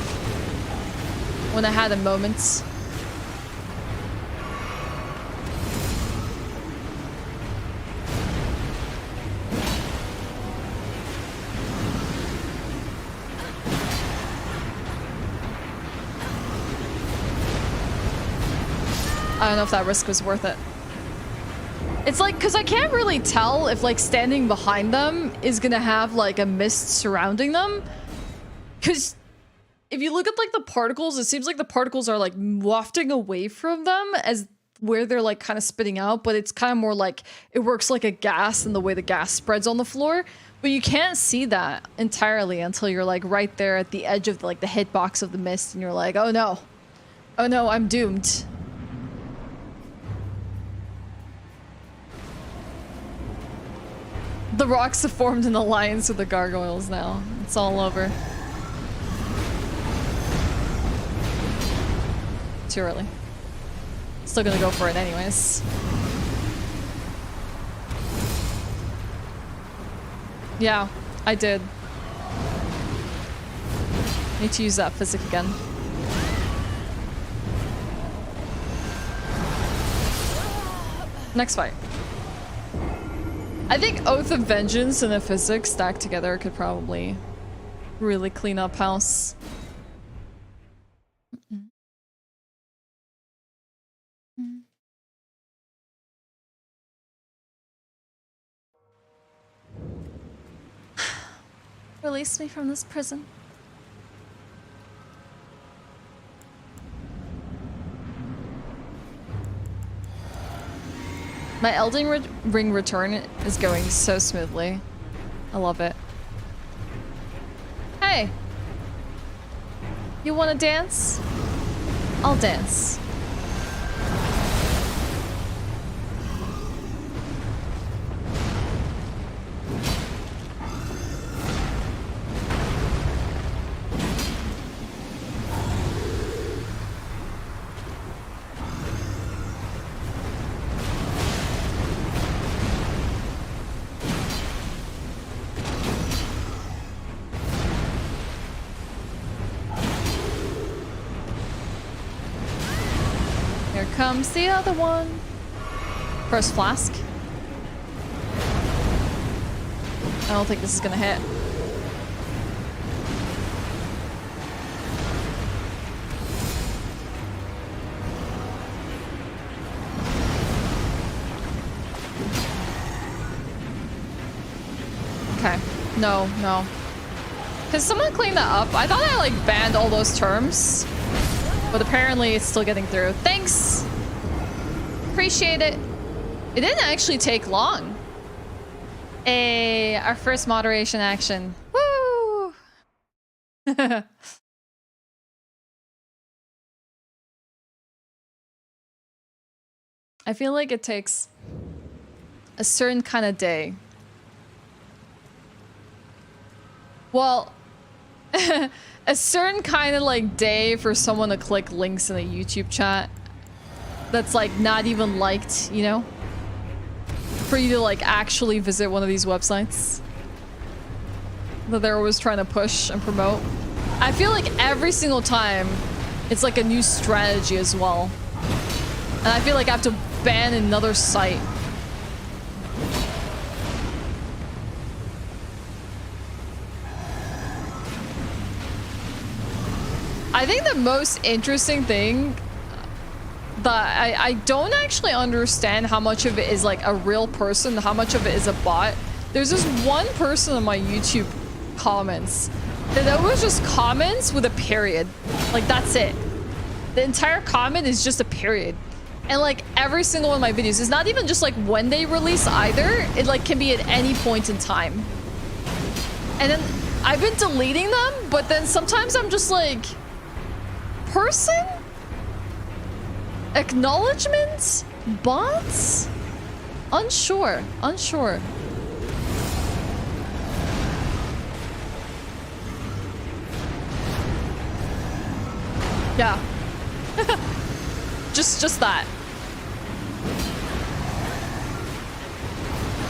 S1: When I had a moment. I don't know if that risk was worth it. It's like, because I can't really tell if like standing behind them is gonna have like a mist surrounding them. Because if you look at like the particles, it seems like the particles are like wafting away from them as where they're like kind of spitting out, but it's kind of more like it works like a gas in the way the gas spreads on the floor. But you can't see that entirely until you're like right there at the edge of like the hitbox of the mist and you're like, oh no, I'm doomed. The rocks have formed an alliance with the gargoyles now. It's all over. Too early. Still gonna go for it anyways. Yeah, I did. Need to use that physic again. Next fight. I think Oath of Vengeance and the physics stacked together could probably really clean up house. Release me from this prison. My Elden Ring return is going so smoothly. I love it. Hey! You wanna dance? I'll dance. Comes the other one. First flask. I don't think this is gonna hit. Okay. No, no. Can someone clean that up? I thought I like banned all those terms. But apparently it's still getting through. Thanks! Appreciate it. It didn't actually take long. Our first moderation action. Woo! I feel like it takes a certain kind of day. Well, a certain kind of like day for someone to click links in a YouTube chat that's like not even liked, you know? For you to like actually visit one of these websites that they're always trying to push and promote. I feel like every single time it's like a new strategy as well. And I feel like I have to ban another site. I think the most interesting thing that I don't actually understand how much of it is like a real person, how much of it is a bot. There's this one person in my YouTube comments that always just comments with a period. Like that's it. The entire comment is just a period. And like every single one of my videos, it's not even just like when they release either. It like can be at any point in time. And then I've been deleting them, but then sometimes I'm just like, person? Acknowledgements? Bots? Unsure. Unsure. Yeah. just that.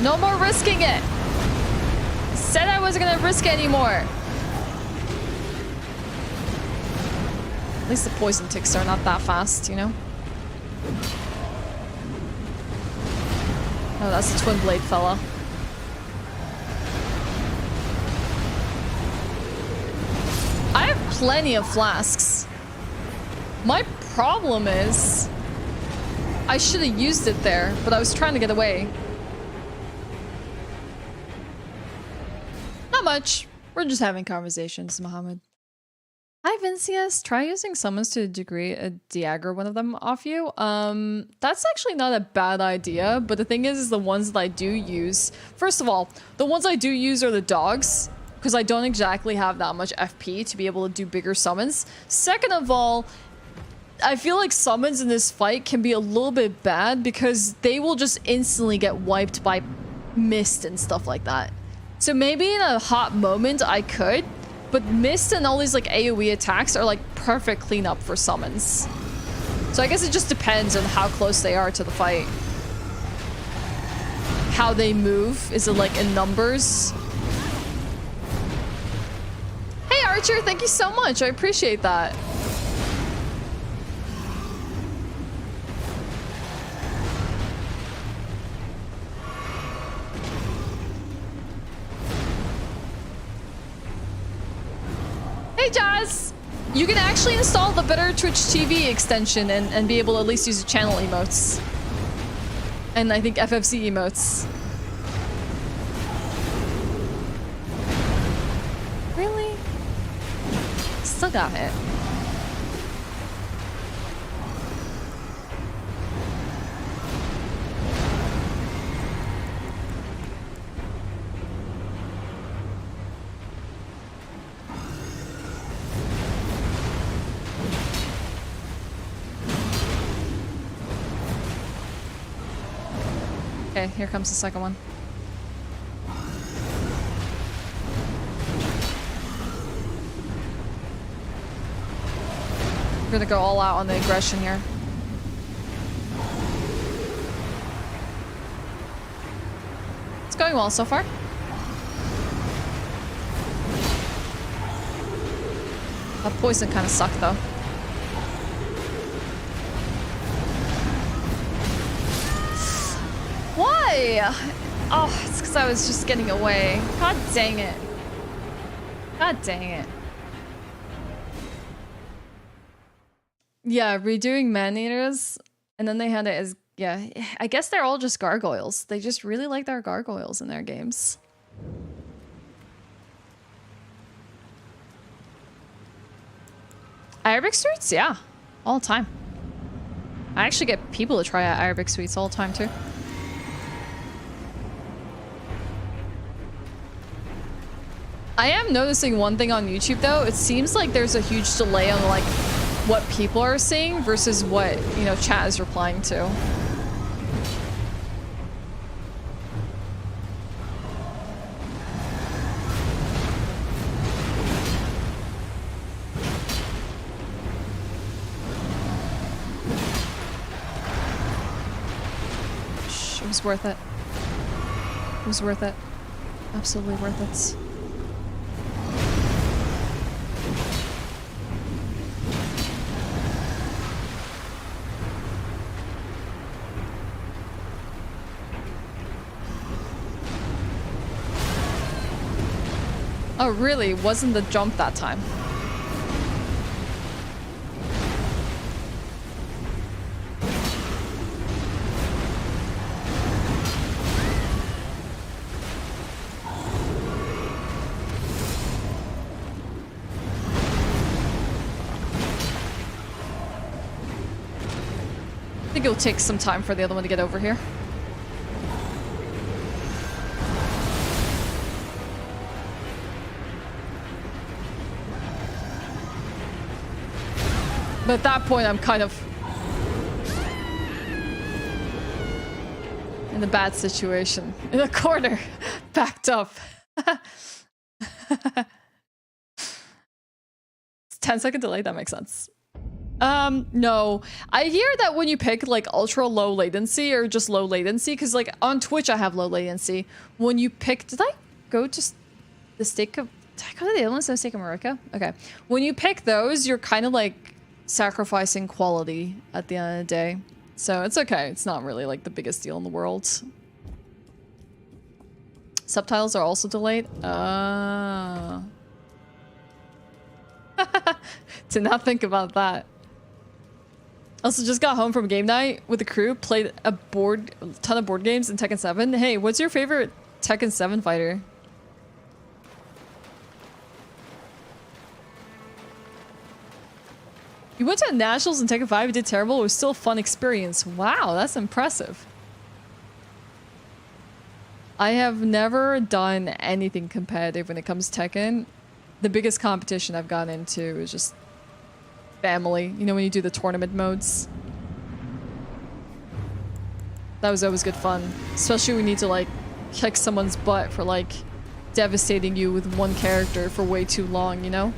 S1: No more risking it. Said I wasn't gonna risk it anymore. At least the poison ticks are not that fast, you know? Oh, that's the twin blade fella. I have plenty of flasks. My problem is I should have used it there, but I was trying to get away. Not much. We're just having conversations, Mohammed. Hi, Vincius. Try using summons to a degree de-aggro one of them off you. That's actually not a bad idea, but the thing is the ones that I do use... First of all, the ones I do use are the dogs, because I don't exactly have that much FP to be able to do bigger summons. Second of all, I feel like summons in this fight can be a little bit bad because they will just instantly get wiped by mist and stuff like that. So maybe in a hot moment I could, but mist and all these like AoE attacks are like perfect cleanup for summons. So I guess it just depends on how close they are to the fight. How they move. Is it like in numbers? Hey Archer, thank you so much. I appreciate that. Hey, Jazz! You can actually install the Better Twitch TV extension and be able to at least use the channel emotes. And I think FFC emotes. Really? Still got it. Okay, here comes the second one. We're gonna go all out on the aggression here. It's going well so far. That poison kind of sucked though. Why? Oh, it's because I was just getting away. God dang it. God dang it. Yeah, redoing man-eaters, and then they had it as, yeah, I guess they're all just gargoyles. They just really like their gargoyles in their games. Arabic sweets? Yeah, all the time. I actually get people to try out Arabic sweets all the time too. I am noticing one thing on YouTube though. It seems like there's a huge delay on like what people are saying versus what, you know, chat is replying to. It was worth it. It was worth it. Absolutely worth it. Oh, really? Wasn't the jump that time? I think it'll take some time for the other one to get over here. But at that point, I'm kind of in a bad situation. In a corner, backed up. It's 10-second delay, that makes sense. No. I hear that when you pick like ultra low latency or just low latency, because like on Twitch I have low latency. When you pick, did I go to the Stake of, did I go to the Islands of Stake of America? Okay. When you pick those, you're kind of like sacrificing quality at the end of the day. So it's okay. It's not really like the biggest deal in the world. Subtitles are also delayed. Did not think about that. Also just got home from game night with the crew, played a ton of board games in Tekken 7. Hey, what's your favorite Tekken 7 fighter? You went to nationals in Tekken 5, you did terrible, it was still a fun experience. Wow, that's impressive. I have never done anything competitive when it comes to Tekken. The biggest competition I've gotten into is just family. You know, when you do the tournament modes. That was always good fun. Especially when you need to like kick someone's butt for like devastating you with one character for way too long, you know?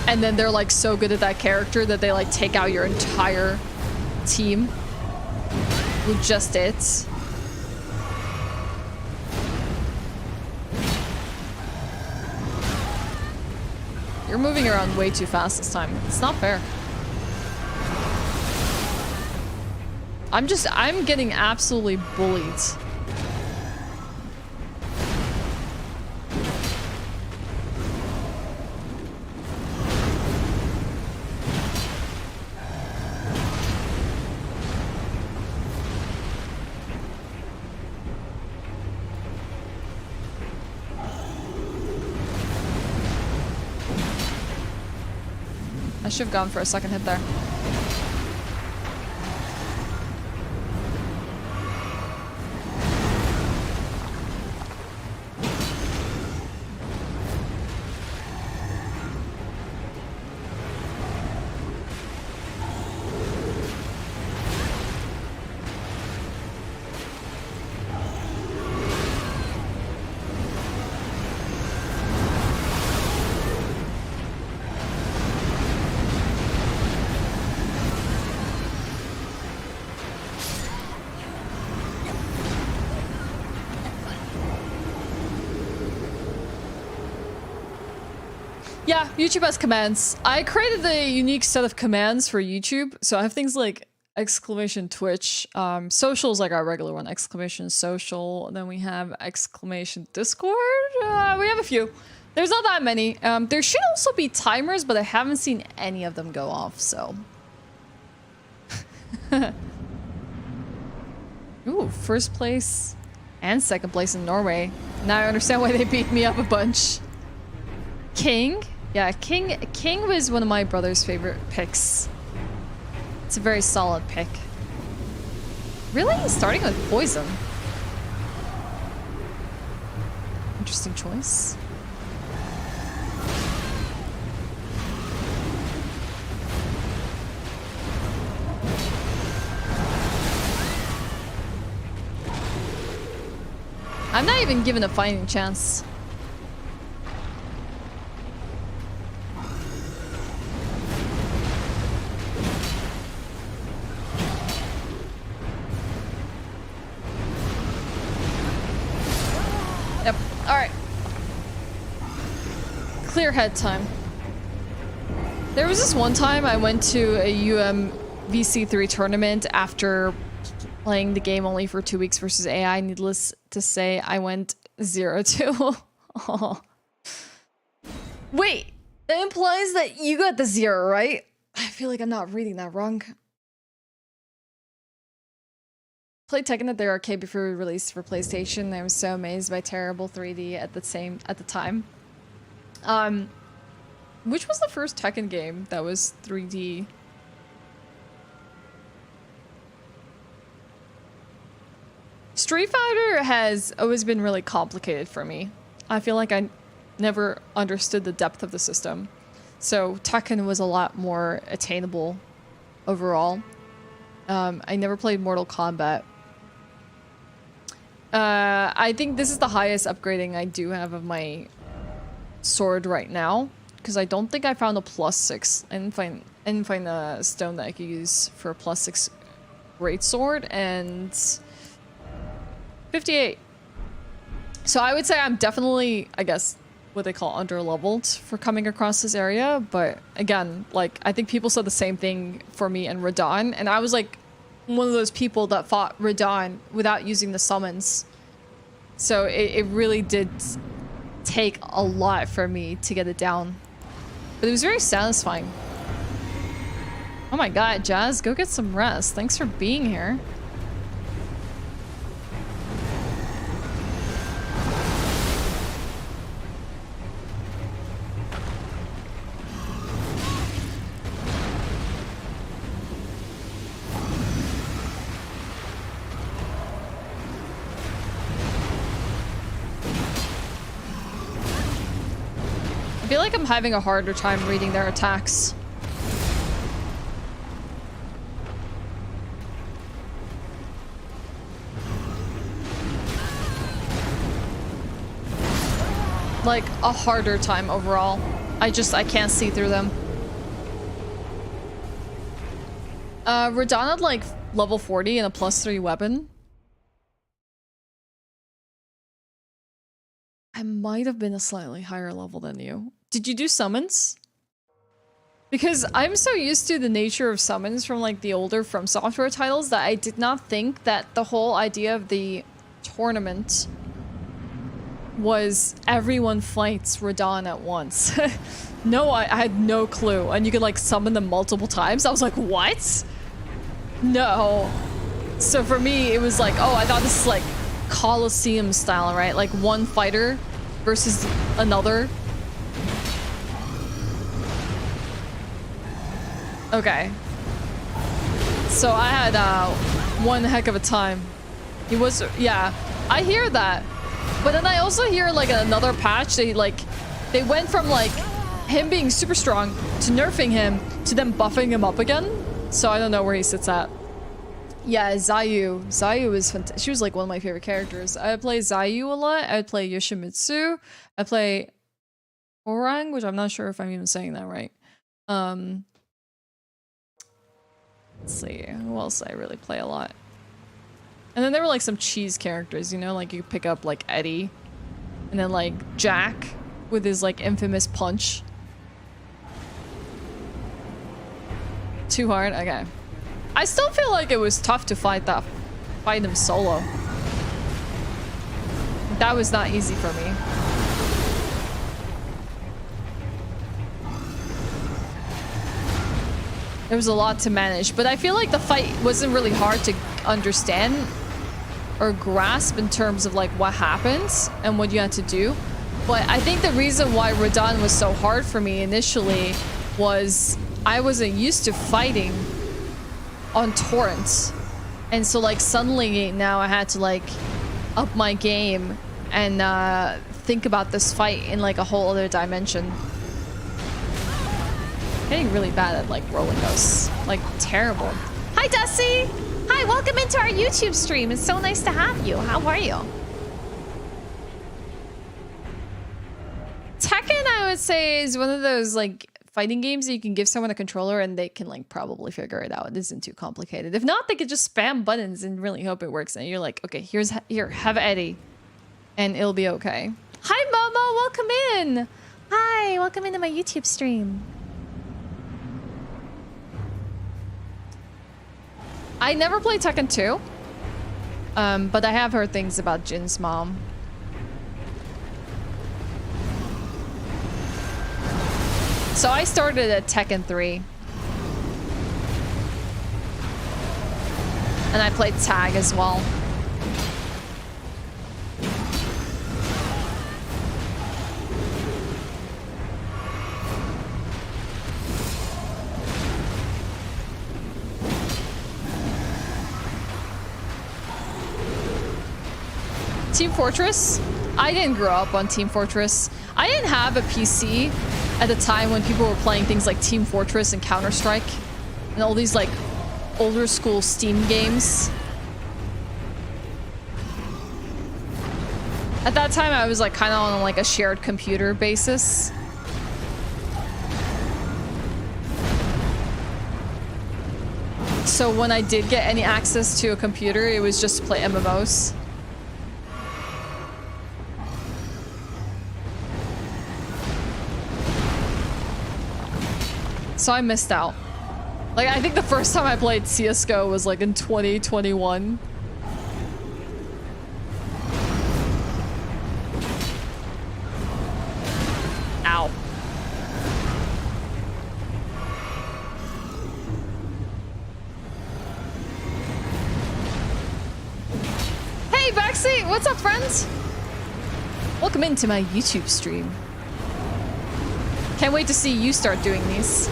S1: And then they're like so good at that character that they like take out your entire team with just it. You're moving around way too fast this time. It's not fair. I'm getting absolutely bullied. should have gone for a second hit there. Yeah, YouTube has commands. I created a unique set of commands for YouTube. So I have things like exclamation Twitch, social is like our regular one, exclamation social. And then we have exclamation Discord. We have a few. There's not that many. There should also be timers, but I haven't seen any of them go off, so. Ooh, first place and second place in Norway. Now I understand why they beat me up a bunch. King? Yeah, King was one of my brother's favorite picks. It's a very solid pick. Really? Starting with poison. Interesting choice. I'm not even given a fighting chance. Yep. Alright. Clear head time. There was this one time I went to a VC3 tournament after playing the game only for 2 weeks versus AI. Needless to say, I went 0-2. Oh. Wait, that implies that you got the 0, right? I feel like I'm not reading that wrong. Played Tekken at the arcade before we released for PlayStation. I was so amazed by terrible 3D at the time. Which was the first Tekken game that was 3D? Street Fighter has always been really complicated for me. I feel like I never understood the depth of the system. So Tekken was a lot more attainable overall. I never played Mortal Kombat. I think this is the highest upgrading I do have of my sword right now, because I don't think I found a +6. I didn't find a stone that I could use for a +6 greatsword, and 58. So I would say I'm definitely, I guess, what they call under-leveled for coming across this area. But again, like, I think people said the same thing for me and Radon, and I was like one of those people that fought Radon without using the summons. So it really did take a lot for me to get it down. But it was very satisfying. Oh my god, Jazz, go get some rest. Thanks for being here. I feel like I'm having a harder time reading their attacks. Like, a harder time overall. I can't see through them. Radon had like level 40 and a +3 weapon. I might have been a slightly higher level than you. Did you do summons? Because I'm so used to the nature of summons from like the older From Software titles that I did not think that the whole idea of the tournament was everyone fights Radon at once. No, I had no clue. And you could like summon them multiple times. I was like, what? No. So for me, it was like, oh, I thought this is like Colosseum style, right? Like one fighter versus another. Okay. So I had one heck of a time. He was, yeah, I hear that. But then I also hear like another patch, they went from like him being super strong to nerfing him to then buffing him up again. So I don't know where he sits at. Yeah, Zayu. Zayu is fantastic. She was like one of my favorite characters. I would play Zayu a lot. I would play Yoshimitsu. I play Orang, which I'm not sure if I'm even saying that right. Let's see, who else I really play a lot. And then there were like some cheese characters, you know, like you pick up like Eddie, and then like Jack with his like infamous punch. Too hard? Okay. I still feel like it was tough to fight him solo. That was not easy for me. There was a lot to manage, but I feel like the fight wasn't really hard to understand or grasp in terms of like what happens and what you had to do. But I think the reason why Radahn was so hard for me initially was I wasn't used to fighting on torrents. And so like suddenly now I had to like up my game and think about this fight in like a whole other dimension. Getting really bad at like rolling those, like terrible. Hi Dusty! Hi, welcome into our YouTube stream. It's so nice to have you. How are you? Tekken, I would say, is one of those like fighting games that you can give someone a controller and they can like probably figure it out. It isn't too complicated. If not, they could just spam buttons and really hope it works. And you're like, okay, here, have Eddie, and it'll be okay. Hi Momo, welcome in. Hi, welcome into my YouTube stream. I never played Tekken 2, but I have heard things about Jin's mom. So I started at Tekken 3. And I played tag as well. Team Fortress? I didn't grow up on Team Fortress. I didn't have a PC at the time when people were playing things like Team Fortress and Counter-Strike and all these like older school Steam games. At that time I was like kind of on like a shared computer basis. So when I did get any access to a computer, it was just to play MMOs. So I missed out. Like, I think the first time I played CSGO was like in 2021. Ow. Hey, Baxi! What's up, friends? Welcome into my YouTube stream. Can't wait to see you start doing these.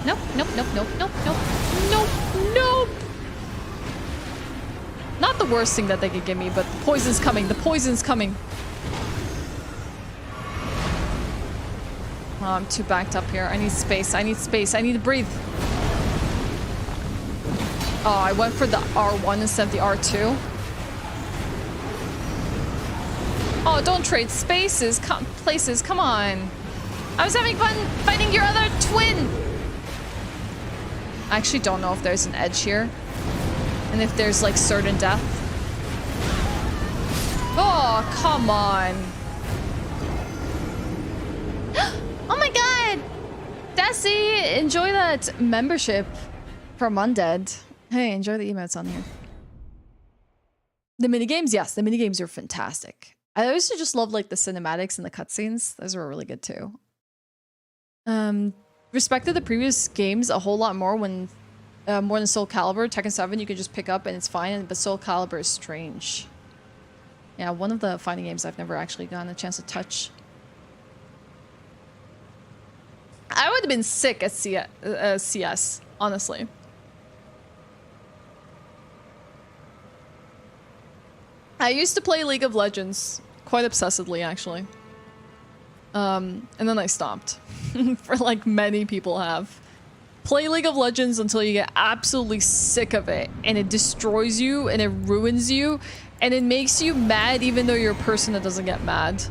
S1: Nope, nope, nope, nope, nope, nope, nope, nope. Not the worst thing that they could give me, but the poison's coming. The poison's coming. Oh, I'm too backed up here. I need space. I need space. I need to breathe. Oh, I went for the R1 instead of the R2. Oh, don't trade spaces. Places. Come on. I was having fun fighting your other twin. I actually don't know if there's an edge here. And if there's like certain death. Oh, come on. Oh my god! Desi, enjoy that membership from Undead. Hey, enjoy the emotes on here. The minigames, yes, the minigames are fantastic. I used to just love like the cinematics and the cutscenes. Those were really good too. Respected the previous games a whole lot more when more than Soul Calibur. Tekken 7 you can just pick up and it's fine, but Soul Calibur is strange. Yeah, one of the fighting games I've never actually gotten a chance to touch. I would have been sick at CS, honestly. I used to play League of Legends quite obsessively, actually. And then I stopped. For like many people have. Play League of Legends until you get absolutely sick of it, and it destroys you, and it ruins you, and it makes you mad even though you're a person that doesn't get mad.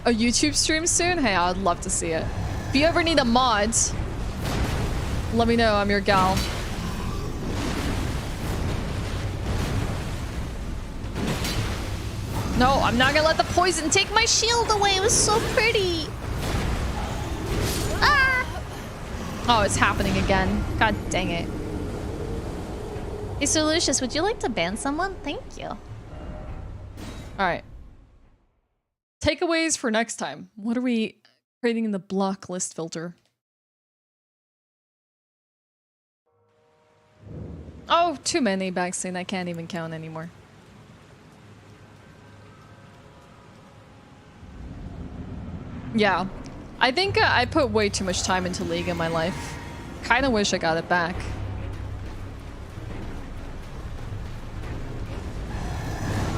S1: A YouTube stream soon? Hey, I'd love to see it. If you ever need a mod, let me know, I'm your gal. No, I'm not gonna let the poison take my shield away. It was so pretty. Ah! Oh, it's happening again. God dang it. Hey, Sir Lucius, would you like to ban someone? Thank you. All right. Takeaways for next time. What are we creating in the block list filter? Oh, too many backstain. I can't even count anymore. Yeah, I think I put way too much time into League in my life. Kind of wish I got it back.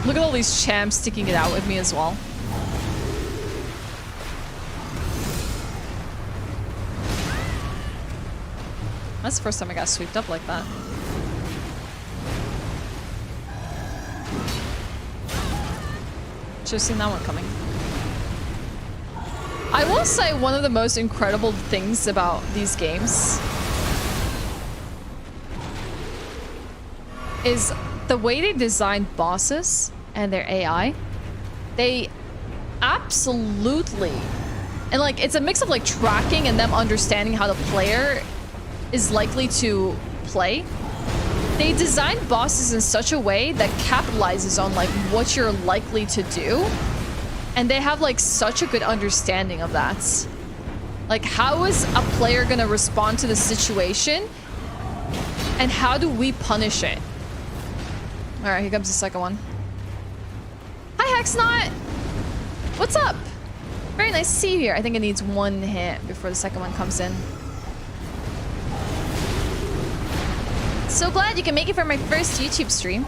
S1: Look at all these champs sticking it out with me as well. That's the first time I got swept up like that. Should have seen that one coming. I will say one of the most incredible things about these games is the way they design bosses and their AI. They absolutely, and like it's a mix of like tracking and them understanding how the player is likely to play. They design bosses in such a way that capitalizes on like what you're likely to do. And they have like such a good understanding of that. Like, how is a player gonna respond to the situation? And how do we punish it? All right, here comes the second one. Hi, Hexnot! What's up? Very nice to see you here. I think it needs one hit before the second one comes in. So glad you can make it for my first YouTube stream.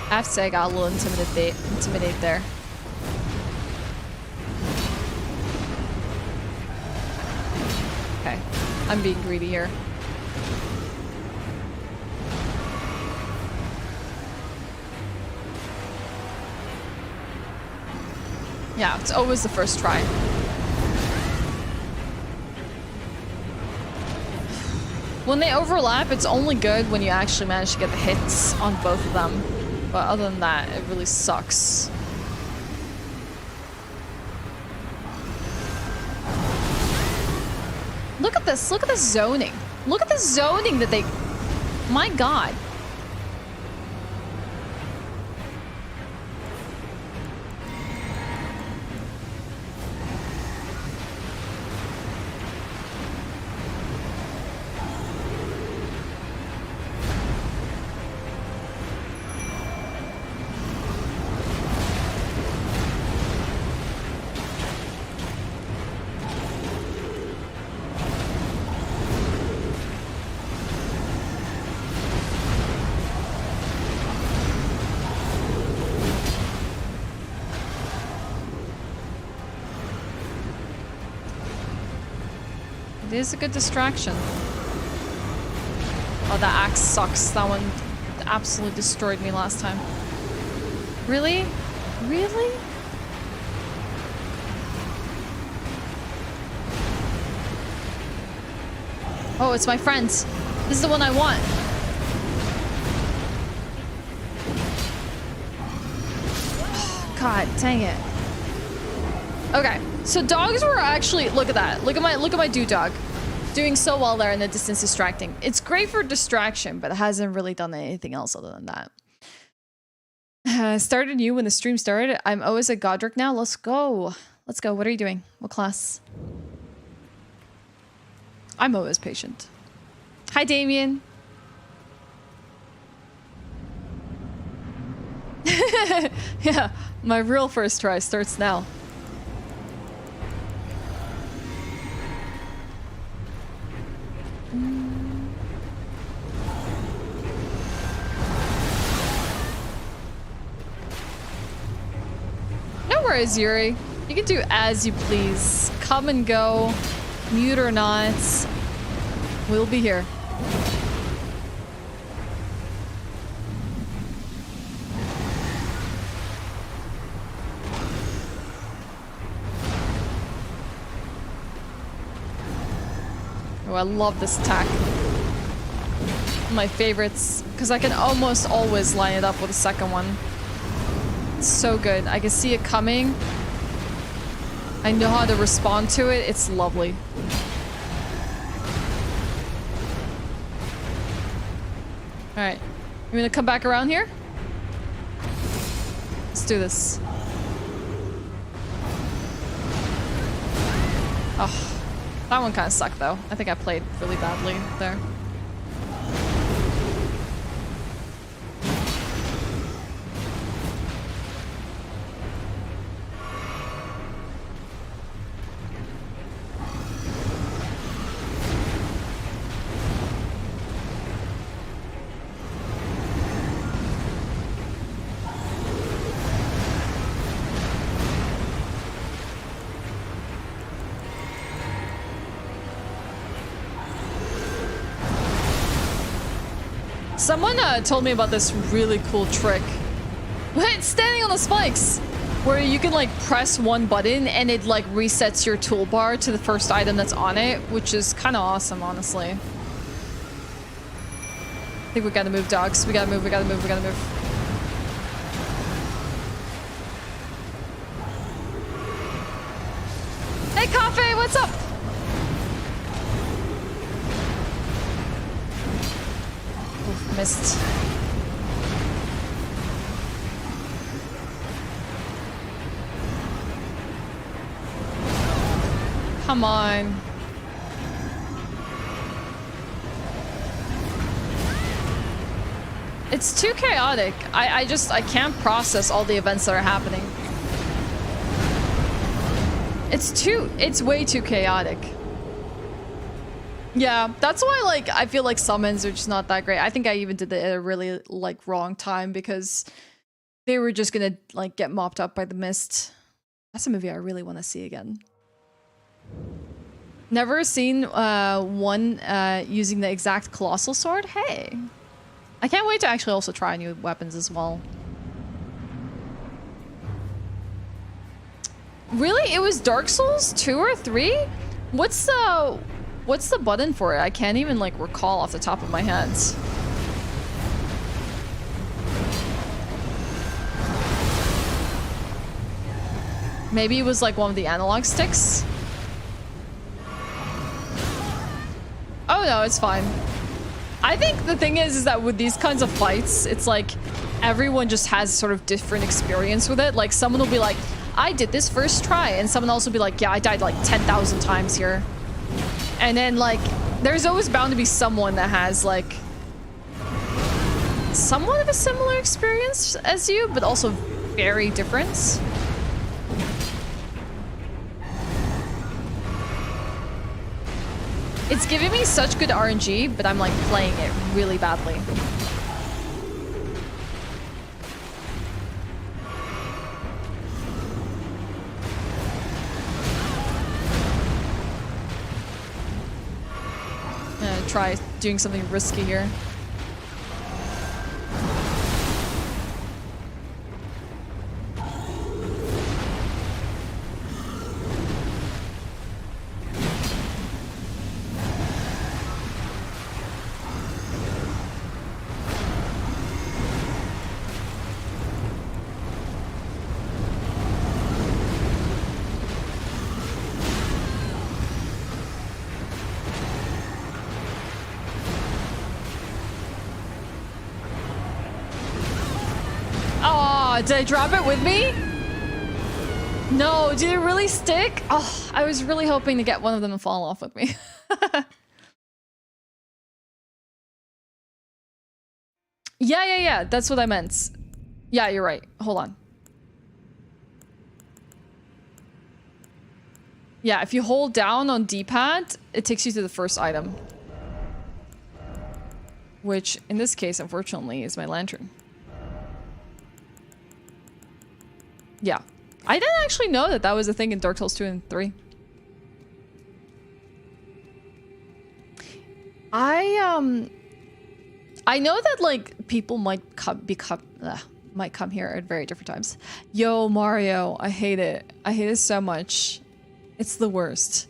S1: I have to say I got a little intimidate there. Okay, I'm being greedy here. Yeah, it's always the first try. When they overlap, it's only good when you actually manage to get the hits on both of them. But other than that, it really sucks. Look at this. Look at the zoning. Look at the zoning that they... My God. It is a good distraction. Oh, that axe sucks. That one absolutely destroyed me last time. Really? Really? Oh, it's my friend. This is the one I want. God dang it. Okay, so dogs were actually, look at that. Look at my dude dog. Doing so well there in the distance distracting. It's great for distraction, but it hasn't really done anything else other than that. Started you when the stream started. I'm always at Godric now. Let's go. Let's go. What are you doing? What class? I'm always patient. Hi, Damien. Yeah, my real first try starts now. No worries, Yuri. You can do as you please. Come and go, mute or not. We'll be here. Oh, I love this attack. My favorites, because I can almost always line it up with the second one. It's so good. I can see it coming. I know how to respond to it. It's lovely. Alright. You gonna come back around here? Let's do this. Oh. That one kind of sucked, though. I think I played really badly there. Someone told me about this really cool trick. What? Standing on the spikes! Where you can like press one button and it like resets your toolbar to the first item that's on it, which is kind of awesome, honestly. I think we gotta move, dogs. We gotta move, we gotta move, we gotta move. Hey, Coffee, what's up? Missed. Come on. It's too chaotic. I can't process all the events that are happening. It's way too chaotic. Yeah, that's why, like, I feel like summons are just not that great. I think I even did it at a really, like, wrong time because they were just gonna, like, get mopped up by the mist. That's a movie I really want to see again. Never seen one using the exact colossal sword? Hey. I can't wait to actually also try new weapons as well. Really? It was Dark Souls 2 or 3? What's the button for it? I can't even like recall off the top of my head. Maybe it was like one of the analog sticks. Oh no, it's fine. I think the thing is that with these kinds of fights, it's like everyone just has sort of different experience with it. Like someone will be like, I did this first try, and someone else will be like, yeah, I died like 10,000 times here. And then, like, there's always bound to be someone that has, like, somewhat of a similar experience as you, but also very different. It's giving me such good RNG, but I'm, like, playing it really badly. Try doing something risky here. Did I drop it with me? No, did it really stick? Oh, I was really hoping to get one of them to fall off with me. Yeah, that's what I meant. Yeah, you're right. Hold on. Yeah, if you hold down on D-pad, it takes you to the first item. Which, in this case, unfortunately, is my lantern. Yeah. I didn't actually know that that was a thing in Dark Souls 2 and 3. I know that, like, people might come here at very different times. Yo, Mario, I hate it. I hate it so much. It's the worst.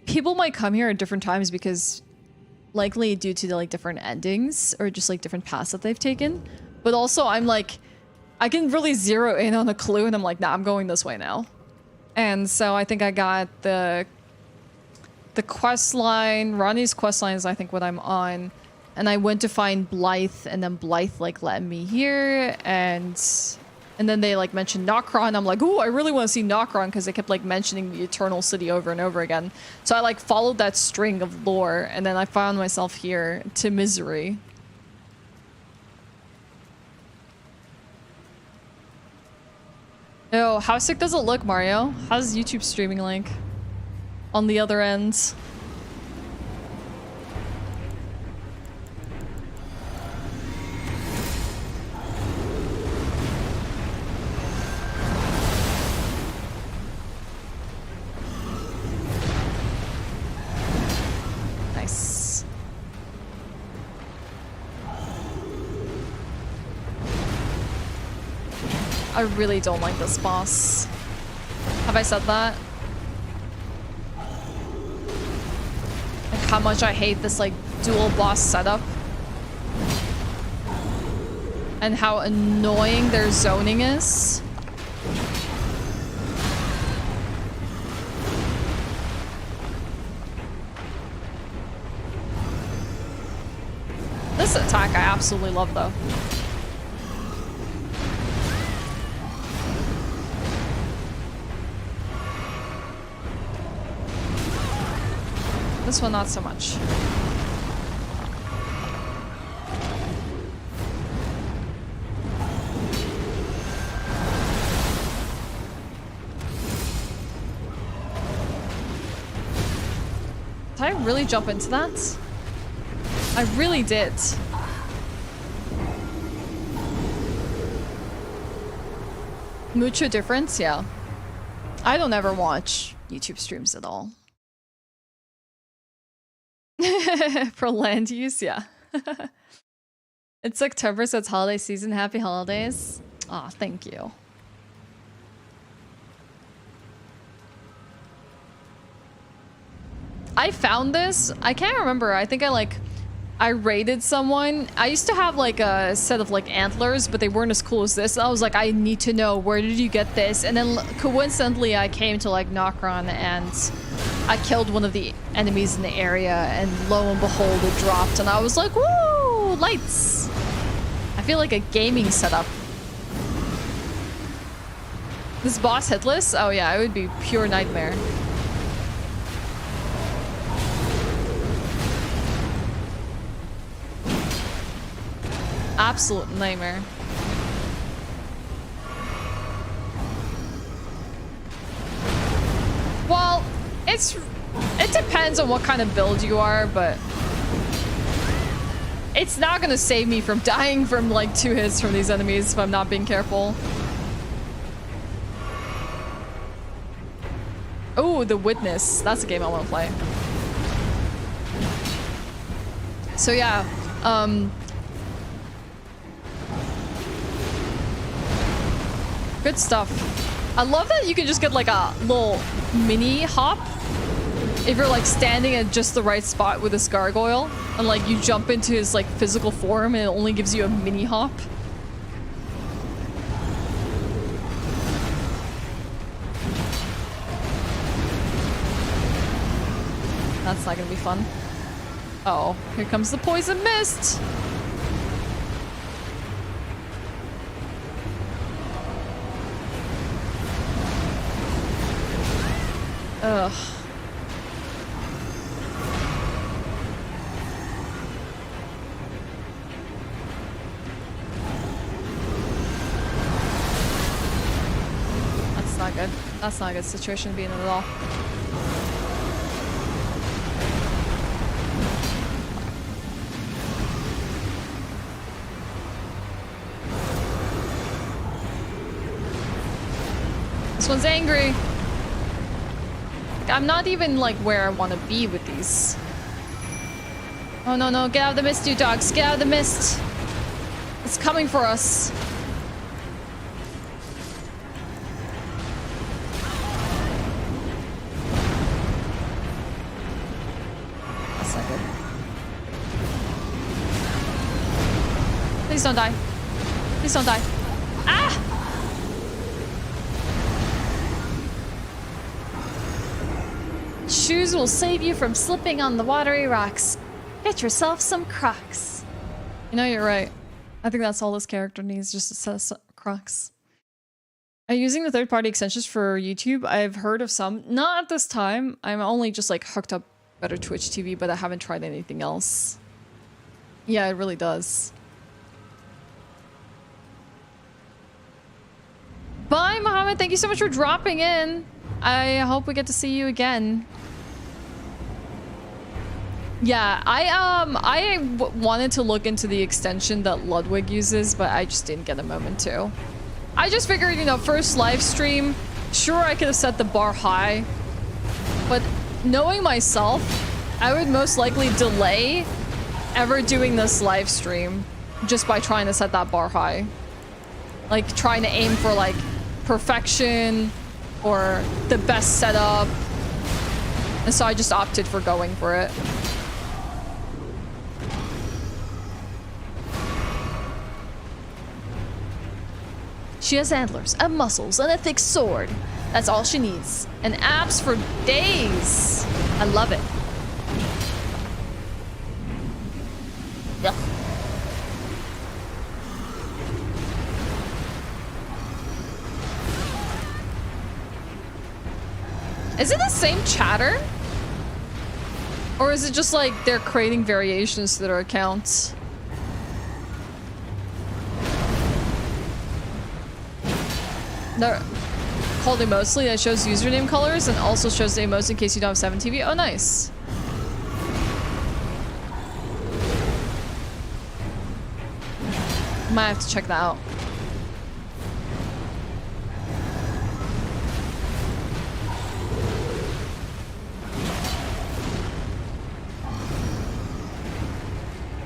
S1: People might come here at different times because likely due to the, like, different endings or just, like, different paths that they've taken. But also, I'm like, I can really zero in on a clue and I'm like, nah, I'm going this way now. And so I think I got the quest line. Ronnie's quest line is, I think, what I'm on. And I went to find Blythe, and then Blythe, like, led me here, and then they, like, mentioned Nokron. I'm like, ooh, I really want to see Nokron, because they kept, like, mentioning the Eternal City over and over again. So I, like, followed that string of lore, and then I found myself here to Misery. Oh, how sick does it look, Mario? How's YouTube streaming like? On the other end? Nice. I really don't like this boss. Have I said that? Like how much I hate this, like, dual boss setup. And how annoying their zoning is. This attack I absolutely love, though. This one, not so much. Did I really jump into that? I really did. Mucho difference, yeah. I don't ever watch YouTube streams at all. For land use, yeah. It's October, so it's holiday season. Happy holidays. Aw, thank you. I found this. I can't remember. I think I raided someone. I used to have like a set of like antlers, but they weren't as cool as this. I was like, I need to know, where did you get this? And then coincidentally, I came to like Nokron and I killed one of the enemies in the area, and lo and behold, it dropped. And I was like, woo, lights. I feel like a gaming setup. This boss hitless? Oh yeah, it would be pure nightmare. Absolute nightmare. Well, it depends on what kind of build you are, but it's not gonna save me from dying from like 2 hits from these enemies if I'm not being careful. Oh, The Witness. That's a game I want to play. So yeah, good stuff. I love that you can just get like a little mini hop if you're like standing at just the right spot with this gargoyle, and like you jump into his like physical form and it only gives you a mini hop. That's not gonna be fun. Uh oh, here comes the poison mist. Ugh. That's not good. That's not a good situation to be in at all. This one's angry. I'm not even like where I want to be with these. Oh no, no, get out of the mist, you dogs. Get out of the mist. It's coming for us. That's not good. Please don't die. Please don't die. Ah! Shoes will save you from slipping on the watery rocks. Get yourself some Crocs. You know, you're right. I think that's all this character needs, just a set of Crocs. Are you using the third-party extensions for YouTube? I've heard of some. Not at this time. I'm only just like hooked up better Twitch TV, but I haven't tried anything else. Yeah, it really does. Bye, Mohammed. Thank you so much for dropping in. I hope we get to see you again. Yeah, I wanted to look into the extension that Ludwig uses, but I just didn't get a moment to. I just figured, you know, first live stream, sure I could have set the bar high, but knowing myself, I would most likely delay ever doing this live stream just by trying to set that bar high. Like trying to aim for like perfection or the best setup. And so I just opted for going for it. She has antlers and muscles and a thick sword. That's all she needs. And abs for days. I love it. Ugh. Is it the same chatter? Or is it just like they're creating variations to their accounts? They're called Emostly. That shows username colors and also shows the emotes in case you don't have 7TV. Oh, nice. Might have to check that out.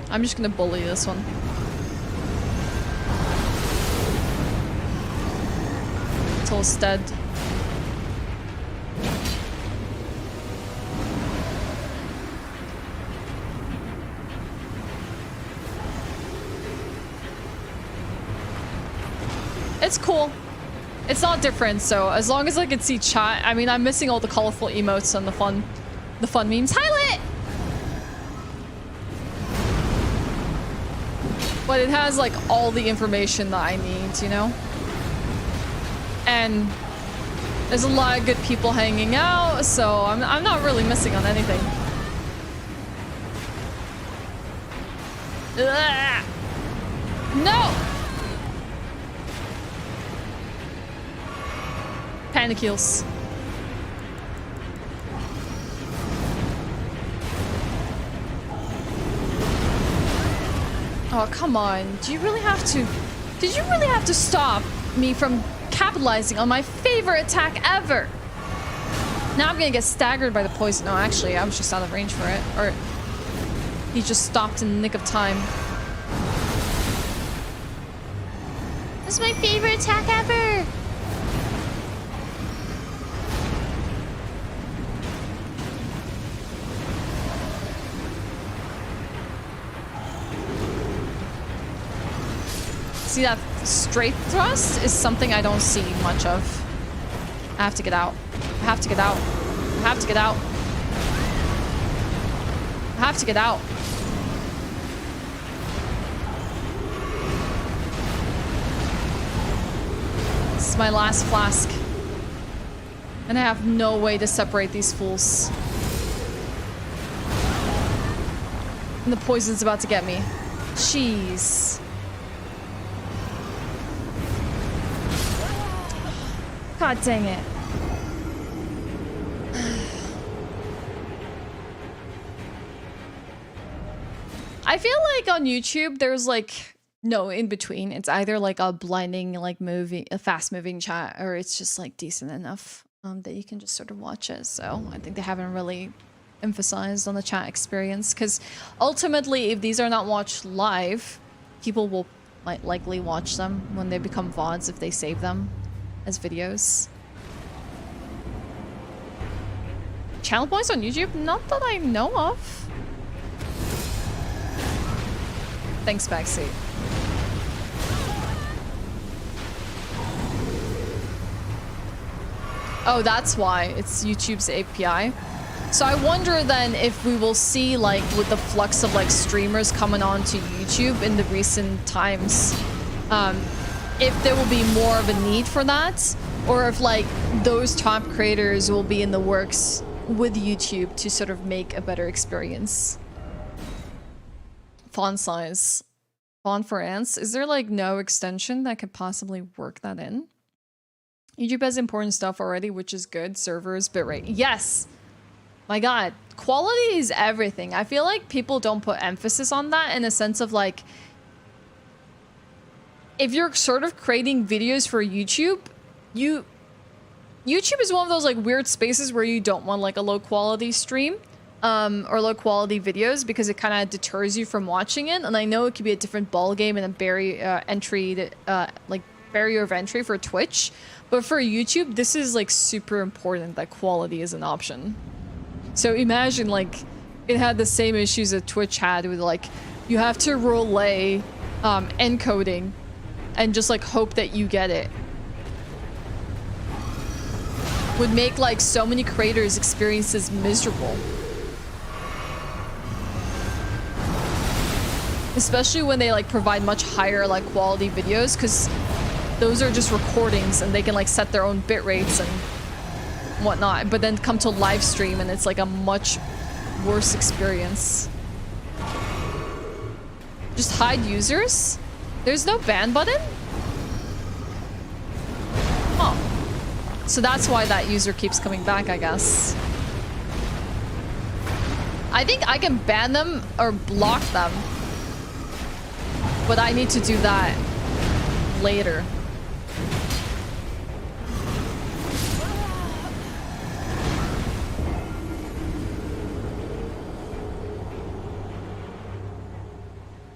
S1: I'm just gonna bully this one. Until it's dead. It's cool. It's not different, so as long as I can see chat. I mean, I'm missing all the colorful emotes and the fun memes. Highlight! But it has like all the information that I need, you know? And there's a lot of good people hanging out, so I'm not really missing on anything. Ugh. No! Panic heals. Oh, come on. Do you really have to... Did you really have to stop me from capitalizing on my favorite attack ever? Now I'm gonna get staggered by the poison. No, actually, I was just out of range for it. Or... he just stopped in the nick of time. That's my favorite attack ever! See, that straight thrust is something I don't see much of. I have to get out. I have to get out. I have to get out. I have to get out. This is my last flask. And I have no way to separate these fools. And the poison's about to get me. Jeez. God dang it. I feel like on YouTube there's like no in between. It's either like a blinding like movie, a fast moving chat, or it's just like decent enough that you can just sort of watch it. So I think they haven't really emphasized on the chat experience, because ultimately if these are not watched live, people will likely watch them when they become VODs if they save them as videos. Channel points on YouTube? Not that I know of. Thanks, backseat. Oh, that's why. It's YouTube's API. So I wonder then if we will see, like, with the flux of, like, streamers coming on to YouTube in the recent times, if there will be more of a need for that, or if, like, those top creators will be in the works with YouTube to sort of make a better experience. Font size. Font for ants. Is there like no extension that could possibly work that in? YouTube has important stuff already, which is good. Servers, bitrate. Yes! My god. Quality is everything. I feel like people don't put emphasis on that in a sense of like, if you're sort of creating videos for YouTube, YouTube is one of those like weird spaces where you don't want like a low quality stream. Or low quality videos, because it kind of deters you from watching it. And I know it could be a different ball game and a barrier of entry for Twitch, but for YouTube, this is like super important that quality is an option. So imagine like it had the same issues that Twitch had with like you have to relay encoding and just like hope that you get it. Would make like so many creators' experiences miserable. Especially when they like provide much higher like quality videos, because those are just recordings and they can like set their own bit rates and whatnot, but then come to live stream and it's like a much worse experience. Just hide users? There's no ban button? Oh. So that's why that user keeps coming back, I guess. I think I can ban them or block them, but I need to do that later.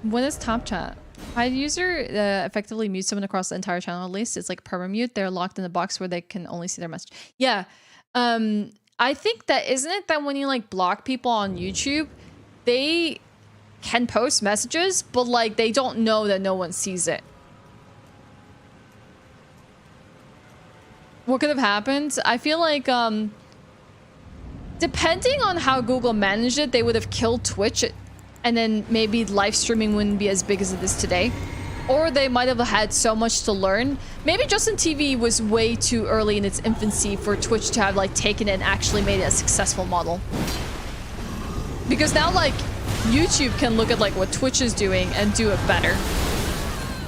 S1: What is top chat? Hide user effectively mute someone across the entire channel. At least it's like perma-mute. They're locked in a box where they can only see their message. Yeah. I think that, isn't it that when you like block people on YouTube, they can post messages, but like they don't know that no one sees it. What could have happened? I feel like depending on how Google managed it, they would have killed Twitch, and then maybe live streaming wouldn't be as big as it is today. Or they might have had so much to learn. Maybe Justin TV was way too early in its infancy for Twitch to have like taken it and actually made it a successful model. Because now like YouTube can look at like what Twitch is doing and do it better.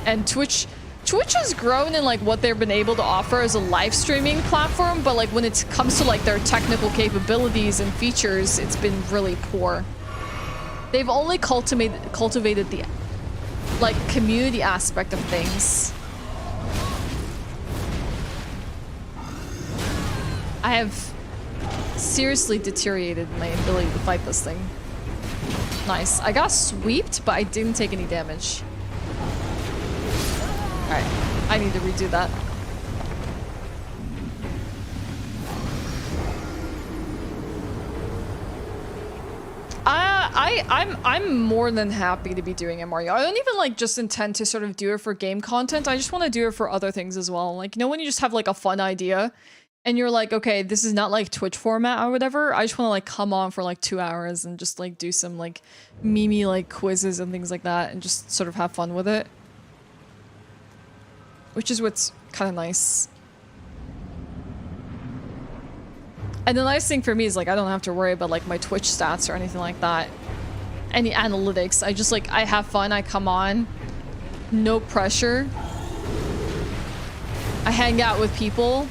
S1: And Twitch has grown in like what they've been able to offer as a live streaming platform, but like when it comes to like their technical capabilities and features, it's been really poor. They've only cultivated the like community aspect of things. I have seriously deteriorated my ability to fight this thing. Nice. I got sweeped, but I didn't take any damage. Alright, I need to redo that. I'm more than happy to be doing MRU. I don't even like just intend to sort of do it for game content. I just want to do it for other things as well. Like, you know, when you just have like a fun idea and you're like, okay, this is not like Twitch format or whatever. I just want to like come on for like 2 hours and just like do some like meme like quizzes and things like that and just sort of have fun with it. Which is what's kind of nice. And the nice thing for me is like I don't have to worry about like my Twitch stats or anything like that. Any analytics. I just like I have fun, I come on. No pressure. I hang out with people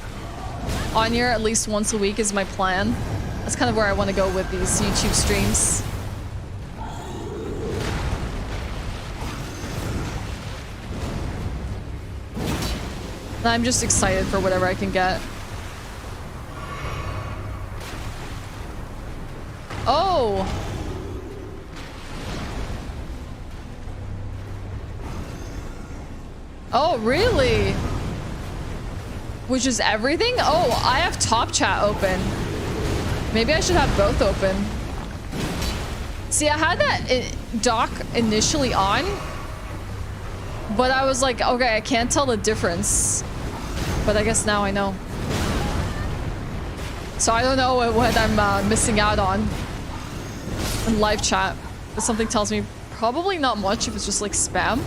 S1: on here at least once a week is my plan. That's kind of where I want to go with these YouTube streams. And I'm just excited for whatever I can get. Oh! Oh, really? Which is everything? Oh, I have top chat open. Maybe I should have both open. See, I had that dock initially on, but I was like, okay, I can't tell the difference. But I guess now I know. So I don't know what I'm missing out on in live chat. But something tells me probably not much if it's just like spam.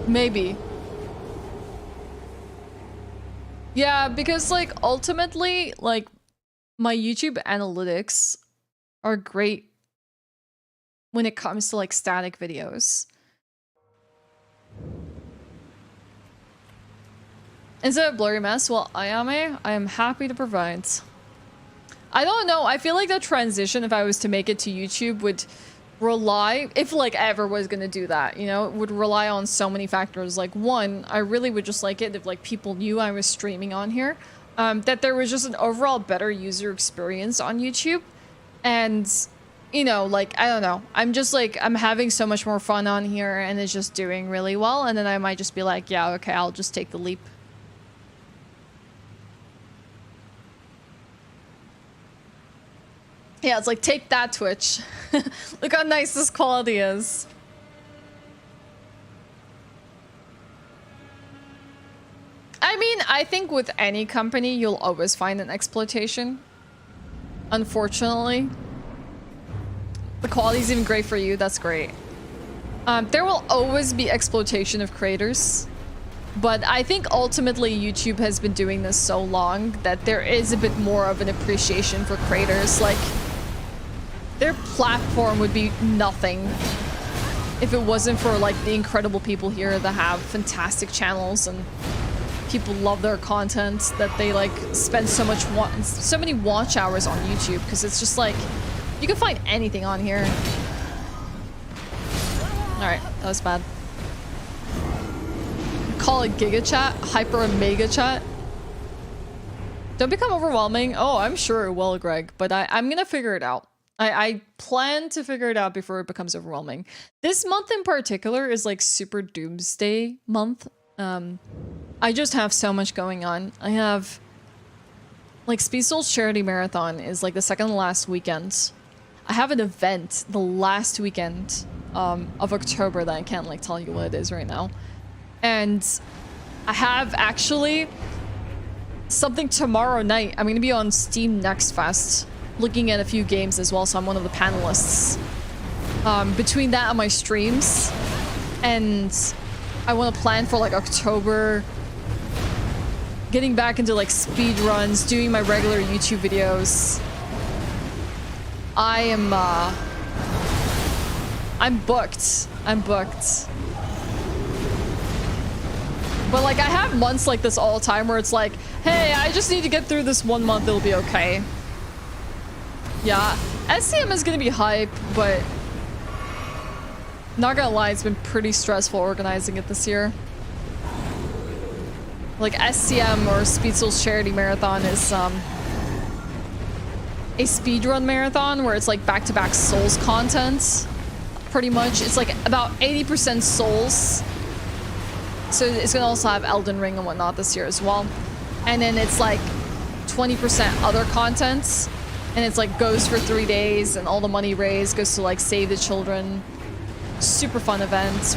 S1: Maybe. Yeah, because like ultimately, like my YouTube analytics are great when it comes to like static videos. Instead of blurry mess, well, I am happy to provide. I don't know, I feel like the transition, if I was to make it to YouTube, would rely, if like I ever was gonna do that, you know, it would rely on so many factors. Like one, I really would just like it if like people knew I was streaming on here, that there was just an overall better user experience on YouTube. And you know, like, I don't know, I'm just like, I'm having so much more fun on here and it's just doing really well. And then I might just be like, yeah, okay, I'll just take the leap. Yeah, it's like, take that, Twitch. Look how nice this quality is. I mean, I think with any company, you'll always find an exploitation. Unfortunately. The quality's even great for you, that's great. There will always be exploitation of creators. But I think ultimately YouTube has been doing this so long that there is a bit more of an appreciation for creators. Like, their platform would be nothing if it wasn't for like the incredible people here that have fantastic channels and people love their content, that they like spend so many watch hours on YouTube, because it's just like you can find anything on here. Alright, that was bad. Call it Giga Chat, Hyper and Mega Chat. Don't become overwhelming. Oh, I'm sure it will, Greg, but I'm gonna figure it out. I plan to figure it out before it becomes overwhelming. This month in particular is like super doomsday month. I just have so much going on. I have like Speed Soul's charity marathon is like the second to last weekend. I have an event the last weekend of October that I can't like tell you what it is right now. And I have actually something tomorrow night. I'm gonna be on Steam Next Fest looking at a few games as well, so I'm one of the panelists. Between that and my streams, and I want to plan for like October, getting back into like speed runs, doing my regular YouTube videos. I'm booked. I'm booked. But like I have months like this all the time where it's like, hey, I just need to get through this 1 month, it'll be okay. Yeah, SCM is gonna be hype, but not gonna lie, it's been pretty stressful organizing it this year. Like SCM or Speed Soul's charity marathon is a speedrun marathon where it's like back-to-back Souls content, pretty much. It's like about 80% Souls. So it's gonna also have Elden Ring and whatnot this year as well. And then it's like 20% other content. And it's like goes for 3 days and all the money raised goes to like save the children. Super fun event.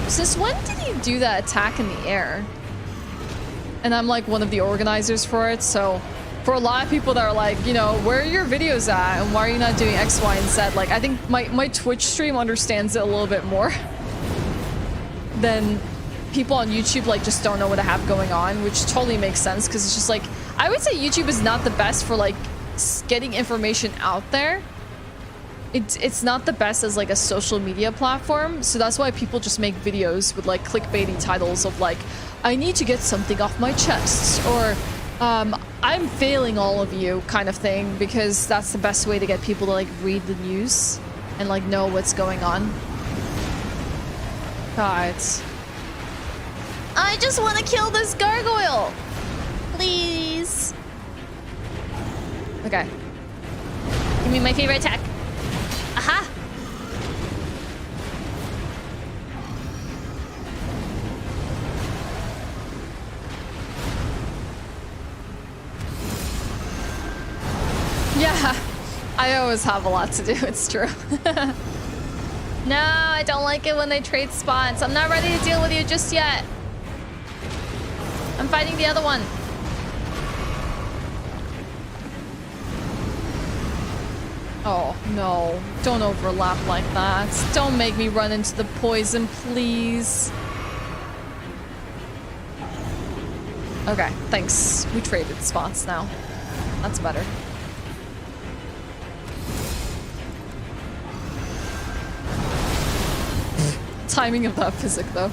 S1: Since when did he do that attack in the air? And I'm like one of the organizers for it, so for a lot of people that are like, you know, where are your videos at and why are you not doing X, Y, and Z? Like, I think my Twitch stream understands it a little bit more than people on YouTube like just don't know what I have going on, which totally makes sense because it's just like, I would say YouTube is not the best for like getting information out there. It's not the best as like a social media platform, so that's why people just make videos with like clickbaity titles of like, I need to get something off my chest, or I'm failing all of you kind of thing, because that's the best way to get people to like read the news and like know what's going on. God. I just want to kill this gargoyle! Please. Okay. Give me my favorite attack. Aha! Yeah, I always have a lot to do, it's true. No, I don't like it when they trade spots. I'm not ready to deal with you just yet. I'm fighting the other one. Oh, no. Don't overlap like that. Don't make me run into the poison, please. Okay, thanks. We traded spots now. That's better. Timing of that physic, though.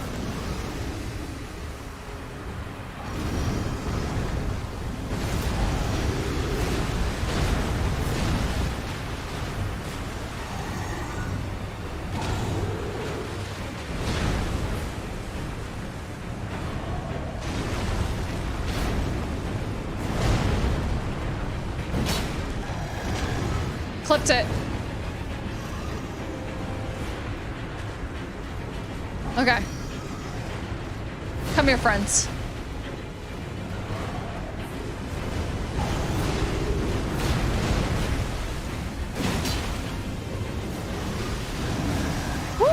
S1: Clipped it. Okay. Come here, friends. Woo!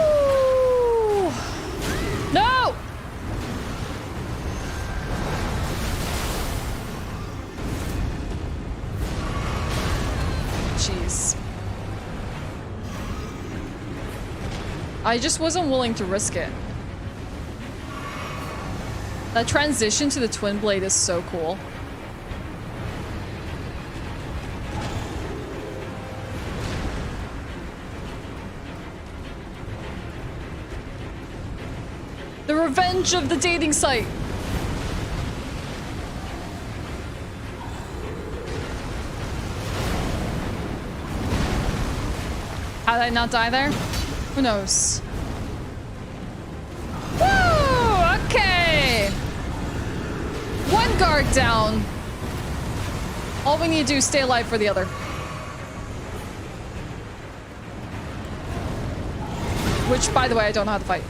S1: No! Jeez. I just wasn't willing to risk it. That transition to the twin blade is so cool. The revenge of the dating site. How did I not die there? Who knows? Woo! Okay. One guard down. All we need to do is stay alive for the other. Which, by the way, I don't know how to fight.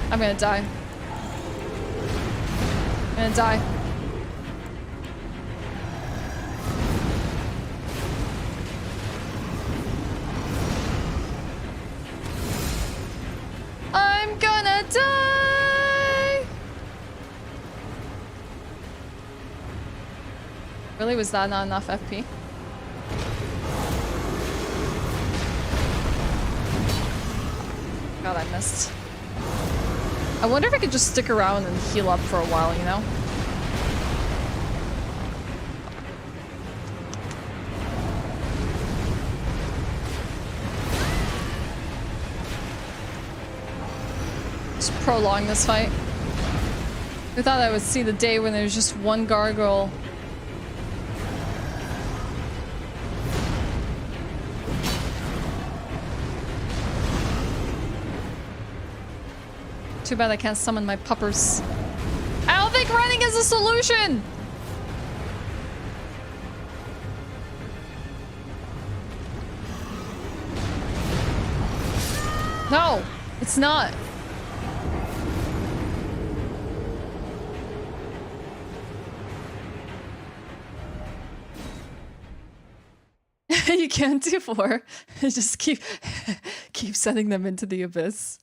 S1: I'm gonna die. I'm gonna die. I'm gonna die! Really? Was that not enough FP? God, I missed. I wonder if I could just stick around and heal up for a while, you know? Just prolong this fight. I thought I would see the day when there's just one gargoyle. Too bad I can't summon my puppers. I don't think running is a solution! No, it's not. You can't do 4. Just keep sending them into the abyss.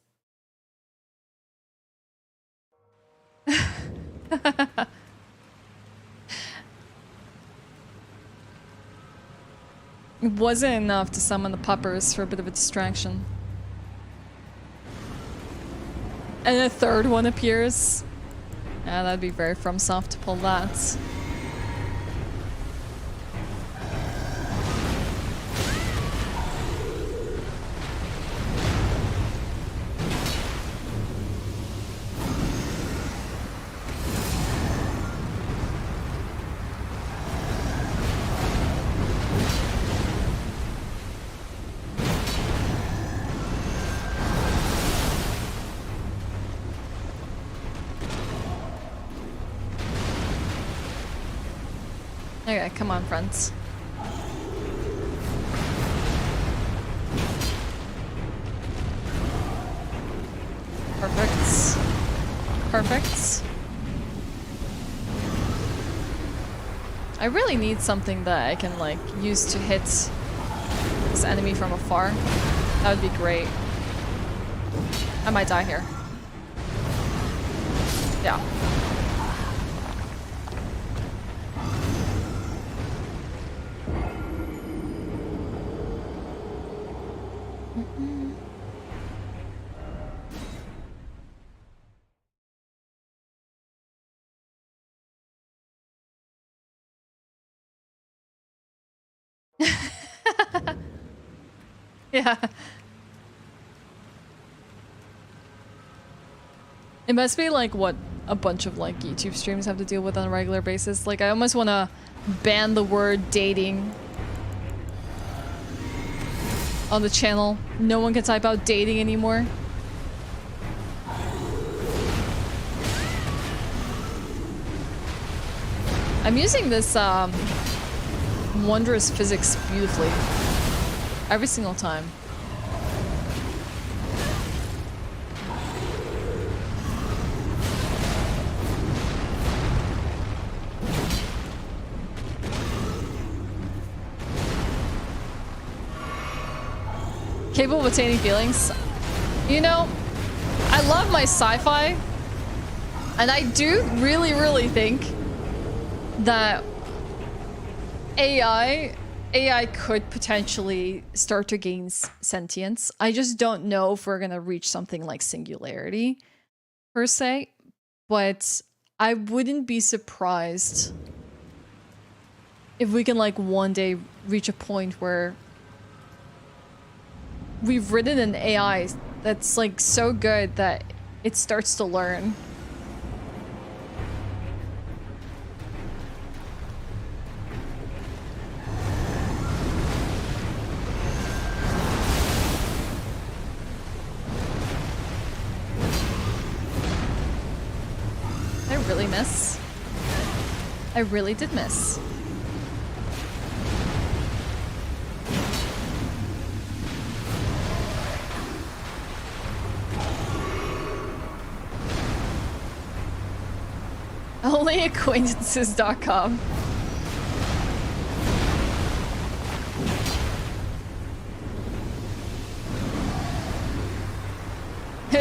S1: It wasn't enough to summon the puppers for a bit of a distraction. And a third one appears. Yeah, that'd be very FromSoft to pull that. Okay, come on, friends. Perfect. Perfect. I really need something that I can, like, use to hit this enemy from afar. That would be great. I might die here. Yeah. Yeah. It must be like what a bunch of like YouTube streams have to deal with on a regular basis. Like I almost want to ban the word dating on the channel. No one can type out dating anymore. I'm using this wondrous physics beautifully every single time. Capable of attaining feelings. You know, I love my sci-fi, and I do really think that AI could potentially start to gain sentience. I just don't know if we're gonna reach something like singularity per se, but I wouldn't be surprised if we can like one day reach a point where we've written an AI that's like so good that it starts to learn. I really miss. I really did miss. Onlyacquaintances.com.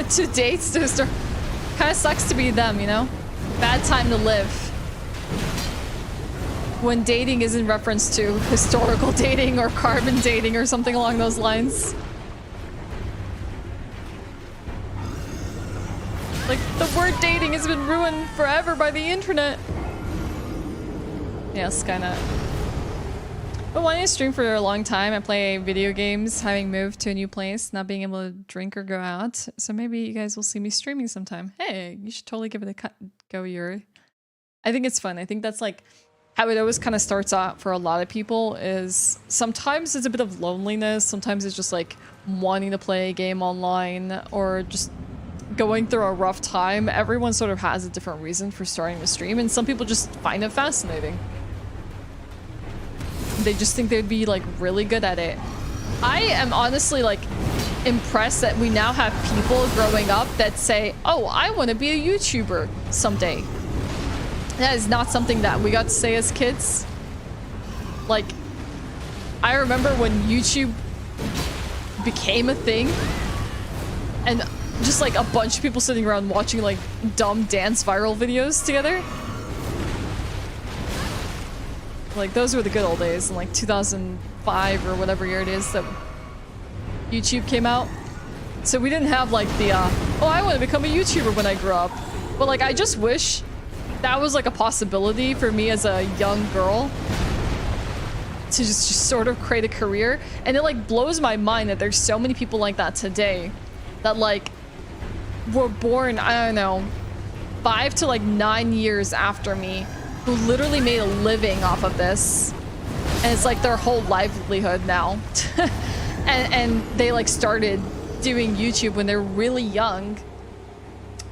S1: To dates to start. Kind of sucks to be them, you know? Bad time to live. When dating is in reference to historical dating or carbon dating or something along those lines. Like, the word dating has been ruined forever by the internet. Yes, kinda. But wanting to stream for a long time, I play video games, having moved to a new place, not being able to drink or go out. So maybe you guys will see me streaming sometime. Hey, you should totally give it a go, Yuri. I think it's fun. I think that's like how it always kind of starts out for a lot of people is sometimes it's a bit of loneliness. Sometimes it's just like wanting to play a game online or just going through a rough time. Everyone sort of has a different reason for starting to stream, and some people just find it fascinating. They just think they'd be like really good at it. I am honestly like impressed that we now have people growing up that say, oh, I want to be a YouTuber someday. That is not something that we got to say as kids. Like, I remember when YouTube became a thing and just like a bunch of people sitting around watching like dumb dance viral videos together. Like, those were the good old days in like 2005 or whatever year it is that YouTube came out. So we didn't have like the, oh, I want to become a YouTuber when I grow up. But like, I just wish that was like a possibility for me as a young girl to just sort of create a career. And it like blows my mind that there's so many people like that today that like were born, I don't know, 5 to like 9 years after me, who literally made a living off of this. And it's like their whole livelihood now. and they like started doing YouTube when they're really young.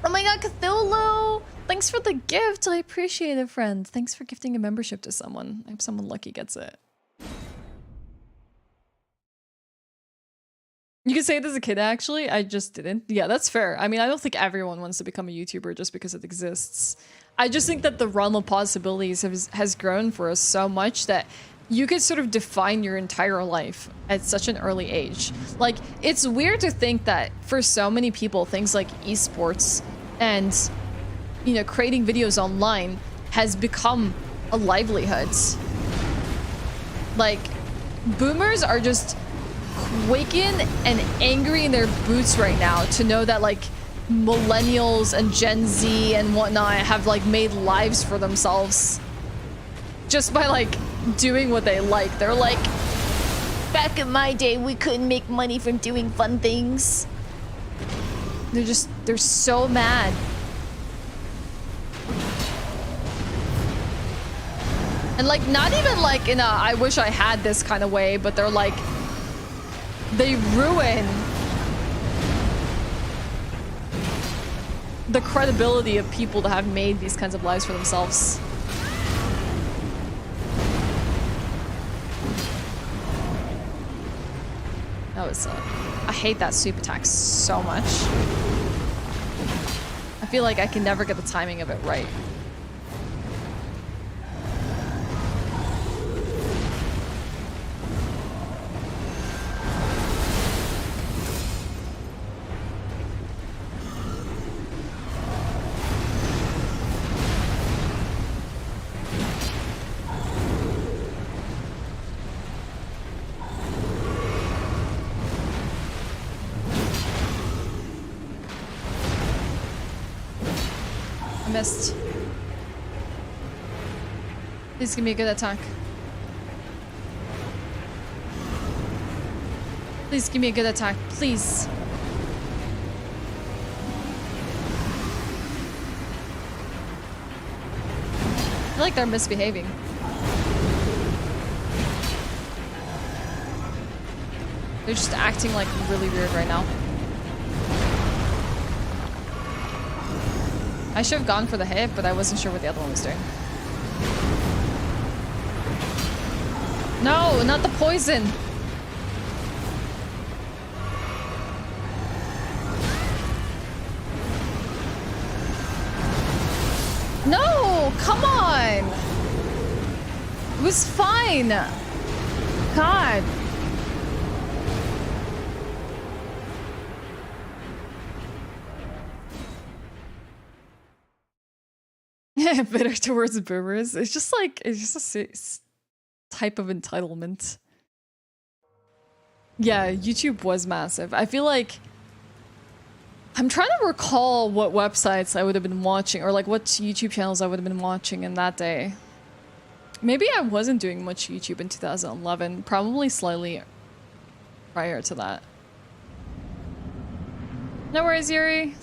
S1: Oh my god, Cthulhu! Thanks for the gift. I appreciate it, friend. Thanks for gifting a membership to someone. I hope someone lucky gets it. You can say it as a kid, actually. I just didn't. Yeah, that's fair. I mean, I don't think everyone wants to become a YouTuber just because it exists. I just think that the realm of possibilities has grown for us so much that you could sort of define your entire life at such an early age. Like, it's weird to think that for so many people, things like esports and, you know, creating videos online has become a livelihood. Like, boomers are just quaking and angry in their boots right now to know that like millennials and Gen Z and whatnot have like made lives for themselves just by like doing what they like. They're like, back in my day we couldn't make money from doing fun things. They're so mad. And like, not even like in a I wish I had this kind of way, but they're like, they ruin the credibility of people that have made these kinds of lives for themselves. That was, I hate that sweep attack so much. I feel like I can never get the timing of it right. Missed. Please give me a good attack. Please give me a good attack. Please. I feel like they're misbehaving. They're just acting like really weird right now. I should have gone for the hit, but I wasn't sure what the other one was doing. No, not the poison. No, come on. It was fine. God. Bitter towards boomers. It's just like, it's just a type of entitlement. Yeah, YouTube was massive. I feel like I'm trying to recall what websites I would have been watching, or like what YouTube channels I would have been watching in that day. Maybe I wasn't doing much YouTube in 2011, probably slightly prior to that. No worries, Yuri.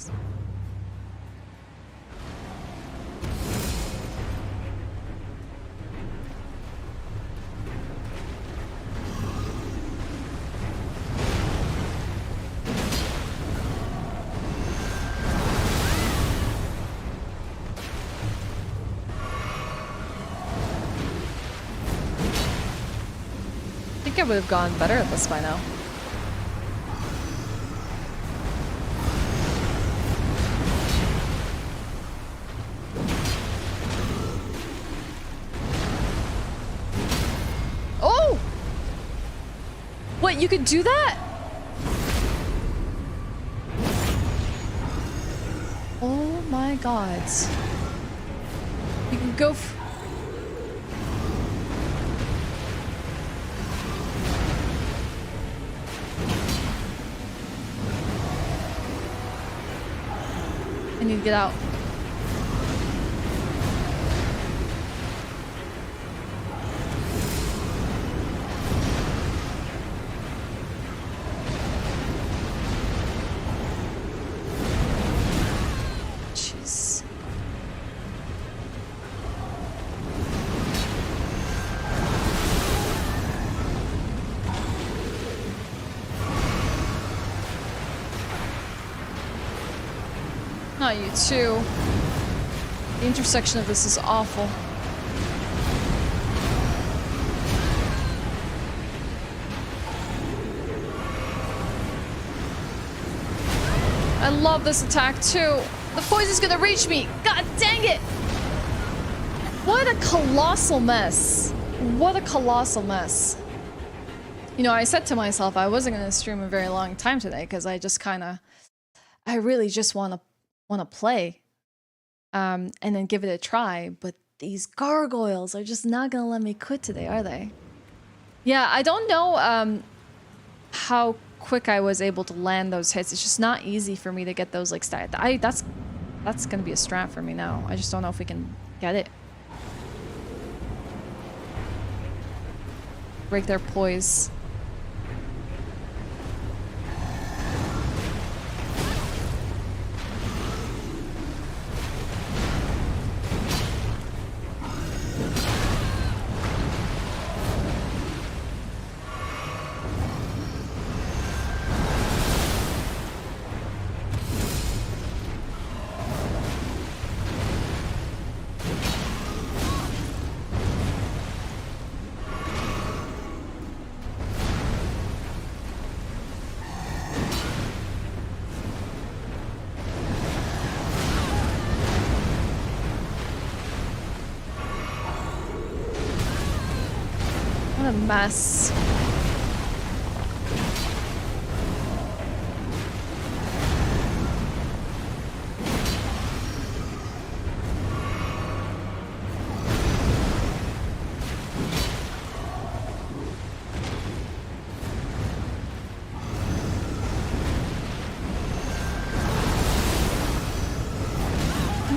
S1: I would have gone better at this by now. Oh! What, you could do that? Oh my god. You can go I need to get out. Jeez. Not you too. The intersection of this is awful. I love this attack too. The poison's gonna reach me. God dang it! What a colossal mess. What a colossal mess. You know, I said to myself I wasn't gonna stream a very long time today because I just I really just want to play and then give it a try, but these gargoyles are just not gonna let me quit today, are they? Yeah, I don't know how quick I was able to land those hits. It's just not easy for me to get those like that's gonna be a strat for me now. I just don't know if we can get it. Break their poise. What a mess.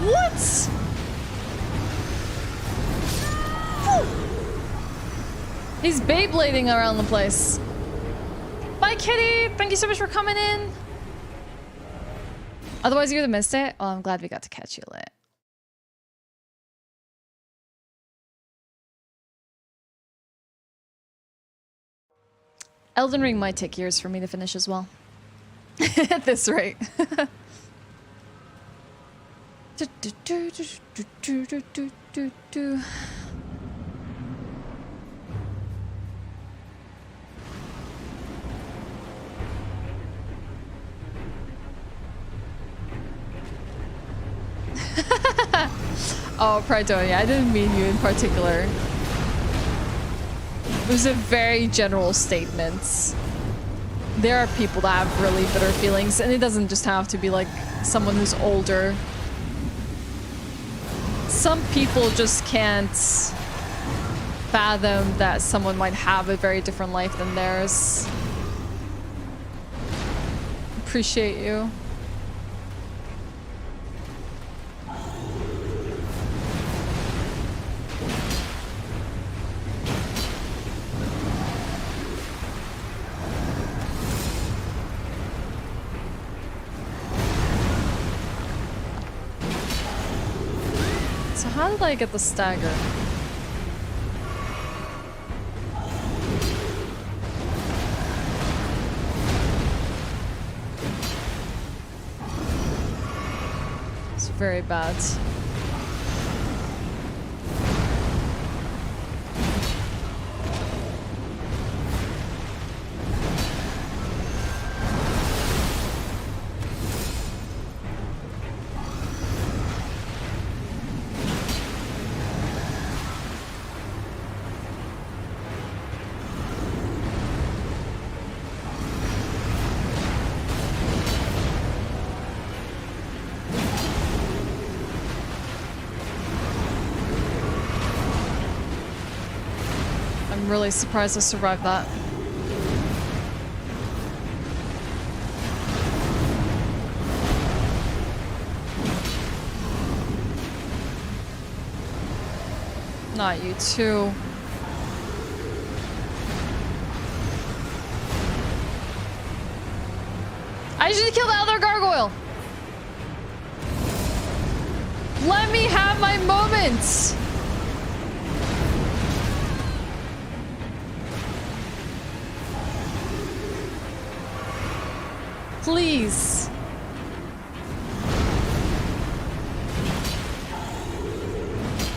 S1: What? He's Beyblading around the place. Bye, Kitty! Thank you so much for coming in. Otherwise, you would have missed it. Well, I'm glad we got to catch you lit. Elden Ring might take years for me to finish as well. At this rate. Oh, Pridonia, I didn't mean you in particular. It was a very general statement. There are people that have really bitter feelings, and it doesn't just have to be like someone who's older. Some people just can't fathom that someone might have a very different life than theirs. Appreciate you. So how did I get the stagger? It's very bad. Really surprised I survived that. Not you too. I should kill the other gargoyle. Let me have my moments. Please.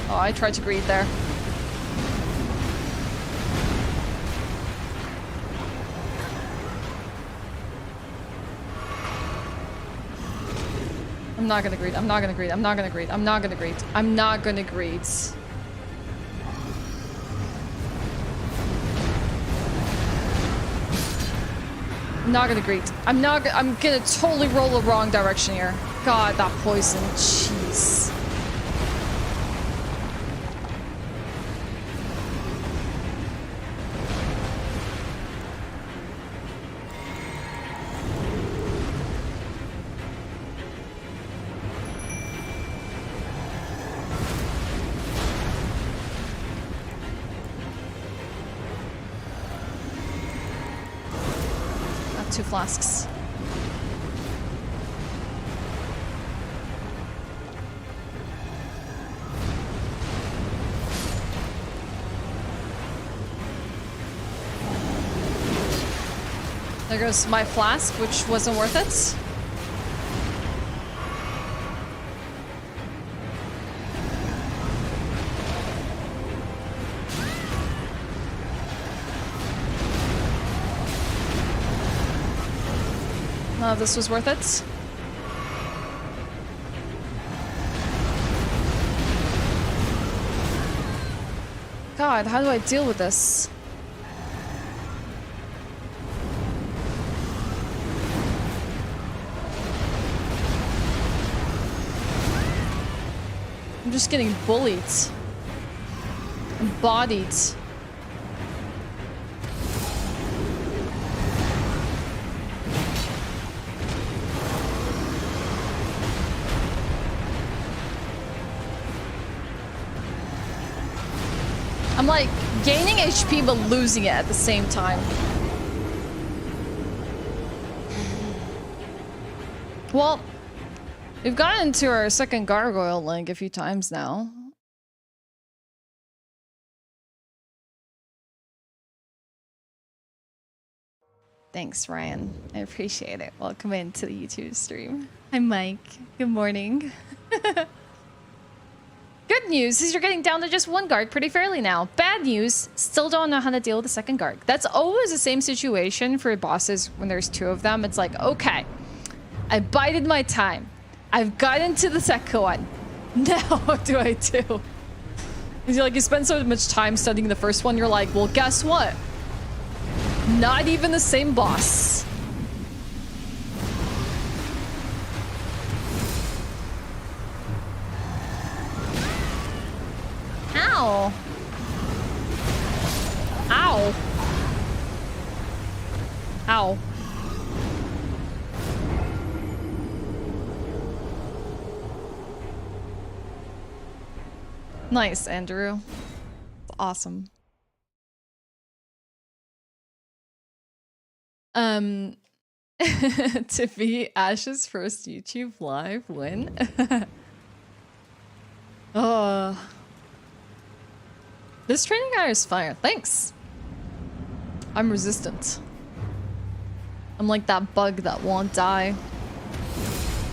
S1: Oh, I tried to greed there. I'm not gonna greed. I'm not gonna greed. I'm not gonna greed. I'm not gonna greed. I'm not gonna greed. I'm not gonna greed. I'm gonna totally roll the wrong direction here. God, that poison. Jeez. Two flasks. There goes my flask, which wasn't worth it. None of this was worth it. God, how do I deal with this? I'm just getting bullied. And bodied. I'm like gaining HP but losing it at the same time. Well, we've gotten to our second gargoyle link a few times now. Thanks, Ryan. I appreciate it. Welcome into the YouTube stream. Hi, Mike. Good morning. Good news is you're getting down to just one Garg pretty fairly now. Bad news, still don't know how to deal with the second Garg. That's always the same situation for bosses when there's two of them. It's like, okay, I bided my time. I've gotten to the second one. Now what do I do? Because you spend so much time studying the first one, you're like, well, guess what? Not even the same boss. Ow. Ow. Ow. Nice, Andrew. Awesome. To be Ash's first YouTube live win. Oh. This training guy is fire. Thanks. I'm resistant. I'm like that bug that won't die.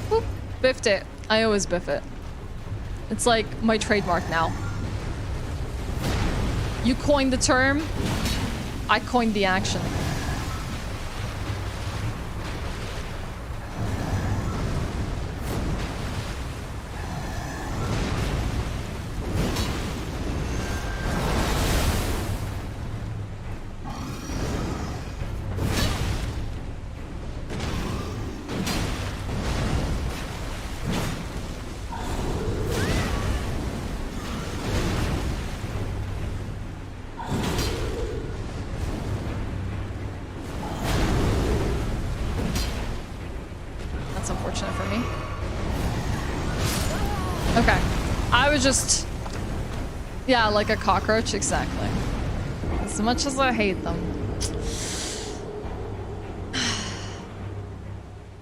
S1: Whoop. Biffed it. I always biff it. It's like my trademark now. You coined the term. I coined the action. Yeah, like a cockroach, exactly. As much as I hate them.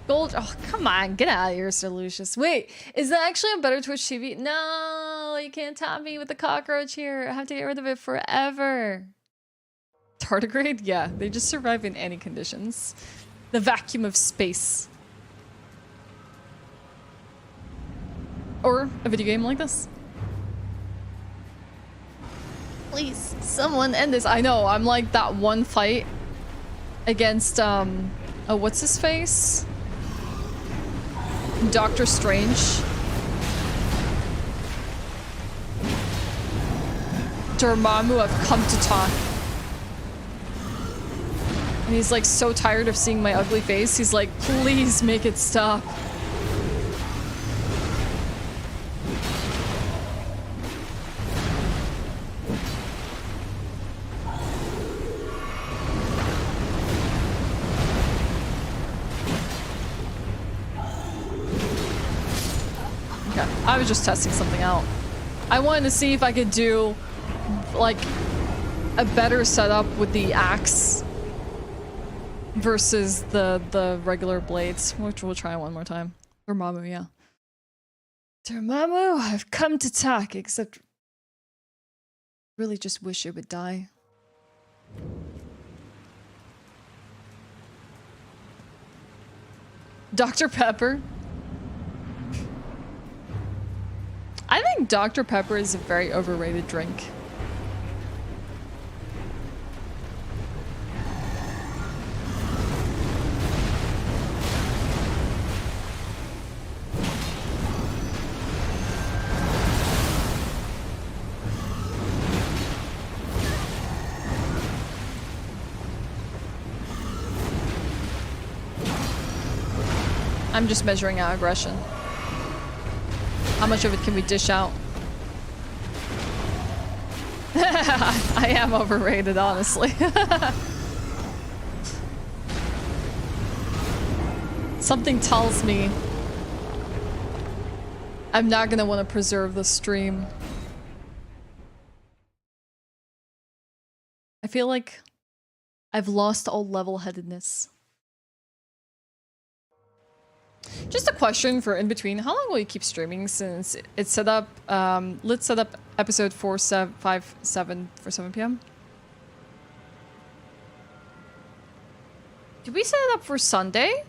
S1: Gold, oh, come on, get out of here, Sir Lucius. Wait, is that actually a better Twitch TV? No, you can't top me with the cockroach here. I have to get rid of it forever. Tardigrade? Yeah, they just survive in any conditions. The vacuum of space. Or a video game like this. Please, someone end this. I know, I'm like that one fight against, oh, what's his face? Doctor Strange. Dormammu, I've come to talk. And he's like so tired of seeing my ugly face. He's like, please make it stop. I was just testing something out. I wanted to see if I could do like a better setup with the axe versus the regular blades, which we'll try one more time. Dormammu, yeah. Dormammu, I've come to talk, except really just wish it would die. Dr. Pepper. I think Dr. Pepper is a very overrated drink. I'm just measuring out aggression. How much of it can we dish out? I am overrated, honestly. Something tells me I'm not gonna want to preserve the stream. I feel like I've lost all level-headedness. Just a question for in between. How long will you keep streaming since it's set up? Let's set up episode 457 for 7 p.m. Did we set it up for Sunday?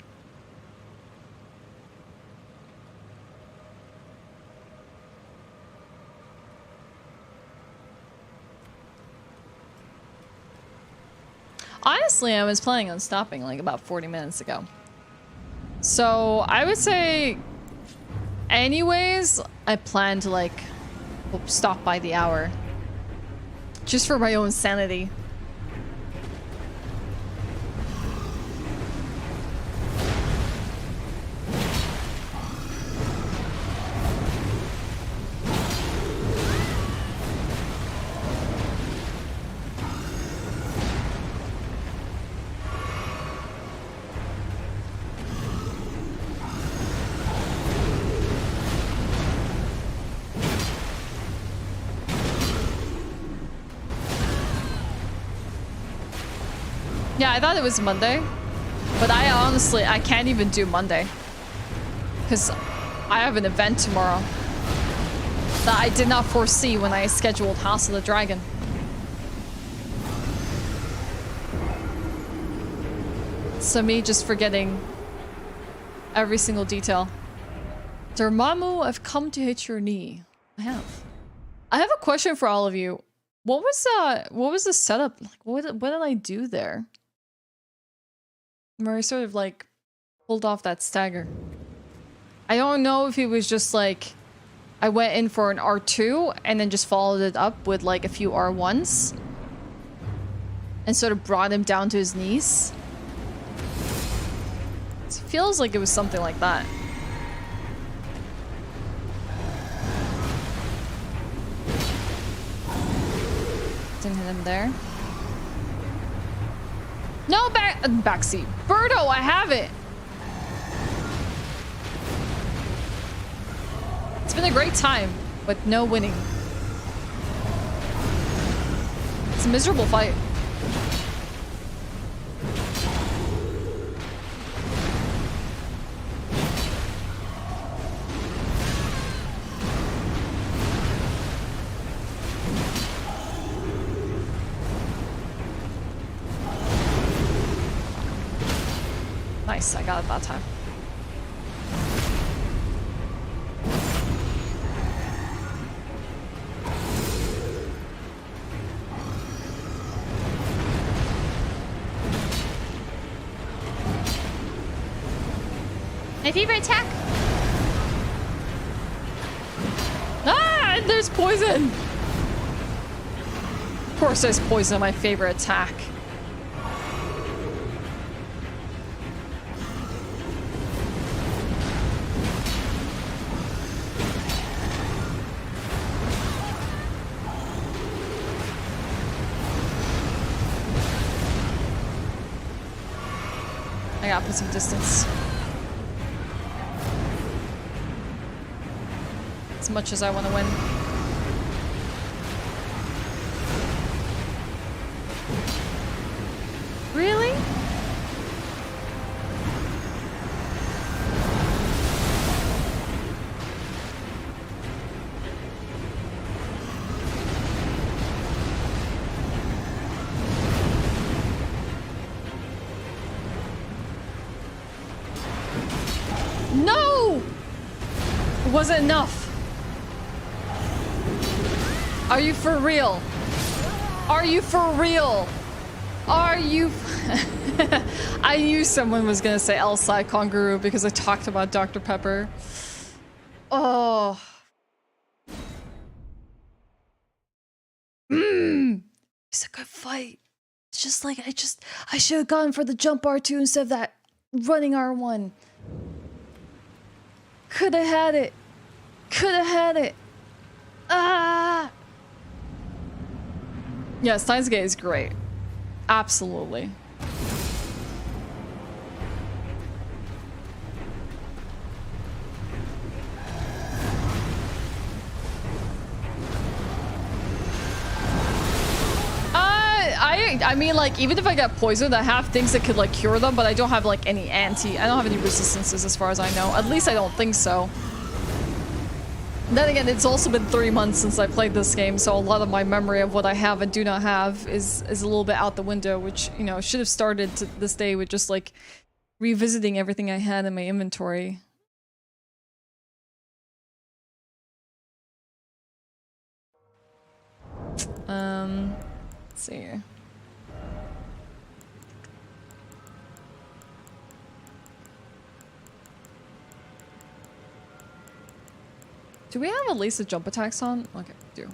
S1: Honestly, I was planning on stopping like about 40 minutes ago. So I would say anyways, I plan to like stop by the hour. Just for my own sanity. Yeah, I thought it was Monday, but I can't even do Monday because I have an event tomorrow that I did not foresee when I scheduled House of the Dragon. So me just forgetting every single detail. Dormammu, I've come to hit your knee. I have a question for all of you. What was the setup? Like, what did I do there? Where I sort of like pulled off that stagger. I don't know if it was just like I went in for an R2 and then just followed it up with like a few R1s and sort of brought him down to his knees. It feels like it was something like that. Didn't hit him there. No, backseat. Birdo, I have it. It's been a great time, but no winning. It's a miserable fight. Nice, I got it that time.
S2: My favorite attack.
S1: Ah, and there's poison. Of course there's poison in my favorite attack. I gotta put some distance. As much as I want to win. Really? No! It wasn't enough. Are you for real? Are you for real? Are you? I knew someone was gonna say Elsai Kangaroo because I talked about Dr. Pepper. Oh. It's a good fight. It's just like I should have gone for the jump R2 instead of that running R1. Could have had it. Could have had it. Ah. Yeah, Steins Gate is great. Absolutely. I mean, like, even if I get poisoned, I have things that could, like, cure them, but I don't have, like, any I don't have any resistances as far as I know. At least I don't think so. Then again, it's also been 3 months since I played this game, so a lot of my memory of what I have and do not have is a little bit out the window, which, you know, should have started to this day with just, like, revisiting everything I had in my inventory. Let's see here. Do we have at least the jump attacks on? Okay, we do.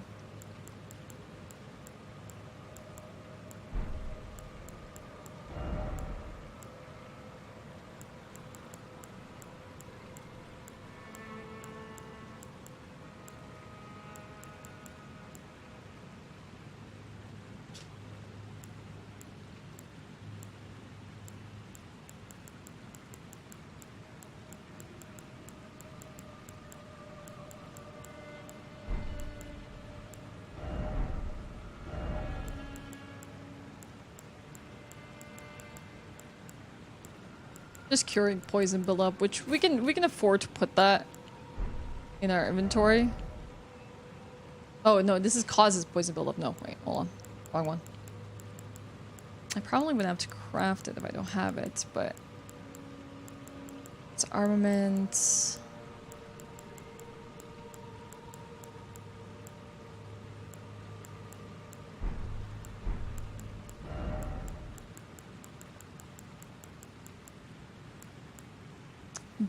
S1: Just curing poison buildup, which we can afford to put that in our inventory. Oh no, this is causes poison buildup. No, wait, hold on, wrong one. I probably would have to craft it if I don't have it, but it's armament.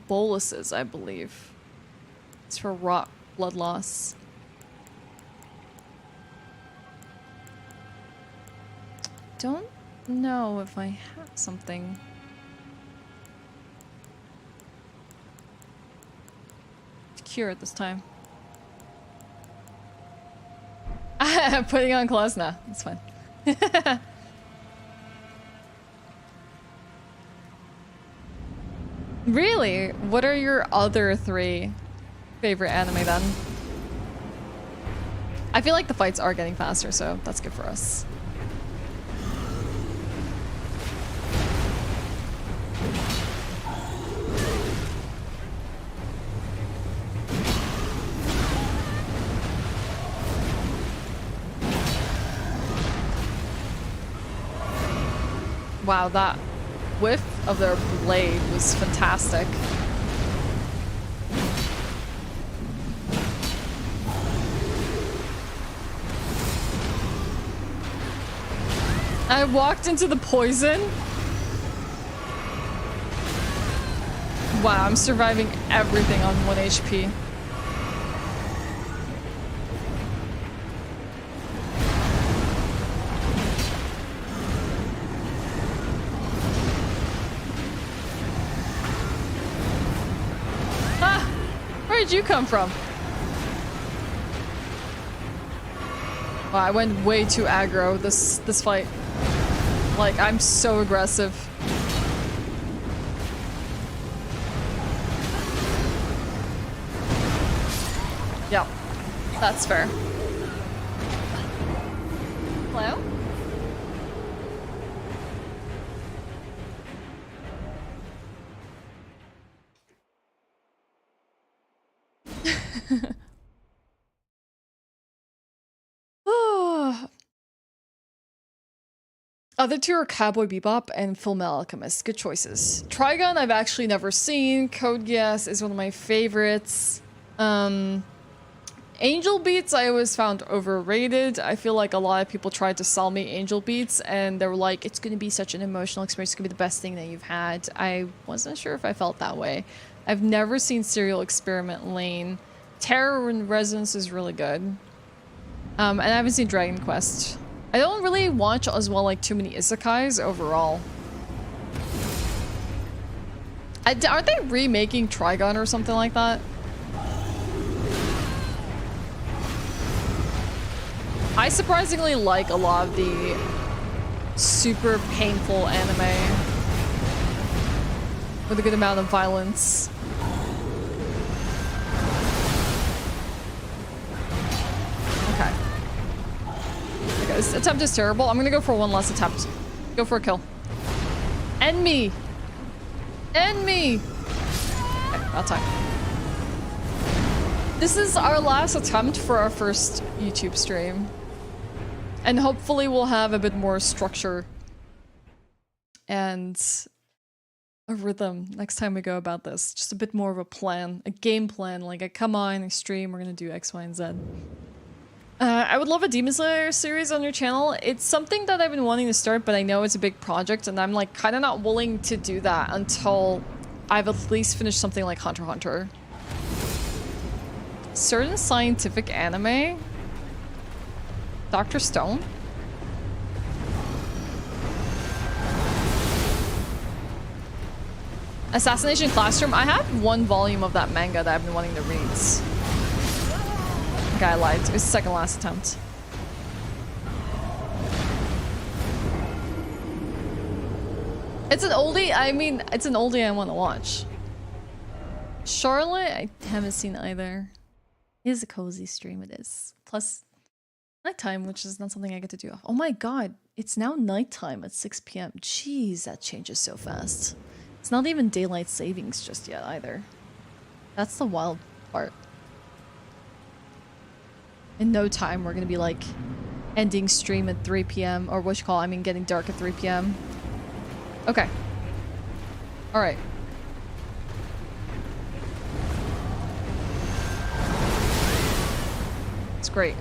S1: Boluses, I believe. It's for rot blood loss. Don't know if I have something. To cure it this time. Putting on claws? Nah, that's fine. Really? What are your other 3 favorite anime then? I feel like the fights are getting faster, so that's good for us. Wow, that whiff of their blade was fantastic. I walked into the poison. Wow, I'm surviving everything on 1 HP. Ah! Where did you come from? Wow, I went way too aggro this fight. Like, I'm so aggressive. Yep, that's fair. Hello? Oh. Other two are Cowboy Bebop and Fullmetal Alchemist. Good choices. Trigun I've actually never seen. Code Geass is one of my favorites. Angel Beats I always found overrated. I feel like a lot of people tried to sell me Angel Beats and they were like, it's going to be such an emotional experience. It's going to be the best thing that you've had. I wasn't sure if I felt that way. I've never seen Serial Experiment Lane. Terror and Resonance is really good. And I haven't seen Dragon Quest. I don't really watch as well like too many isekais overall. Aren't they remaking Trigun or something like that? I surprisingly like a lot of the super painful anime with a good amount of violence. Okay. Okay, this attempt is terrible. I'm gonna go for one last attempt. Go for a kill. End me! End me! Okay, about time. This is our last attempt for our first YouTube stream. And hopefully we'll have a bit more structure and a rhythm next time we go about this. Just a bit more of a plan, a game plan, like a come on, a stream, we're gonna do X, Y, and Z. I would love a Demon Slayer series on your channel. It's something that I've been wanting to start, but I know it's a big project and I'm like kind of not willing to do that until I've at least finished something like Hunter x Hunter. Certain scientific anime? Dr. Stone? Assassination Classroom? I have one volume of that manga that I've been wanting to read. Okay, I lied. It was the second last attempt. It's an oldie? I mean, it's an oldie I want to watch. Charlotte? I haven't seen either. It is a cozy stream, it is. Plus, nighttime, which is not something I get to do. Oh my god, it's now nighttime at 6 p.m. Jeez, that changes so fast. It's not even daylight savings just yet either. That's the wild part. In no time, we're gonna be like ending stream at 3 p.m. or what you call, I mean getting dark at 3 p.m. Okay. Alright. It's great.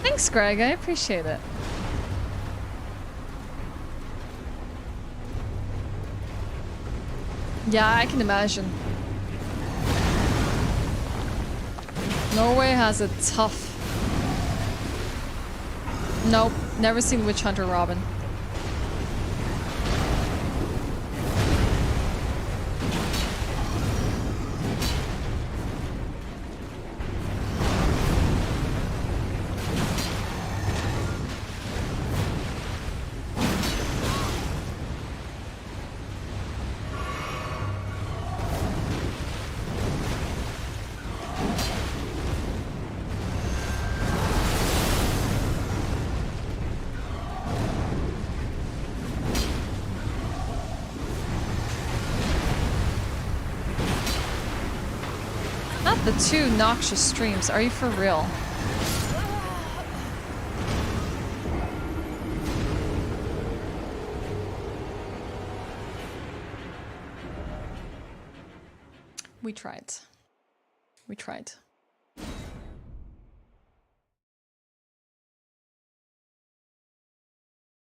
S1: Thanks, Greg. I appreciate it. Yeah, I can imagine. Norway has a tough... Nope, never seen Witch Hunter Robin. The 2 noxious streams. Are you for real? We tried. We tried.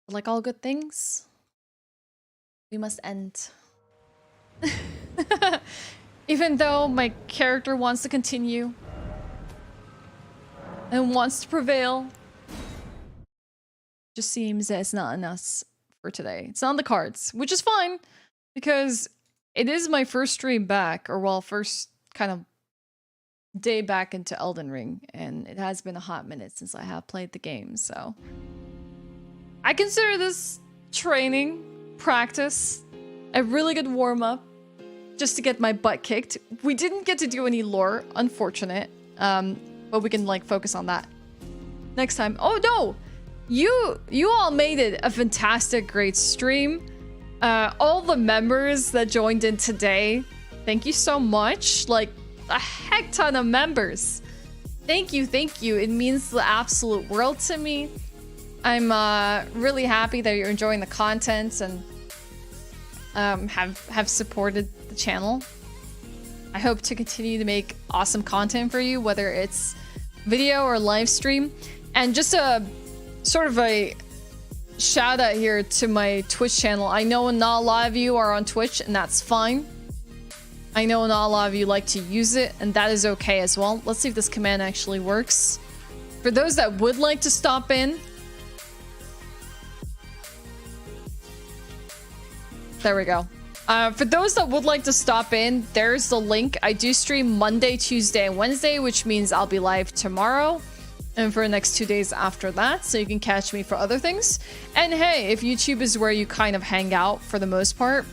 S1: Like all good things, we must end. Even though my character wants to continue and wants to prevail, just seems that it's not enough for today. It's not on the cards, which is fine because it is my first stream back, or well, first kind of day back into Elden Ring, and it has been a hot minute since I have played the game, so I consider this training, practice, a really good warm-up just to get my butt kicked. We didn't get to do any lore, unfortunate, but we can like focus on that next time. Oh no! You all made it a fantastic, great stream. All the members that joined in today, thank you so much. Like, a heck ton of members. Thank you, thank you. It means the absolute world to me. I'm really happy that you're enjoying the content and have supported the channel. I hope to continue to make awesome content for you, whether it's video or live stream. And just a sort of a shout out here to my Twitch channel. I know not a lot of you are on Twitch, and that's fine. I know not a lot of you like to use it, and that is okay as well. Let's see if this command actually works. For those that would like to stop in, there we go. For those that would like to stop in, there's the link. I do stream Monday, Tuesday, and Wednesday, which means I'll be live tomorrow and for the next 2 days after that, so you can catch me for other things. And hey, if YouTube is where you kind of hang out for the most part,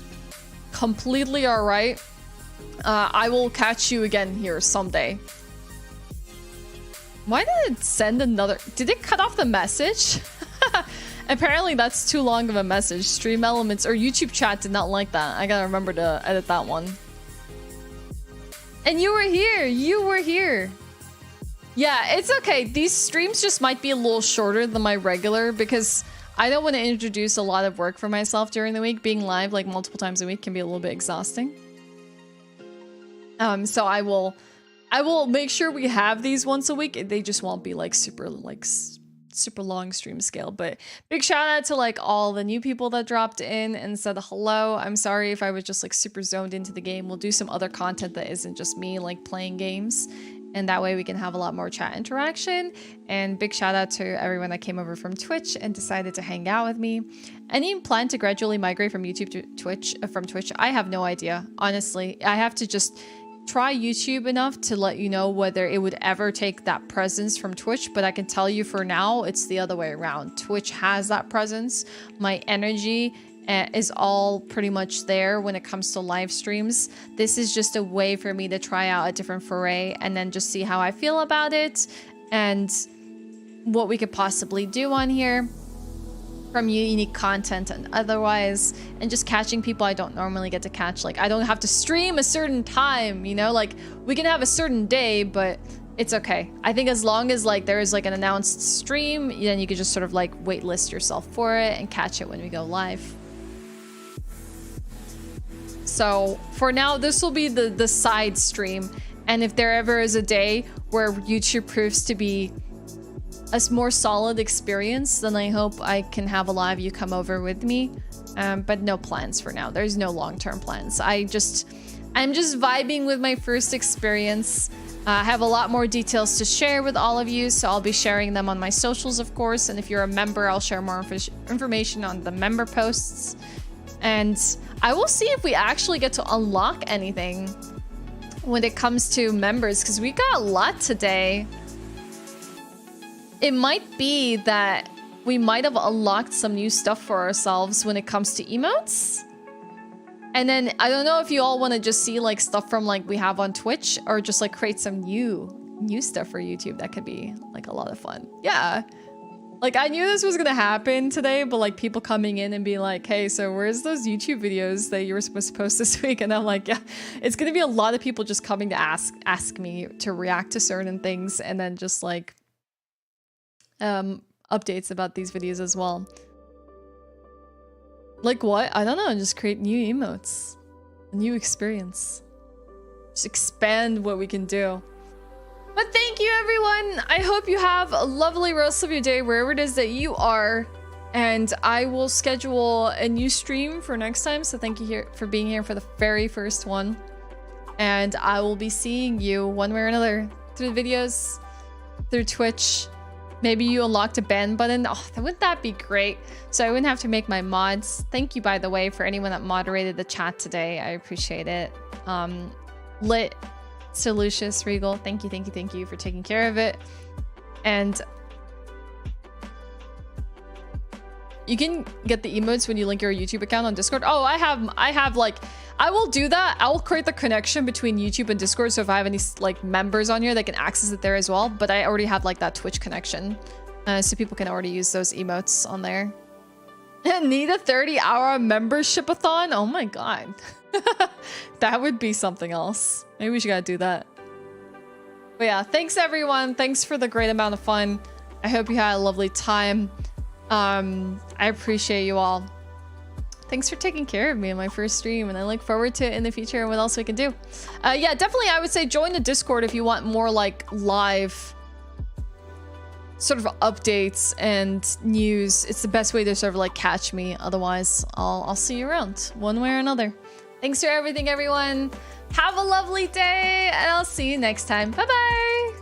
S1: completely all right. I will catch you again here someday. Why did it send another? Did it cut off the message? Apparently that's too long of a message. Stream Elements or YouTube chat did not like that. I gotta remember to edit that one. And you were here. You were here. Yeah, it's okay. These streams just might be a little shorter than my regular because I don't want to introduce a lot of work for myself during the week. Being live like multiple times a week can be a little bit exhausting. So I will make sure we have these once a week. They just won't be like super long stream scale. But big shout out to like all the new people that dropped in and said hello. I'm sorry if I was just like super zoned into the game. We'll do some other content that isn't just me like playing games. And that way we can have a lot more chat interaction. And big shout out to everyone that came over from Twitch and decided to hang out with me. Any plan to gradually migrate from YouTube to Twitch? From Twitch? I have no idea. Honestly, I have to just try YouTube enough to let you know whether it would ever take that presence from Twitch. But I can tell you for now, it's the other way around. Twitch has that presence. My energy is all pretty much there when it comes to live streams. This is just a way for me to try out a different foray and then just see how I feel about it and what we could possibly do on here from unique content and otherwise, and just catching people I don't normally get to catch. Like, I don't have to stream a certain time, you know, like we can have a certain day, but it's okay. I think as long as like there is like an announced stream, then you could just sort of like waitlist yourself for it and catch it when we go live. So for now, this will be the side stream. And if there ever is a day where YouTube proves to be a more solid experience, then I hope I can have a lot of you come over with me. But no plans for now. There's no long-term plans. I'm just vibing with my first experience. I have a lot more details to share with all of you, so I'll be sharing them on my socials, of course. And if you're a member, I'll share more information on the member posts. And I will see if we actually get to unlock anything when it comes to members, because we got a lot today. It might be that we might have unlocked some new stuff for ourselves when it comes to emotes. And then I don't know if you all want to just see like stuff from like we have on Twitch, or just like create some new stuff for YouTube. That could be like a lot of fun. Yeah. Like, I knew this was gonna happen today, but like people coming in and being like, hey, so where's those YouTube videos that you were supposed to post this week? And I'm like, yeah, it's gonna be a lot of people just coming to ask me to react to certain things, and then just like updates about these videos as well. Like what? I don't know, just create new emotes. A new experience. Just expand what we can do. But thank you, everyone. I hope you have a lovely rest of your day wherever it is that you are. And I will schedule a new stream for next time. So thank you for being here for the very first one. And I will be seeing you one way or another through the videos, through Twitch. Maybe you unlocked a ban button. Oh, wouldn't that be great? So I wouldn't have to make my mods. Thank you, by the way, for anyone that moderated the chat today. I appreciate it. Lit, Sir Lucius, Regal, thank you for taking care of it. And you can get the emotes when you link your YouTube account on Discord. Oh, I have like, I will do that. I will create the connection between YouTube and Discord. So if I have any like members on here, they can access it there as well. But I already have like that Twitch connection. So people can already use those emotes on there. Need a 30-hour membership-a-thon? Oh my god. That would be something else. Maybe we should gotta do that. But yeah, thanks everyone. Thanks for the great amount of fun. I hope you had a lovely time. I appreciate you all. Thanks for taking care of me in my first stream, and I look forward to it in the future and what else we can do. Yeah, definitely I would say join the Discord if you want more like live sort of updates and news. It's the best way to sort of like catch me. Otherwise, I'll see you around one way or another. Thanks for everything, everyone. Have a lovely day, and I'll see you next time. Bye-bye.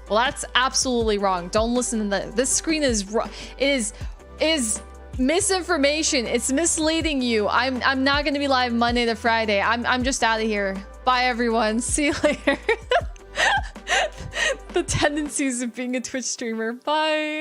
S1: Well, that's absolutely wrong. Don't listen to that. This screen is wrong. It is misinformation. It's misleading you. I'm not gonna be live Monday to Friday. I'm just out of here. Bye, everyone. See you later. The tendencies of being a Twitch streamer. Bye.